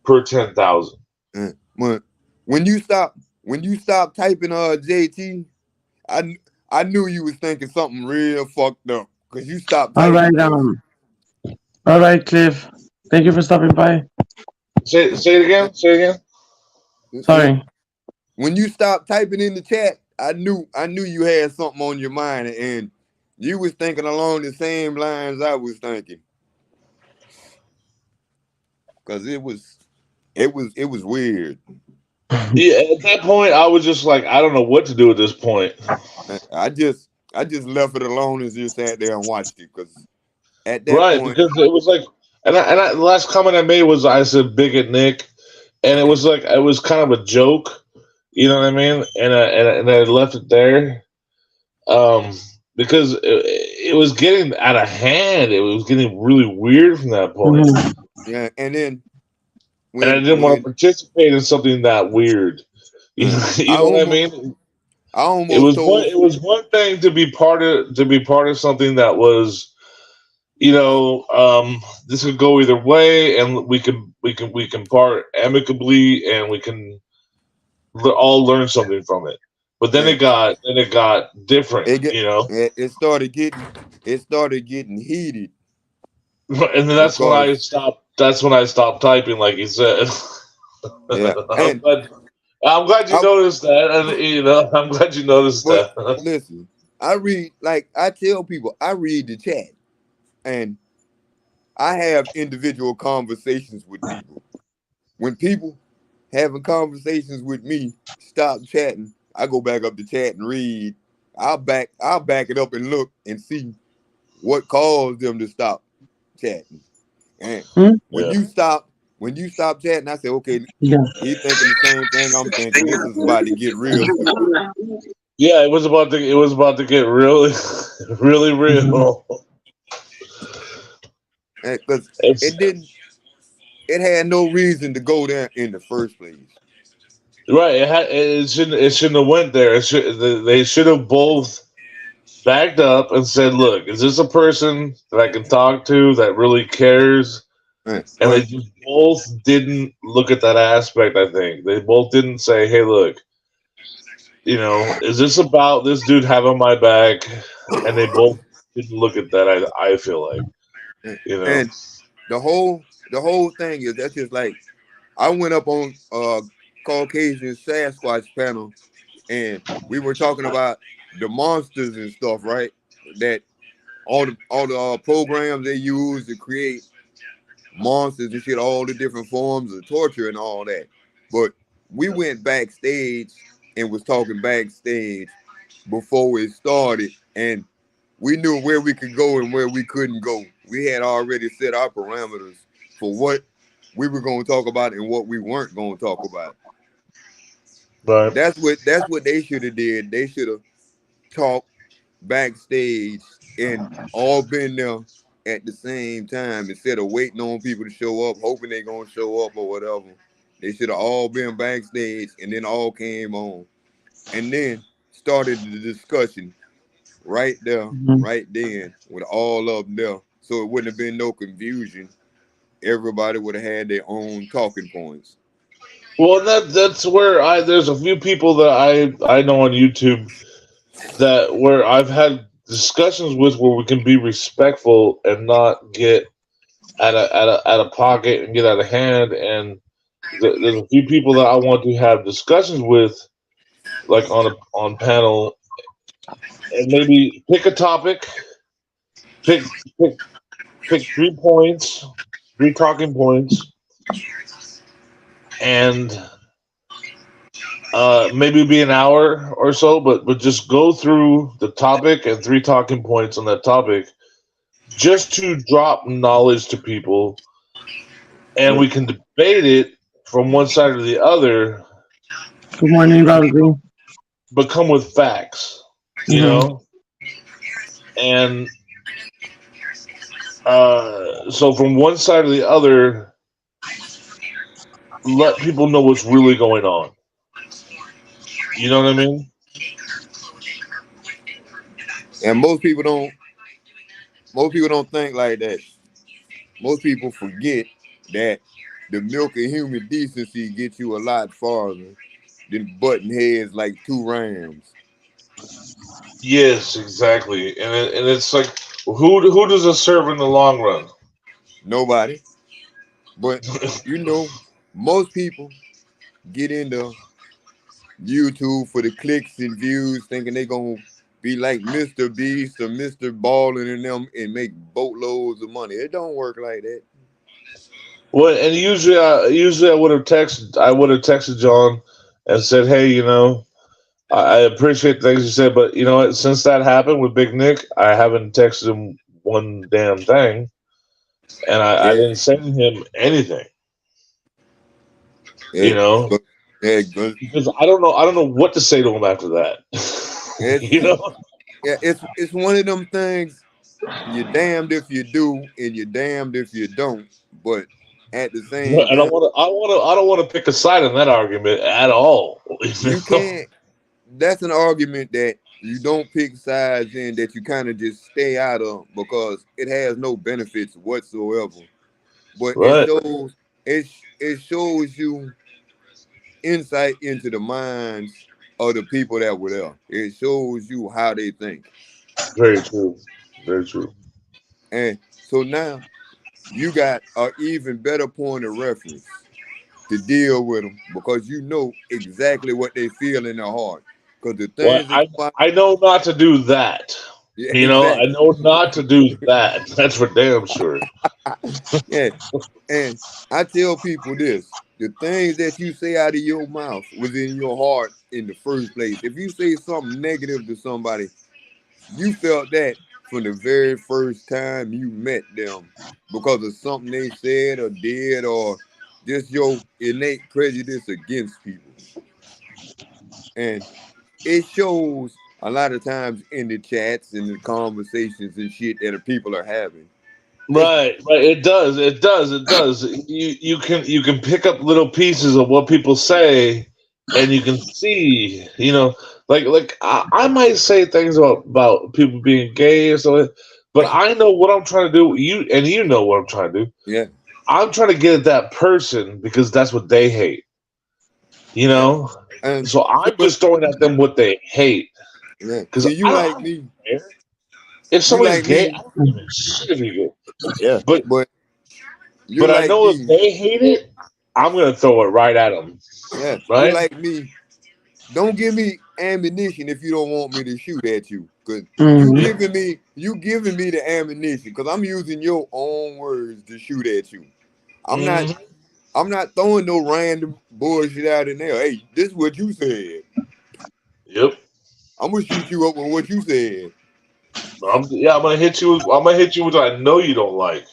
per 10,000. When you stop typing JT, I knew you was thinking something real fucked up because you stopped typing. All right, Cliff. Thank you for stopping by. Say it again. Sorry. When you stopped typing in the chat, I knew you had something on your mind, and you was thinking along the same lines I was thinking. Because it was weird. Yeah, at that point, I was just like, I don't know what to do at this point. I just left it alone and just sat there and watched it because at that point, because it was like, the last comment I made was I said bigot Nick, and it was like it was kind of a joke, you know what I mean? And I left it there, because it was getting out of hand. It was getting really weird from that point. Yeah, and then. And I didn't want to participate in something that weird. You know what I mean? It was one thing to be part of something that was, you know, this could go either way, and we can part amicably, and we can all learn something from it. But then it got different. You know, it started getting heated, and then that's when I stopped. That's when I stopped typing, like you said. Yeah, I'm glad you noticed that, and you know, I'm glad you noticed that. Listen, I tell people, I read the chat, and I have individual conversations with people. When people having conversations with me stop chatting, I go back up the chat and read. I'll back it up and look and see what caused them to stop chatting. And when Yeah. you stop chatting, I say, okay, Yeah. he's thinking the same thing I'm thinking. This is about to get real soon. Yeah, it was about to get really, really real. Because It's it had no reason to go there in the first place. right. It shouldn't have went there. They should have both backed up and said, "Look, is this a person that I can talk to that really cares?" Right. And they But just both didn't look at that aspect. I think they both didn't say, "Hey, look, is this about this dude having my back?" And they both didn't look at that. I feel like, you know. and the whole thing is that's just like I went up on Caucasian Sasquatch panel and we were talking about the monsters and stuff, right? That all the programs they use to create monsters and shit, all the different forms of torture and all that. But we went backstage and was talking backstage before it started, and we knew where we could go and where we couldn't go. We had already set our parameters for what we were going to talk about and what we weren't going to talk about. Right. That's what they should have did. They should have talked backstage and all been there at the same time instead of waiting on people to show up, hoping they're gonna show up or whatever. They should have all been backstage and then all came on and then started the discussion right there, right then, with all of them there. So it wouldn't have been no confusion. Everybody would have had their own talking points. Well, that's where there's a few people that I know on YouTube that where I've had discussions with where we can be respectful and not get out of pocket and get out of hand. And there's a few people that I want to have discussions with, like on panel, and maybe pick a topic, pick 3 points, 3 talking points, and maybe be an hour or so, but just go through the topic and 3 talking points on that topic, just to drop knowledge to people, and we can debate it from one side or the other, Good morning, Rosie. but come with facts, and so from one side or the other, let people know what's really going on. You know what I mean? And most people don't think like that. Most people forget that the milk of human decency gets you a lot farther than butting heads like 2 rams. Yes, exactly. And it's like, who does it serve in the long run? Nobody. But most people get into YouTube for the clicks and views, thinking they're gonna be like Mr. Beast or Mr. Ballin and them and make boatloads of money. It don't work like that. Well, and usually I would have texted John and said, hey, I appreciate the things you said, but you know what? Since that happened with Big Nick, I haven't texted him one damn thing, and I didn't send him anything. Because I don't know what to say to him after that. Yeah, it's one of them things. You're damned if you do, and you're damned if you don't. But at the same time, I don't want to pick a side in that argument at all. You can't. That's an argument that you don't pick sides in, that you kind of just stay out of because it has no benefits whatsoever. But right. it shows you insight into the minds of the people that were there. It shows you how they think. Very true. Very true. And so now you got an even better point of reference to deal with them because you know exactly what they feel in their heart. Because the Well, things that I know not to do that. yeah, You know, I exactly. know not to do that. That's for damn sure. Yeah. And I tell people this: the things that you say out of your mouth was in your heart in the first place. If you say something negative to somebody, you felt that from the very first time you met them because of something they said or did, or just your innate prejudice against people. And it shows a lot of times in the chats and the conversations and shit that the people are having. It's Right. It does. It does. It does. You can pick up little pieces of what people say, and you can see. You know, like I might say things about people being gay or something, but I know what I'm trying to do. You know what I'm trying to do. yeah, I'm trying to get at that person because that's what they hate. You yeah. know, And so see, I'm but just throwing at them what they hate yeah, because see, you I like don't me, care if you somebody's like gay. me, I don't give a shit if you're gay. yeah. But But you're But I like know if me, they hate it, I'm gonna throw it right at them. yeah. You're Right? like me. Don't give me ammunition if you don't want me to shoot at you, cause Yeah. you giving me the ammunition, cause I'm using your own words to shoot at you. I'm not Mhm. I'm not throwing no random bullshit out in there. Hey, this is what you said. Yep. I'm gonna shoot you up with what you said. I'm gonna hit you. I'm gonna hit you with what I know you don't like.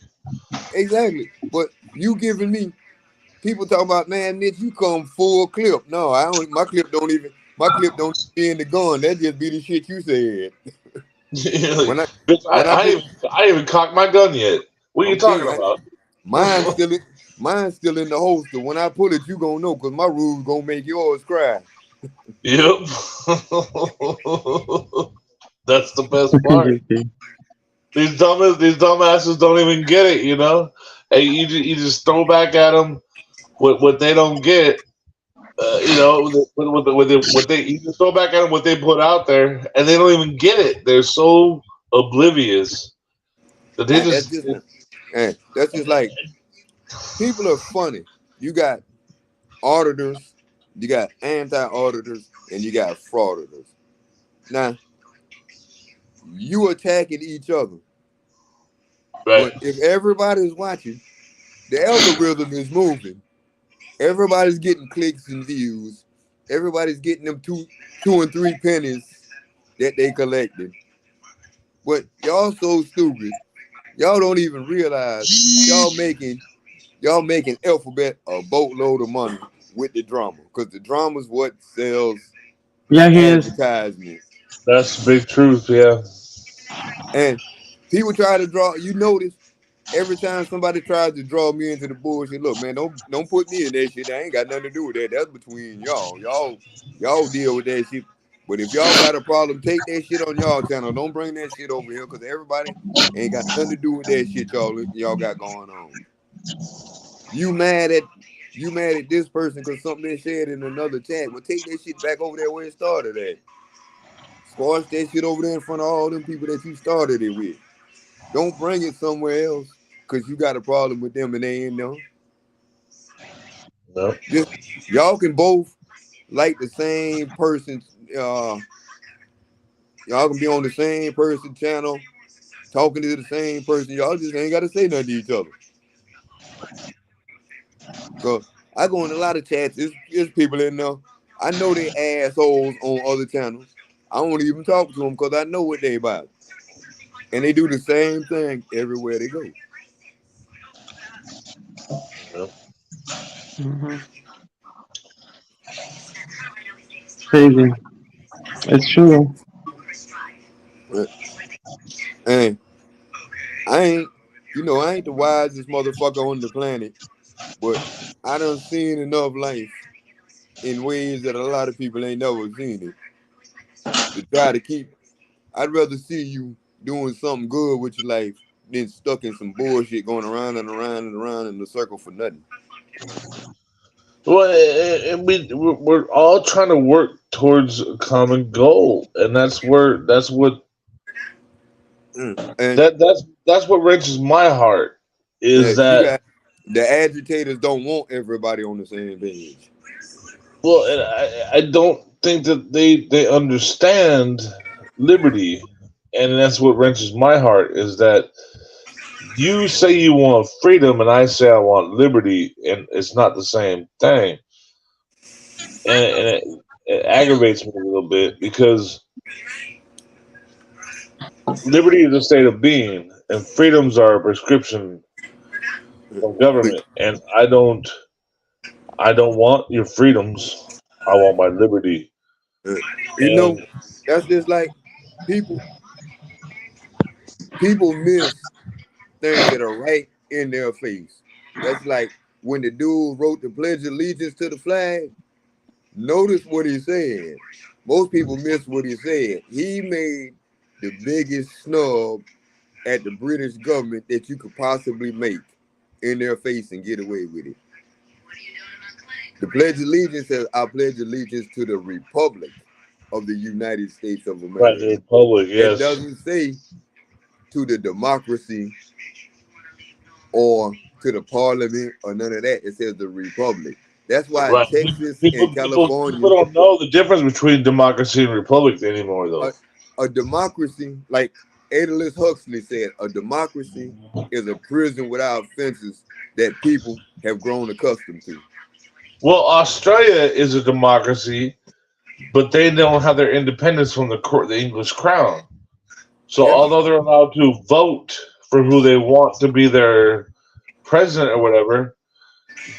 Exactly. But you giving me people talking about, man, Nick, you come full clip. No, I don't. My clip don't be in the gun. That just be the shit you said. When I Bitch, when I put I ain't even cocked my gun yet. What are you I'm telling talking you, about? mine's still in the holster. When I pull it, you gonna know, cause my rules gonna make yours cry. Yep. That's the best part. These dumbasses don't even get it. You know, hey, you just throw back at them what they don't get. You know, what they you just throw back at them what they put out there, and they don't even get it. They're so oblivious that they And that's just just that's just like people are funny. You got auditors, you got anti-auditors, and you got frauditors. Now you attacking each other, right. but if everybody's watching, the algorithm is moving. Everybody's getting clicks and views. Everybody's getting them two and three pennies that they collected. But y'all so stupid. Y'all don't even realize y'all making Alphabet a boatload of money with the drama. Because the drama's what sells Yeah, he is. advertisements. That's the big truth. Yeah. And people try to draw, you notice every time somebody tries to draw me into the bullshit, look, man, don't put me in that shit. I ain't got nothing to do with that. That's between y'all. Y'all deal with that shit. But if y'all got a problem, take that shit on y'all channel. Don't bring that shit over here because everybody ain't got nothing to do with that shit y'all got going on. You mad at this person because something they said in another chat. Well, take that shit back over there where it started at. Squash that shit over there in front of all them people that you started it with. Don't bring it somewhere else because you got a problem with them and they ain't know. No. Just y'all can both like the same person's y'all can be on the same person channel, talking to the same person. Y'all just ain't gotta say nothing to each other. Cause I go in a lot of chats, there's people in there. I know they assholes on other channels. I don't even talk to them because I know what they about. And they do the same thing everywhere they go. No. Mm-hmm. Crazy. It's true. And I ain't the wisest motherfucker on the planet, but I done seen enough life in ways that a lot of people ain't never seen it. To try to keep, I'd rather see you doing something good with your life than stuck in some bullshit going around and around and around in the circle for nothing. Well, we're all trying to work towards a common goal, and that's what And that's what wrenches my heart yeah, is you that. got the agitators don't want everybody on the same page. Well, and I don't think that they understand liberty, and that's what wrenches my heart is that you say you want freedom, and I say I want liberty, and it's not the same thing, and it aggravates me a little bit because liberty is a state of being, and freedoms are a prescription from government, and I don't want your freedoms. I want my liberty. You know, And that's just like people miss things that are right in their face. That's like when the dude wrote the Pledge of Allegiance to the flag. Notice what he said. Most people miss what he said. He made the biggest snub at the British government that you could possibly make in their face and get away with it. The Pledge of Allegiance says, I pledge allegiance to the Republic of the United States of America. right, the republic, yes. It doesn't say to the democracy or to the parliament or none of that. It says the Republic. That's why Right. Texas People, and California, people don't know the difference between democracy and republic anymore, though. a democracy, like Aldous Huxley said, a democracy is a prison without fences that people have grown accustomed to. Well, Australia is a democracy, but they don't have their independence from the English crown. So, Yeah. although they're allowed to vote for who they want to be their president or whatever,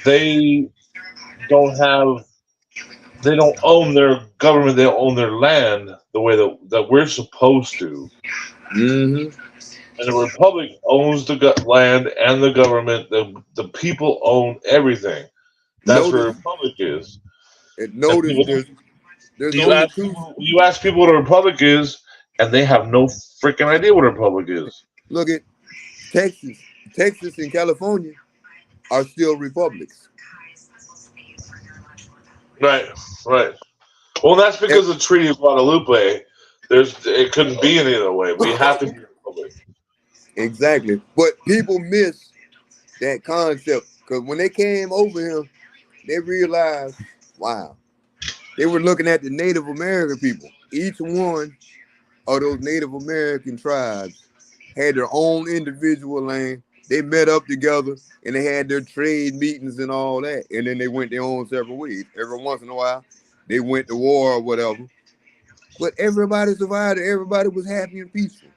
they don't own their government. They own their land the way that we're supposed to. Mm-hmm. And the republic owns the land and the government. The people own everything. That's what a republic is. And notice people- there's You only ask, two. you ask people what a republic is, and they have no freaking idea what a republic is. Look at Texas and California are still republics. Right, right. Well, that's because of the Treaty of Guadalupe. It couldn't be any other way. We have to be a republic. Exactly. But people miss that concept because when they came over here, they realized, wow, they were looking at the Native American people. Each one of those Native American tribes had their own individual land. They met up together and they had their trade meetings and all that. And then they went their own separate ways. Every once in a while, they went to war or whatever. But everybody survived. Everybody was happy and peaceful.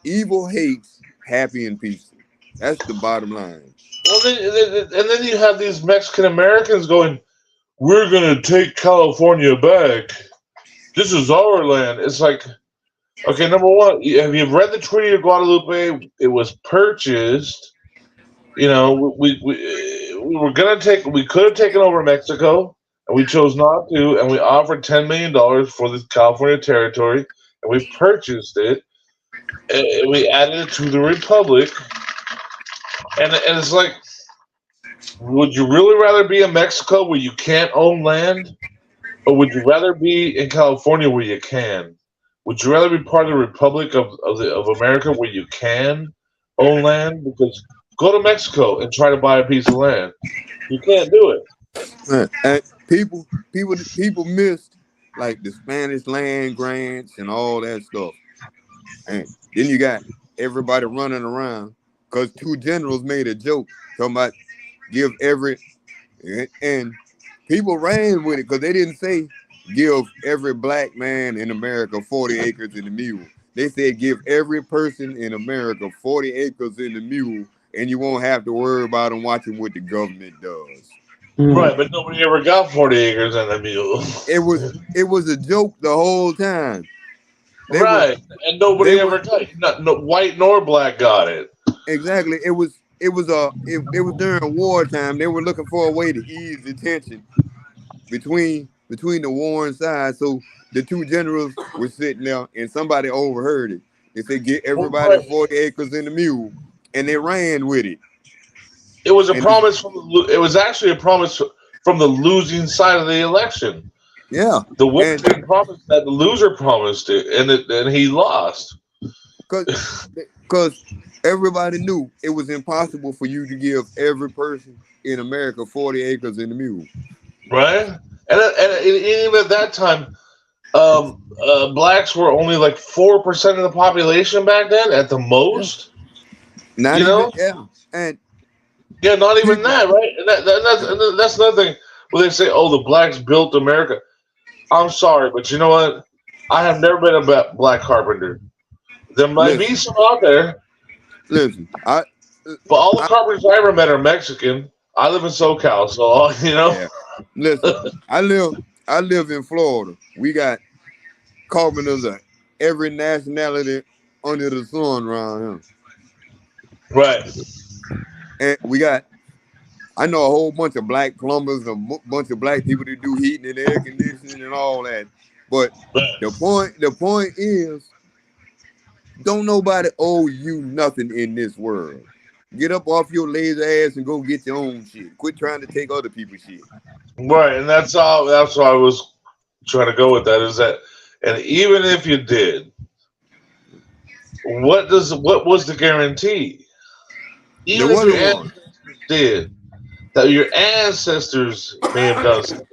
Evil hates happy and peaceful. That's the bottom line. Well, then you have these Mexican Americans going, "We're gonna take California back. This is our land." It's like, okay, number one, have you read the Treaty of Guadalupe? It was purchased. You know, we were gonna take. We could have taken over Mexico, and we chose not to. And we offered $10 million for the California territory, and we purchased it. And we added it to the Republic. And it's like, would you really rather be in Mexico where you can't own land? Or would you rather be in California where you can? Would you rather be part of the Republic of America where you can own land? Because go to Mexico and try to buy a piece of land. You can't do it. And people missed like the Spanish land grants and all that stuff. And then you got everybody running around because two generals made a joke talking about give every, and people ran with it because they didn't say give every black man in America 40 acres in the mule. They said give every person in America 40 acres in the mule, and you won't have to worry about them watching what the government does. Right, but nobody ever got 40 acres in a mule. It was a joke the whole time. Right, and nobody ever got no white nor black got it. Exactly. It was during wartime. They were looking for a way to ease the tension between the warring sides. So the two generals were sitting there, and somebody overheard it. They said, "Get everybody 40 acres in the mule," and they ran with it. It was a promise it was actually a promise from the losing side of the election. Yeah, the winner didn't promise that; the loser promised it, and he lost. Because everybody knew it was impossible for you to give every person in America 40 acres in the mule. Right? and even at that time, blacks were only like 4% of the population back then, at the most. Not You even know? yeah. And Yeah, not even people, that, right? And that's another thing where they say, "Oh, the blacks built America." I'm sorry, but you know what? I have never been a black carpenter. There might be listen, some out there, listen. but all the I carpenters I ever met are Mexican. I live in SoCal, so you know. yeah. Listen, I live in Florida. We got carpenters of every nationality under the sun around Right. here. And I know a whole bunch of black plumbers, bunch of black people that do heating and air conditioning and all that. But the point is, don't nobody owe you nothing in this world. Get up off your lazy ass and go get your own shit. Quit trying to take other people's shit. Right, and that's all. That's why I was trying to go with that. Is that, and even if you did, what was the guarantee? There Even if your wasn't one. ancestors did, that your ancestors may have done something.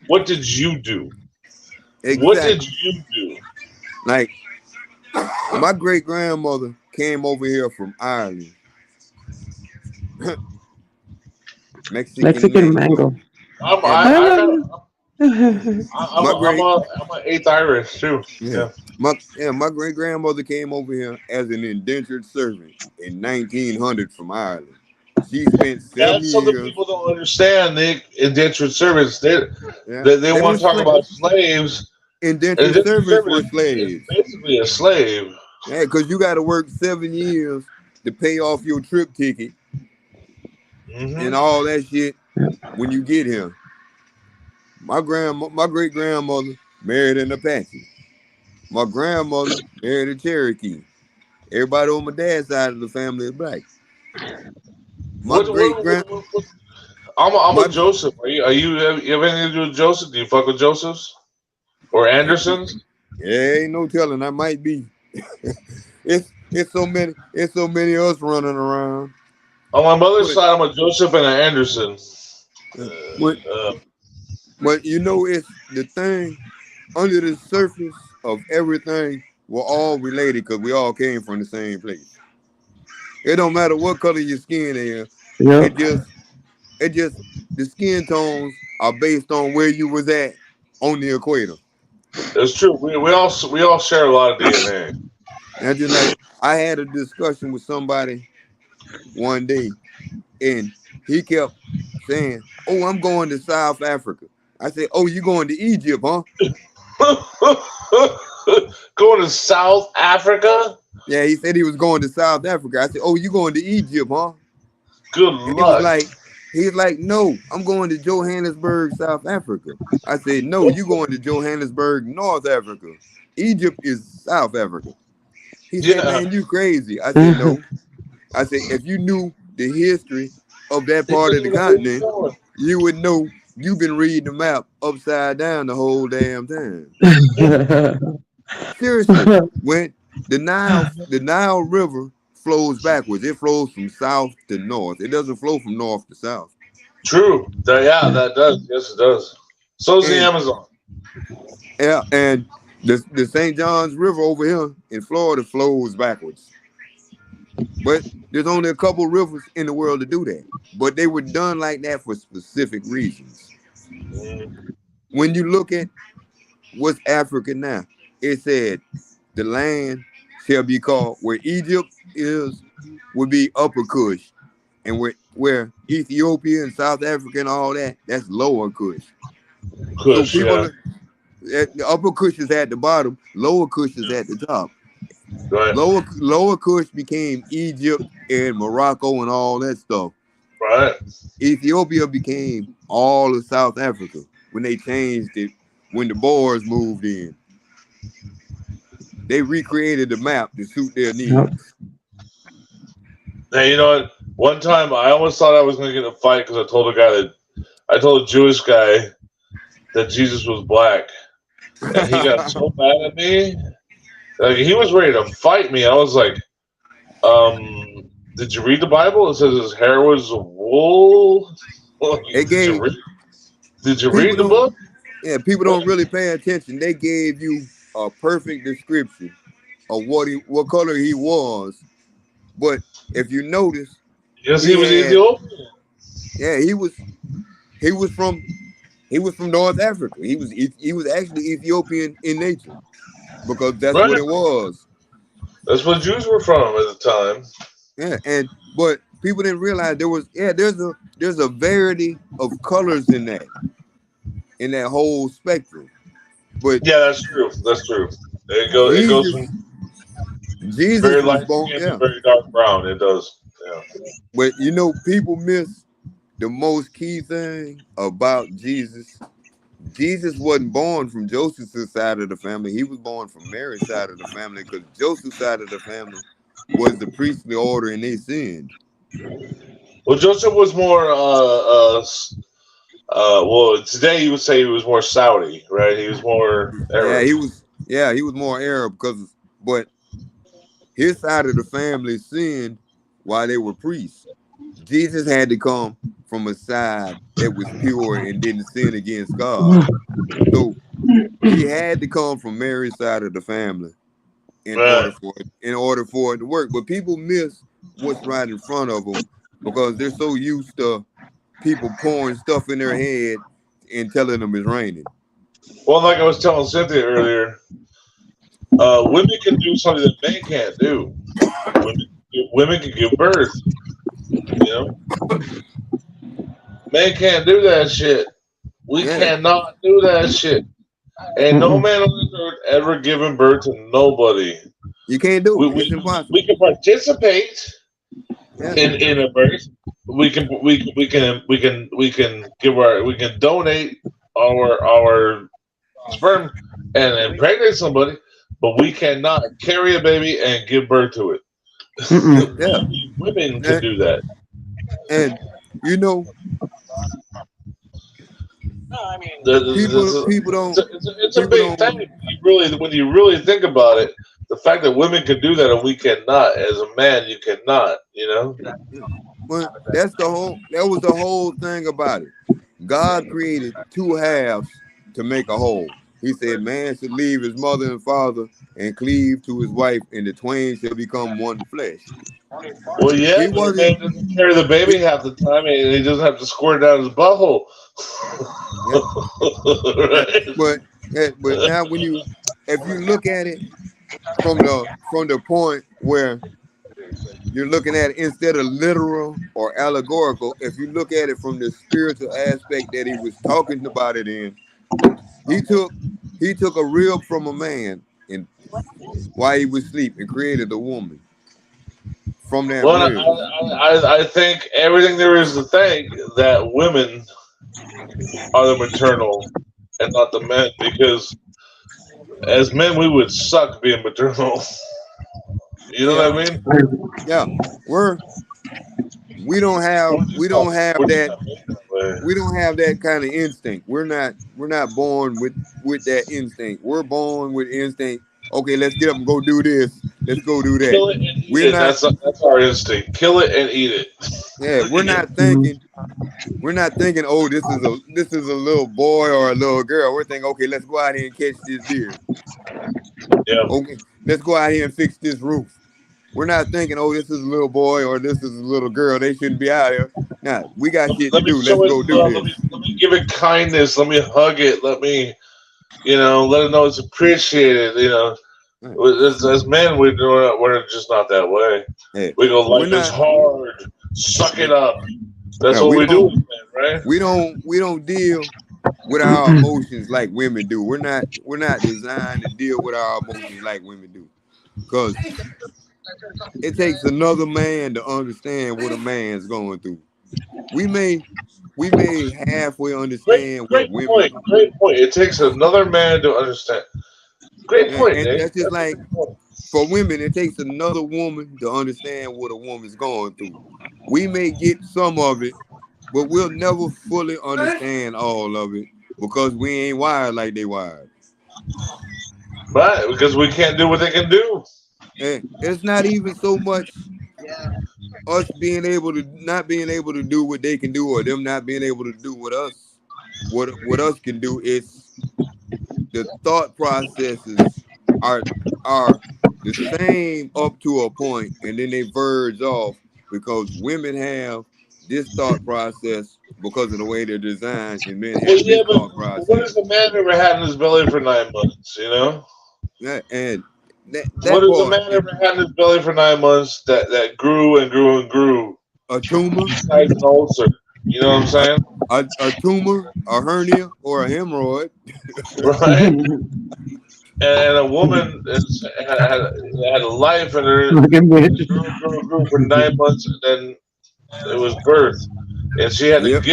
What did you do? What did Exactly. you do? Like my great grandmother came over here from Ireland. Mexican Mexican mango. mango. I'm And I I love got I'm my a, I'm great a, I'm an eighth Irish too. yeah. Yeah. My great grandmother came over here as an indentured servant in 1900 from Ireland. She spent 7 That's something years. people don't understand, Nick. Indentured servants. Yeah, They they were want to talk about slaves. slaves. Indentured Indentured servants were servant is slaves. basically a slave. Yeah, because you got to work 7 years to pay off your trip ticket Hmm. and all that shit when you get here. My great grandmother married an Apache. My grandmother married a Cherokee. Everybody on my dad's side of the family is black. My great grand I'm a my Joseph. You have anything to do with Joseph? Do you fuck with Josephs or Andersons? ain't no telling. I might be. it's so many of us running around. On my mother's But side, I'm a Joseph and an Anderson. but, Uh, but you know, it's the thing under the surface of everything. We're all related because we all came from the same place. It don't matter what color your skin is. Yep. It just the skin tones are based on where you was at on the equator. it's true. We all share a lot of DNA. And just like I had a discussion with somebody one day, and he kept saying, "Oh, I'm going to South Africa." I said, "Oh, you going to Egypt, huh?" Going to South Africa? Yeah, he said he was going to South Africa. I said, "Oh, you going to Egypt, huh?" Good And luck. he's like, "No, I'm going to Johannesburg, South Africa." I said, "No, you going to Johannesburg, North Africa. Egypt is South Africa." He said, Yeah. "Man, you crazy." I said, "No." I said, "If you knew the history of that part of the continent, you would know you've been reading the map upside down the whole damn time." Seriously, when the Nile River flows backwards, it flows from south to north. It doesn't flow from north to south. True. That does. Yes, it does. So does the And Amazon. yeah, and the St. John's River over here in Florida flows backwards. But there's only a couple rivers in the world to do that. But they were done like that for specific reasons. When you look at what's Africa now, it said the land shall be called where Egypt is would be Upper Kush, and where Ethiopia and South Africa and all that, that's Lower Kush. Kush, So people yeah. the Upper Kush is at the bottom, Lower Kush is at the top. Right. Lower Kush became Egypt and Morocco and all that stuff. Right. Ethiopia became all of South Africa when they changed it, when the Boers moved in. They recreated the map to suit their needs. Yep. Hey, you know what? One time I almost thought I was going to get in a fight because I told a Jewish guy that Jesus was black, and he got so mad at me. Like, he was ready to fight me. I was like, did you read the Bible? It says his hair was wool. It gave Did you people read the don't book? Yeah, people don't really pay attention. They gave you a perfect description of what color he was. But if you notice, Because he he was had Ethiopian. yeah, he was from North Africa. He was actually Ethiopian in nature because that's what Right. it was. That's what Jews were from at the time. Yeah, and but people didn't realize there's a variety of colors in that whole spectrum. But Yeah, that's true. That's true. It goes Jesus from Jesus very was light born, skin to yeah. very dark brown. It does. Yeah. But people miss the most key thing about Jesus. Jesus wasn't born from Joseph's side of the family. He was born from Mary's side of the family because Joseph's side of the family was the priestly order and they sinned. Well, Joseph was more. Well, today you would say he was more Saudi, right? He was more Yeah, Arab. he was more Arab but his side of the family sinned while they were priests. Jesus had to come from a side that was pure and didn't sin against God. So he had to come from Mary's side of the family Right. in order for it to work. But people miss what's right in front of them because they're so used to people pouring stuff in their head and telling them it's raining. Well, like I was telling Cynthia earlier, women can do something that men can't do. Women can give birth. You know, men can't do that shit. We Yeah, cannot do that shit. And no Mm-mm. man on this earth ever given birth to nobody. you can't do We, it. It's we, impossible. we can participate Yeah, in a birth. We can donate our sperm and impregnate somebody, but we cannot carry a baby and give birth to it. Mm-mm. yeah, Women can and, do that. and you know It's people don't it's a people big thing. don't When you really think about it, the fact that women can do that and we cannot, as a man, you cannot. You know. But that was the whole thing about it. God created two halves to make a whole. He said man should leave his mother and father and cleave to his wife, and the twain shall become one flesh. Well, yeah, He but the wasn't man doesn't carry the baby he, half the time, and he doesn't have to squirt down his butthole. yeah, yeah. Right? But now if you look at it from the point where you're looking at it instead of literal or allegorical, if you look at it from the spiritual aspect that he was talking about it in, he took a rib from a man and while he was asleep and created a woman from that Well, rib. I think everything there is to think that women are the maternal and not the men, because as men we would suck being maternal. You know Yeah, what I mean? yeah. We don't have We're just that not made that way. we don't have that kind of instinct. We're not born with that instinct. We're born with instinct. Okay, let's get up and go do this. Let's go do that. Kill it and eat We're it. not That's our instinct. Kill it and eat it. yeah, we're not thinking oh this is a little boy or a little girl. We're thinking, okay, let's go out here and catch this deer. Yeah. Okay, let's go out here and fix this roof. We're not thinking, oh, this is a little boy or this is a little girl. They shouldn't be out here. Nah, we got shit to Let me do. show Let's it go do love. this. Let me give it kindness. Let me hug it. Let me, let it know it's appreciated. As men, we're just not that way. Hey, We go, we're life is not. hard. Suck it up. That's Yeah, what we do, as men, right? We don't deal with our emotions like women do. We're not designed to deal with our emotions like women do, because it takes another man to understand what a man's going through. We may halfway understand what Great women point. Great point. It takes another man to understand. Great yeah, point, and Nick. that's just That's a like good point. for women, it takes another woman to understand what a woman's going through. We may get some of it, but we'll never fully understand all of it because we ain't wired like they wired. Right, because we can't do what they can do. And it's not even so much us being able to not being able to do what they can do or them not being able to do what us can do. It's the thought processes are are the same up to a point, and then they verge off because women have this thought process because of the way they're designed, and men Well, have yeah, this but thought what process. has the man ever had in his belly for 9 months? And What that has the part, man ever had in his belly for 9 months that grew and grew and grew a tumor, besides an ulcer? You know what I'm a, saying? a tumor, a hernia, or a hemorrhoid. Right? And a woman had a life and her Fucking bitch. grew for 9 months, and then it was birth, and she had to Yep.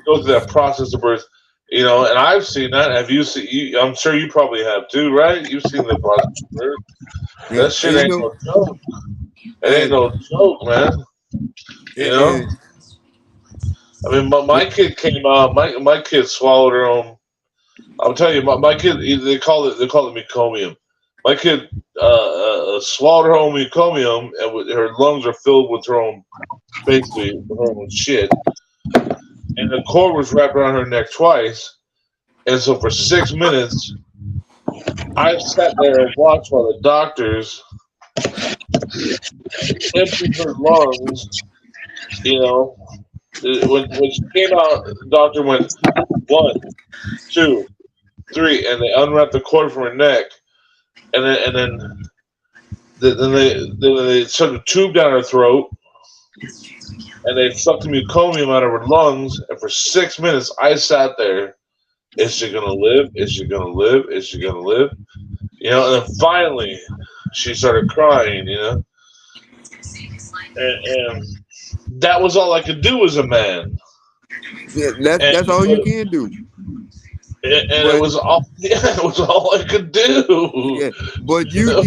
go through that process of birth. And I've seen that. Have you seen? I'm sure you probably have too, right? You've seen the process of birth. That And shit you ain't know, no joke. It ain't and no joke, man. You know. and I mean, my kid came out. My kid swallowed her own. I'm telling you, my kid. They call it meconium. My kid swallowed her own meconium, and her lungs are filled with her own, basically her own shit. And the cord was wrapped around her neck twice. And so for 6 minutes, I sat there and watched while the doctors emptied her lungs. You know, when she came out, the doctor went 1, 2, 3, and they unwrapped the cord from her neck, and then they took a tube down her throat, and they sucked the meconium out of her lungs. And for 6 minutes, I sat there. Is she gonna live? Is she gonna live? Is she gonna live? And then finally, she started crying. And that was all I could do as a man. yeah, And that's all you can do. it But was all it was all I could do. yeah, but You know,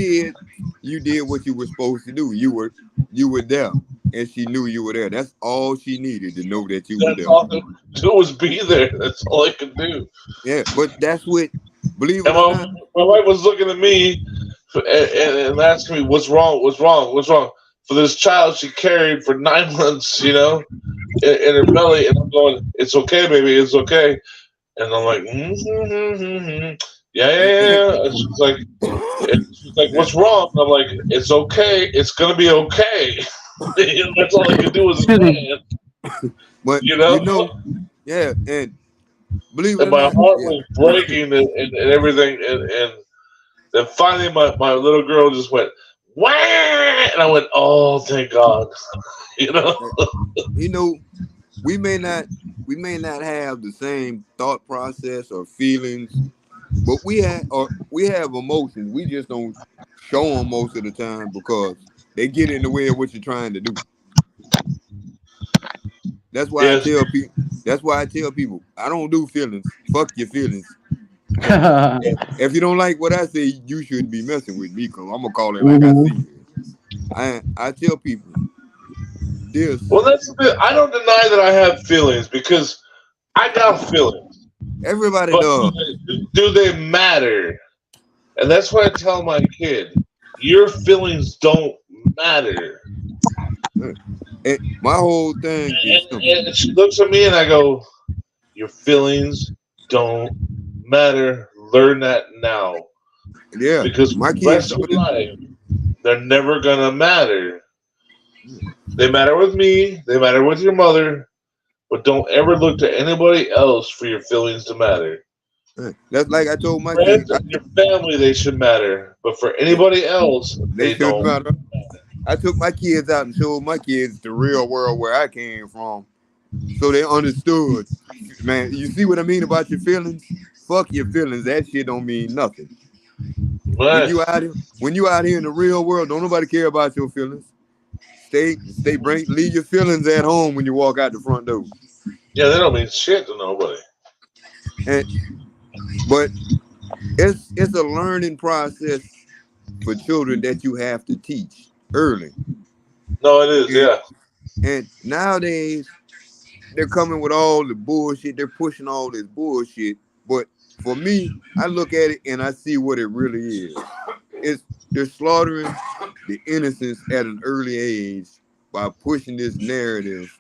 you did what you were supposed to do. You were there, and she knew you were there. That's all she needed to know that you were that's there. all I could do was be there. That's all I could do. Yeah, but that's what, believe And it or not, my wife was looking at me and asking me, "What's wrong? What's wrong? What's wrong?" For this child she carried for 9 months, in her belly, and I'm going, "It's okay, baby, it's okay." And I'm like, yeah, yeah, yeah, yeah. And she's like, "What's wrong?" And I'm like, "It's okay. It's gonna be okay." That's all I could do as a man, but you know. yeah, and believe it And or my not, heart yeah, was breaking and everything, and then finally my little girl just went, "Wah!" And I went, "Oh, thank God," you know. you know, we may not have the same thought process or feelings, but we have emotions. We just don't show them most of the time because they get in the way of what you're trying to do. That's why I Yes. tell people. That's why I tell people I don't do feelings. Fuck your feelings. If you don't like what I say, you shouldn't be messing with me because I'm gonna call it like I see Mhm. it. I tell people this. Well, that's the bit. I don't deny that I have feelings because I got feelings, Everybody but does. do they matter? And that's what I tell my kid. Your feelings don't matter. And my whole thing is simple. And she looks at me and I go, "Your feelings don't matter. Learn that now. Yeah, Because for my the kids rest know of your this. life, they're never going to matter. They matter with me, they matter with your mother, but don't ever look to anybody else for your feelings to matter. That's like I told my kids. Friends and your family, they should matter, but for anybody else, They they shouldn't don't." matter. I took my kids out and showed my kids the real world where I came from, so they understood. Man, you see what I mean about your feelings? Fuck your feelings. That shit don't mean nothing. When Right. you out here, in the real world, don't nobody care about your feelings. Leave your feelings at home when you walk out the front door. Yeah, they don't mean shit to nobody. And but it's a learning process for children that you have to teach early. No, it is, And yeah. and nowadays they're coming with all the bullshit. They're pushing all this bullshit. But for me, I look at it and I see what it really is. It's they're slaughtering the innocence at an early age by pushing this narrative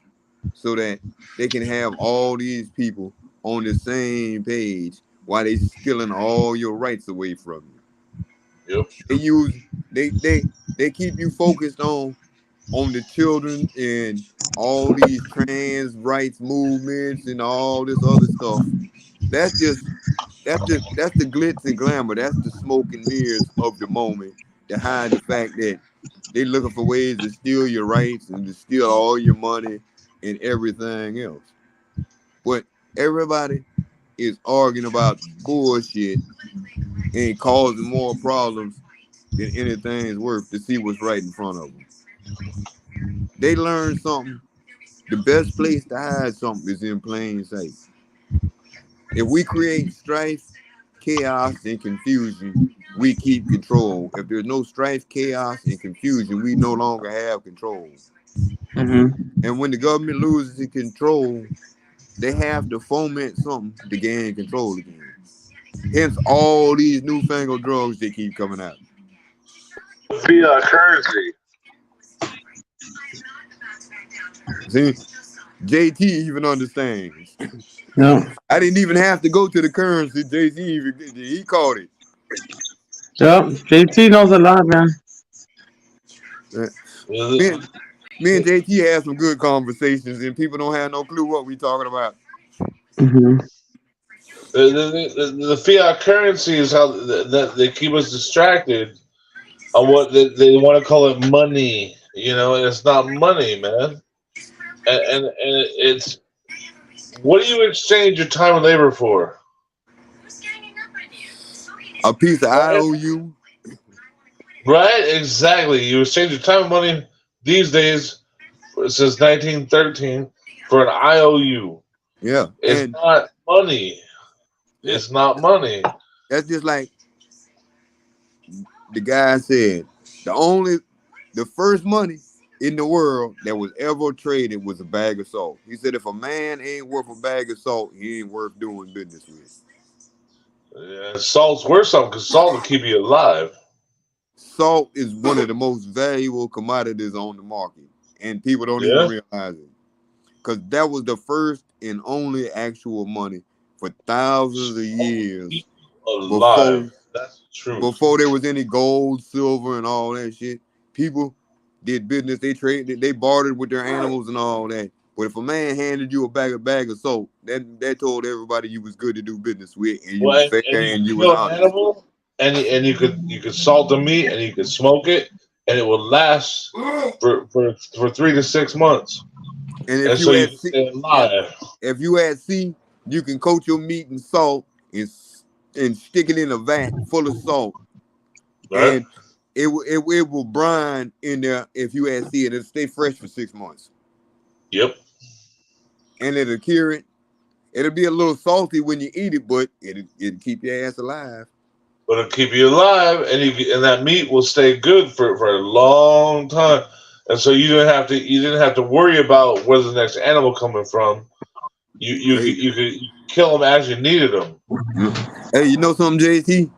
so that they can have all these people on the same page while they stealing all your rights away from you. Yep. They keep you focused on the children and all these trans rights movements and all this other stuff. That's the glitz and glamour. That's the smoke and mirrors of the moment to hide the fact that they looking for ways to steal your rights and to steal all your money and everything else. But everybody is arguing about bullshit and causing more problems than anything's worth to see what's right in front of them. They learn something. The best place to hide something is in plain sight. If we create strife, chaos, and confusion, we keep control. If there's no strife, chaos, and confusion, we no longer have control. Mm-hmm. And when the government loses control, they have to foment something to gain control again. Hence all these newfangled drugs that keep coming out. Fiat currency. See, JT even understands. Yeah. I didn't even have to go to the currency. JT, he caught it. Yeah. JT knows a lot, man. Me and JT had some good conversations, and people don't have no clue what we talking about. Mm-hmm. The fiat currency is how that they keep us distracted on what they want to call it money, and it's not money, man. And it's, what do you exchange your time and labor for? A piece of IOU. Right, exactly. You exchange your time and money these days, since 1913, for an IOU. Yeah. It's not money. It's not money. That's just like the guy said, the first money in the world that was ever traded was a bag of salt. He said if a man ain't worth a bag of salt, he ain't worth doing business with. Yeah, salt's worth something because salt will keep you alive. Salt is one of the most valuable commodities on the market, and people don't even realize it. Because that was the first and only actual money for thousands of years. Alive. That's true. Before there was any gold, silver, and all that shit, people did business. They traded, they bartered with their animals and all that. But if a man handed you a bag of salt, that told everybody you was good to do business with, and you was fair and you was honest. Animal, and you could salt the meat and you could smoke it, and it would last for 3 to 6 months. And if you had sea, you can coat your meat in salt and stick it in a vat full of salt, right? And it will brine in there. If you had sea, it'll stay fresh for 6 months. Yep. And it'll cure it. It'll be a little salty when you eat it, but it'll keep your ass alive. But it'll keep you alive, and that meat will stay good for a long time. And so you didn't have to worry about where's the next animal coming from. You could kill them as you needed them. Hey, you know something, JT?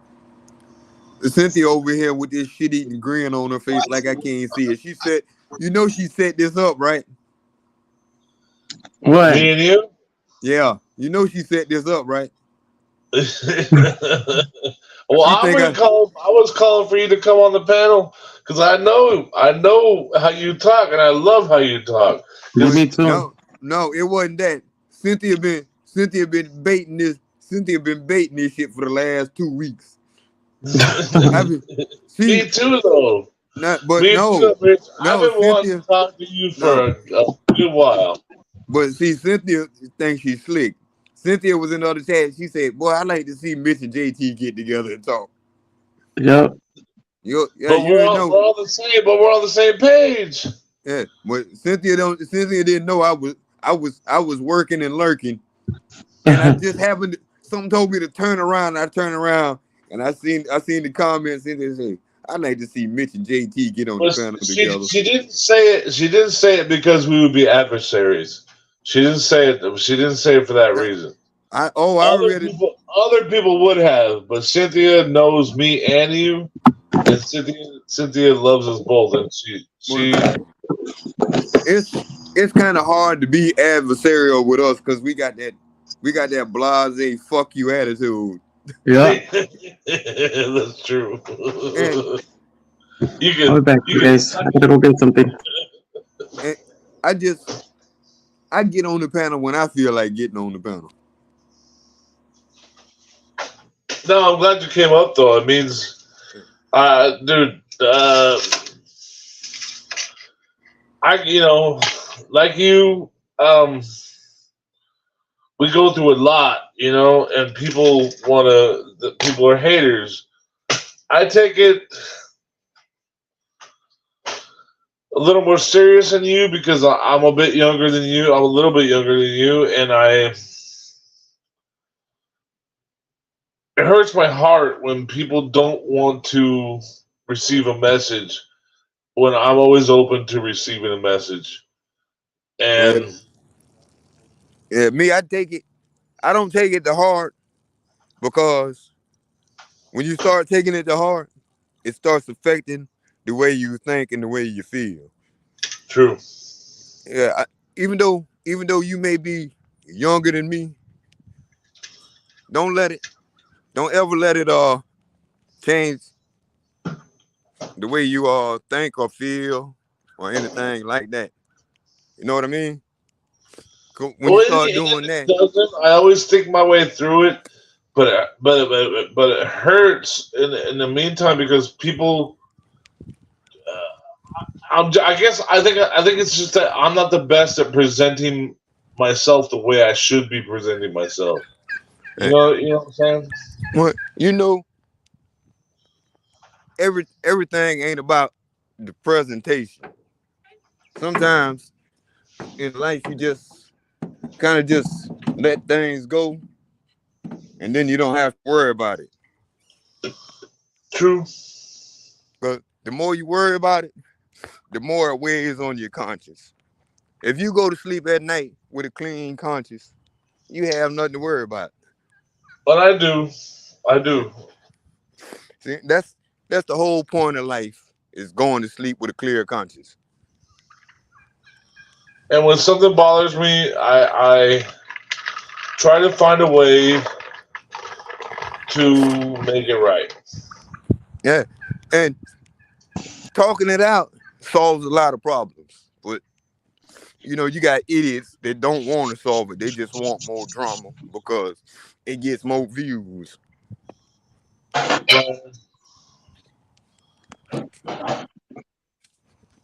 Cynthia over here with this shit-eating grin on her face like I can't see it. She said, she set this up, right? What? Me and you? Yeah. She set this up, right? Well, I was calling for you to come on the panel because I know how you talk, and I love how you talk. Me too. No, it wasn't that. Cynthia been baiting this shit for the last 2 weeks. Me too, though. I've been wanting to talk to you for a good while. But see, Cynthia thinks she's slick. Cynthia was in the other chat. She said, "Boy, I like to see Mitch and JT get together and talk." Yep. We're all the same. But we're on the same page. Yeah, but Cynthia didn't know I was working and lurking, and I just happened. Something told me to turn around. I turned around and I seen the comments. Cynthia say, "I'd like to see Mitch and JT get on the panel together." She didn't say it. She didn't say it because we would be adversaries. She didn't say it. She didn't say it for that reason. Other people would have, but Cynthia knows me and you, and Cynthia loves us both, and she. It's kind of hard to be adversarial with us because we got We got that blase fuck you attitude. Yeah. That's true. And, you I'll be can back, you guys. can I gotta go get something. and I get on the panel when I feel like getting on the panel. No, I'm glad you came up though. It means dude, like you, we go through a lot, and people people are haters. I take it a little more serious than you because I'm a bit younger than you. I'm a little bit younger than you, and it hurts my heart when people don't want to receive a message when I'm always open to receiving a message. And Yeah, me, I don't take it to heart because when you start taking it to heart, it starts affecting the way you think and the way you feel. true. Yeah, even though you may be younger than me, don't ever let it change the way you think or feel or anything like that. You know what I mean? When you start doing that, doesn't. I always think my way through it, but it hurts in the meantime because people. I guess I think it's just that I'm not the best at presenting myself the way I should be presenting myself. You know what I'm saying? well, everything ain't about the presentation. Sometimes in life you just kind of just let things go, and then you don't have to worry about it. True. But the more you worry about it, the more it weighs on your conscience. If you go to sleep at night with a clean conscience, you have nothing to worry about. But I do. See, that's the whole point of life, is going to sleep with a clear conscience. And when something bothers me, I try to find a way to make it right. Yeah, and talking it out solves a lot of problems. But you got idiots that don't want to solve it. They just want more drama because it gets more views.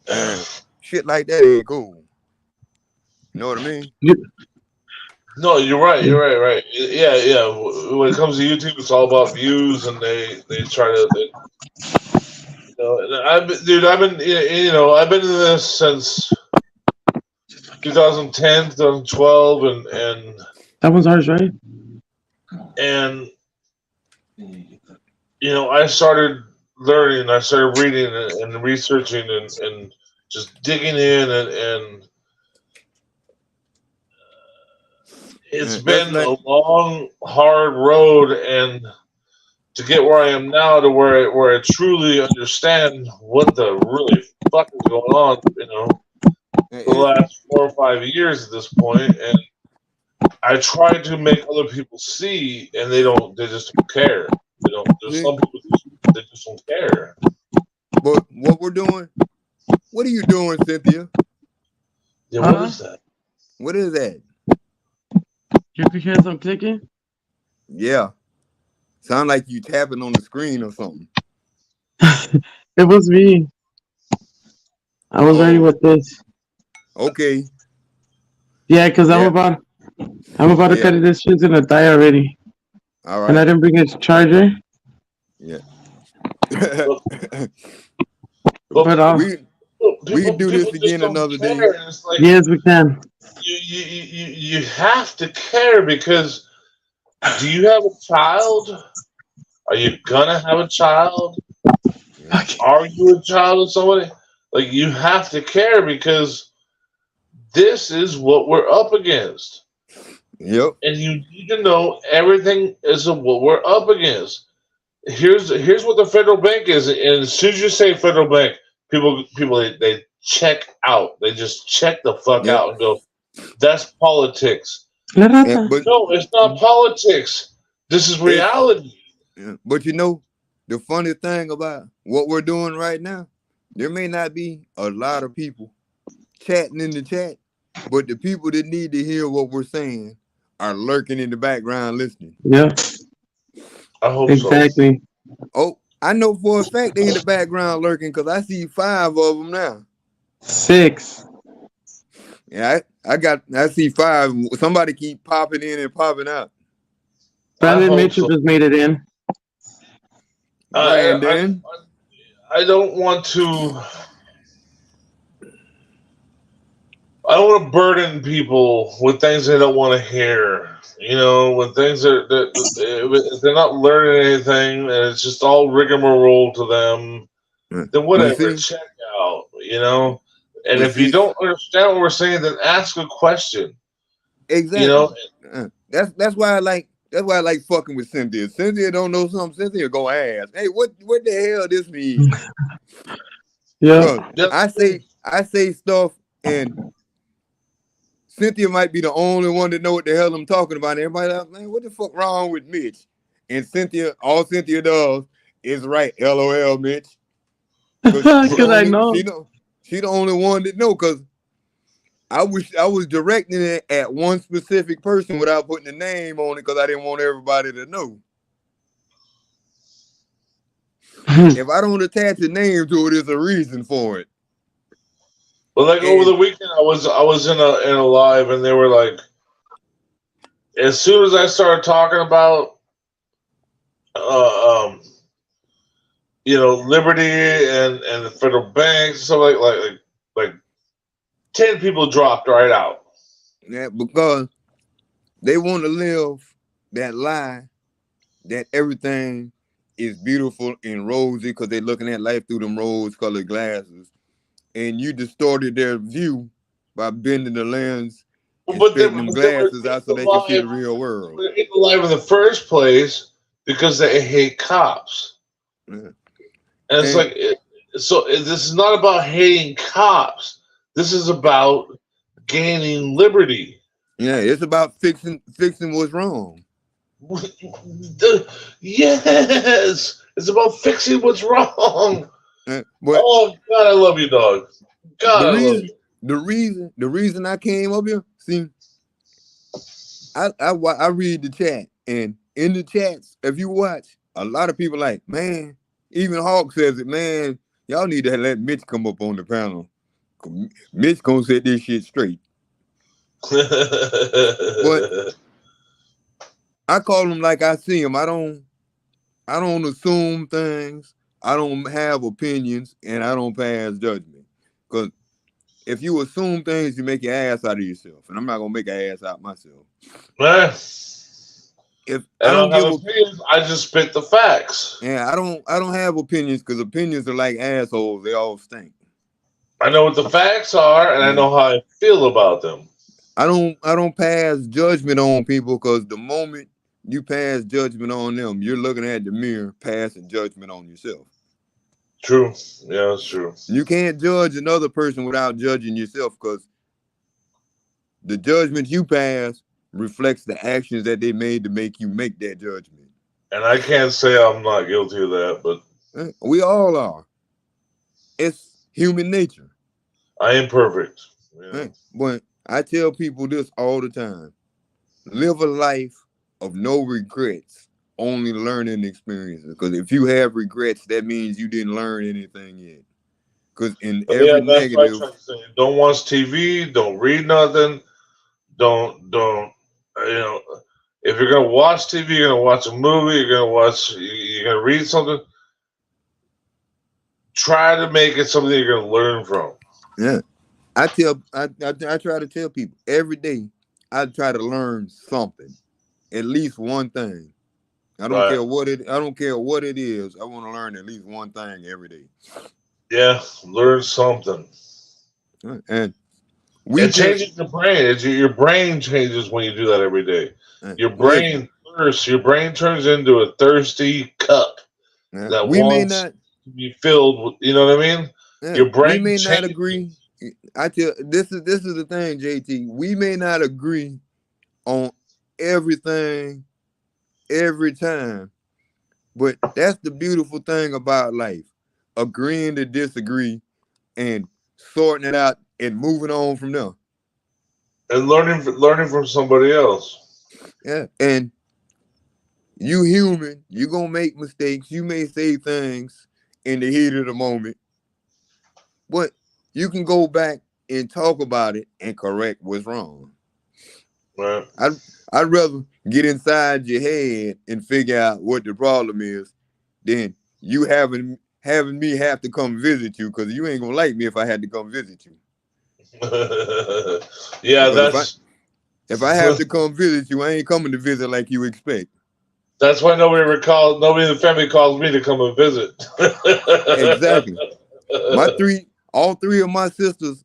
And shit like that ain't cool. You know what I mean? No, you're right. Right. Yeah. When it comes to YouTube, it's all about views, and they try to. I've been in this since 2010, 2012, and That was ours, right? I started learning, I started reading and researching and just digging in, and it's been a long, hard road, and to get where I am now, to where I truly understand what the really fuck is going on, the last 4 or 5 years at this point, and I try to make other people see, and they just don't care. There's some people that just don't care. But what are you doing, Cynthia? Yeah, what is that? What is that? You could hear some clicking? Yeah. Sound like you tapping on the screen or something. It was me. I was ready with this. Okay. Yeah, because I'm about to cut it. This shit's gonna die already. All right. And I didn't bring a charger. Yeah. But we can do this again another day. Like, yes, we can. You have to care because do you have a child? Are you gonna have a child? Are you a child of somebody? Like, you have to care because this is what we're up against. Yep. And you need to know everything is what we're up against. Here's what the federal bank is, and as soon as you say federal bank, people they check out. They just check the fuck out and go, that's politics. La And, rata. but No, it's not politics. This is it's reality. yeah, but you know, the funny thing about what we're doing right now, there may not be a lot of people chatting in the chat, but the people that need to hear what we're saying are lurking in the background listening. Yeah, I hope so. exactly. Oh, I know for a fact they in the background lurking because I see 5 of them now. 6. Yeah, I see 5. Somebody keep popping in and popping out. I Brandon hope Mitchell so. just made it in. Brandon, I don't want to. I don't want to burden people with things they don't want to hear. You know, with things that if they're not learning anything and it's just all rigmarole to them, then you whatever, see, check out. You know, and but if you see, don't understand what we're saying, then ask a question. You know, exactly. That's why I like fucking with Cynthia. Cynthia don't know something. Cynthia go ask, hey, what the hell this mean? Yeah. Cause I say stuff and Cynthia might be the only one that know what the hell I'm talking about. And everybody else, man, what the fuck wrong with Mitch? And all Cynthia does is write LOL Mitch. Cause Because I know. she the only one that know. Cause I wish I was directing it at one specific person without putting a name on it because I didn't want everybody to know. If I don't attach a name to it, there's a reason for it. But like over the weekend, I was in a live, and they were like, as soon as I started talking about, Liberty and the federal banks, and stuff like 10 people dropped right out. Yeah, because they want to live that lie that everything is beautiful and rosy because they're looking at life through them rose-colored glasses, and you distorted their view by bending the lens and straightening them glasses out so they can see the real world. They're alive in the first place because they hate cops. Yeah. And it's like, this is not about hating cops. This is about gaining liberty. Yeah, it's about fixing what's wrong. Yes, it's about fixing what's wrong. But oh God, I love you, dog. God, I love you. The reason I came up here, see, I read the chat, and in the chats, if you watch, a lot of people like, man, even Hawk says it, man, y'all need to let Mitch come up on the panel. Mitch gonna set this shit straight. But I call him like I see him. I don't assume things. I don't have opinions, and I don't pass judgment. Because if you assume things, you make your ass out of yourself, and I'm not gonna make an ass out myself. If I don't have opinions, I just spit the facts. Yeah, I don't have opinions because opinions are like assholes. They all stink. I know what the facts are, and I know how I feel about them. I don't pass judgment on people because the moment you pass judgment on them, you're looking at the mirror, passing judgment on yourself. True. Yeah, that's true. You can't judge another person without judging yourself because the judgment you pass reflects the actions that they made to make you make that judgment. And I can't say I'm not guilty of that, but we all are. It's human nature. I am perfect. Yeah. But I tell people this all the time. Live a life of no regrets, only learning experiences. Because if you have regrets, that means you didn't learn anything yet. Because in every negative, don't watch TV, don't read nothing, don't if you're gonna watch TV, you're gonna watch a movie, you're gonna read something, try to make it something you're gonna learn from. Yeah. I try to tell people every day I try to learn something. At least one thing. I don't care what it is. I want to learn at least one thing every day. Yeah, learn something. And it changes your brain. Your brain changes when you do that every day. Your brain thirsts. Your brain turns into a thirsty cup that wants to be filled with. You know what I mean? Yeah, your brain. We may not agree. This is the thing, JT. We may not agree on everything every time. But that's the beautiful thing about life. Agreeing to disagree and sorting it out and moving on from there. And learning from somebody else. Yeah. And you human, you gonna make mistakes. You may say things in the heat of the moment, but you can go back and talk about it and correct what's wrong. Right. I'd rather get inside your head and figure out what the problem is than you having me have to come visit you, because you ain't gonna like me if I had to come visit you. Yeah, Because if I have to come visit you, I ain't coming to visit like you expect. that's why nobody in the family calls me to come and visit. Exactly. All three of my sisters,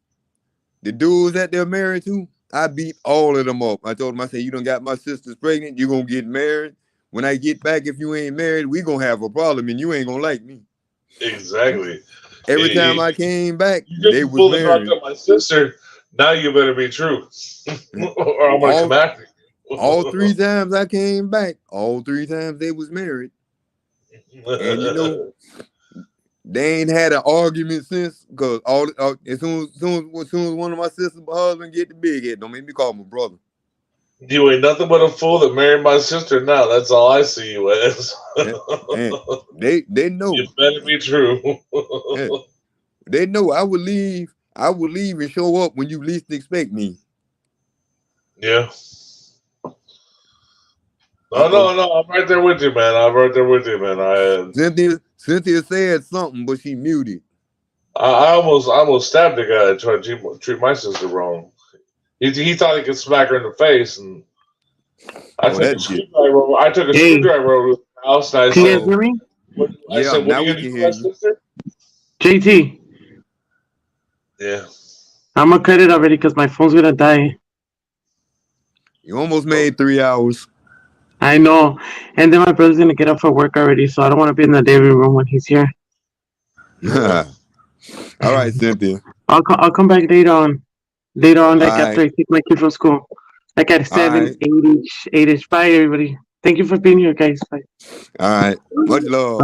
the dudes that they're married to, I beat all of them up. I told them, I said, you done got my sisters pregnant, you gonna get married. When I get back, if you ain't married, we gonna have a problem and you ain't gonna like me. Exactly. Every time I came back, You they just was fully married. up my sister. Now you better be true, or I'm gonna come after you. All 3 times I came back, all 3 times they was married. And you know, they ain't had an argument since, because as soon as one of my sisters' husband get the big head, don't make me call my brother. You ain't nothing but a fool that married my sister now. That's all I see you as. And they know. You better be true. Yeah. They know I would leave and show up when you least expect me. Yeah. No, I'm right there with you, man. Cynthia said something, but she muted. I almost stabbed the guy that tried to treat my sister wrong. He thought he could smack her in the face, and I took a screwdriver over to the house, and I Can you said, guys hear me? I said, what now are you we gonna can do, hear my you. sister? JT, Yeah. I'm gonna cut it already because my phone's gonna die. You almost made 3 hours. I know. And then my brother's gonna get up for work already, so I don't want to be in the living room when he's here. All right, Cynthia. I'll come back later on, like after I take my kid from school, like at 7, right. 8ish. Bye, everybody. Thank you for being here, guys. Bye. All right. Much love.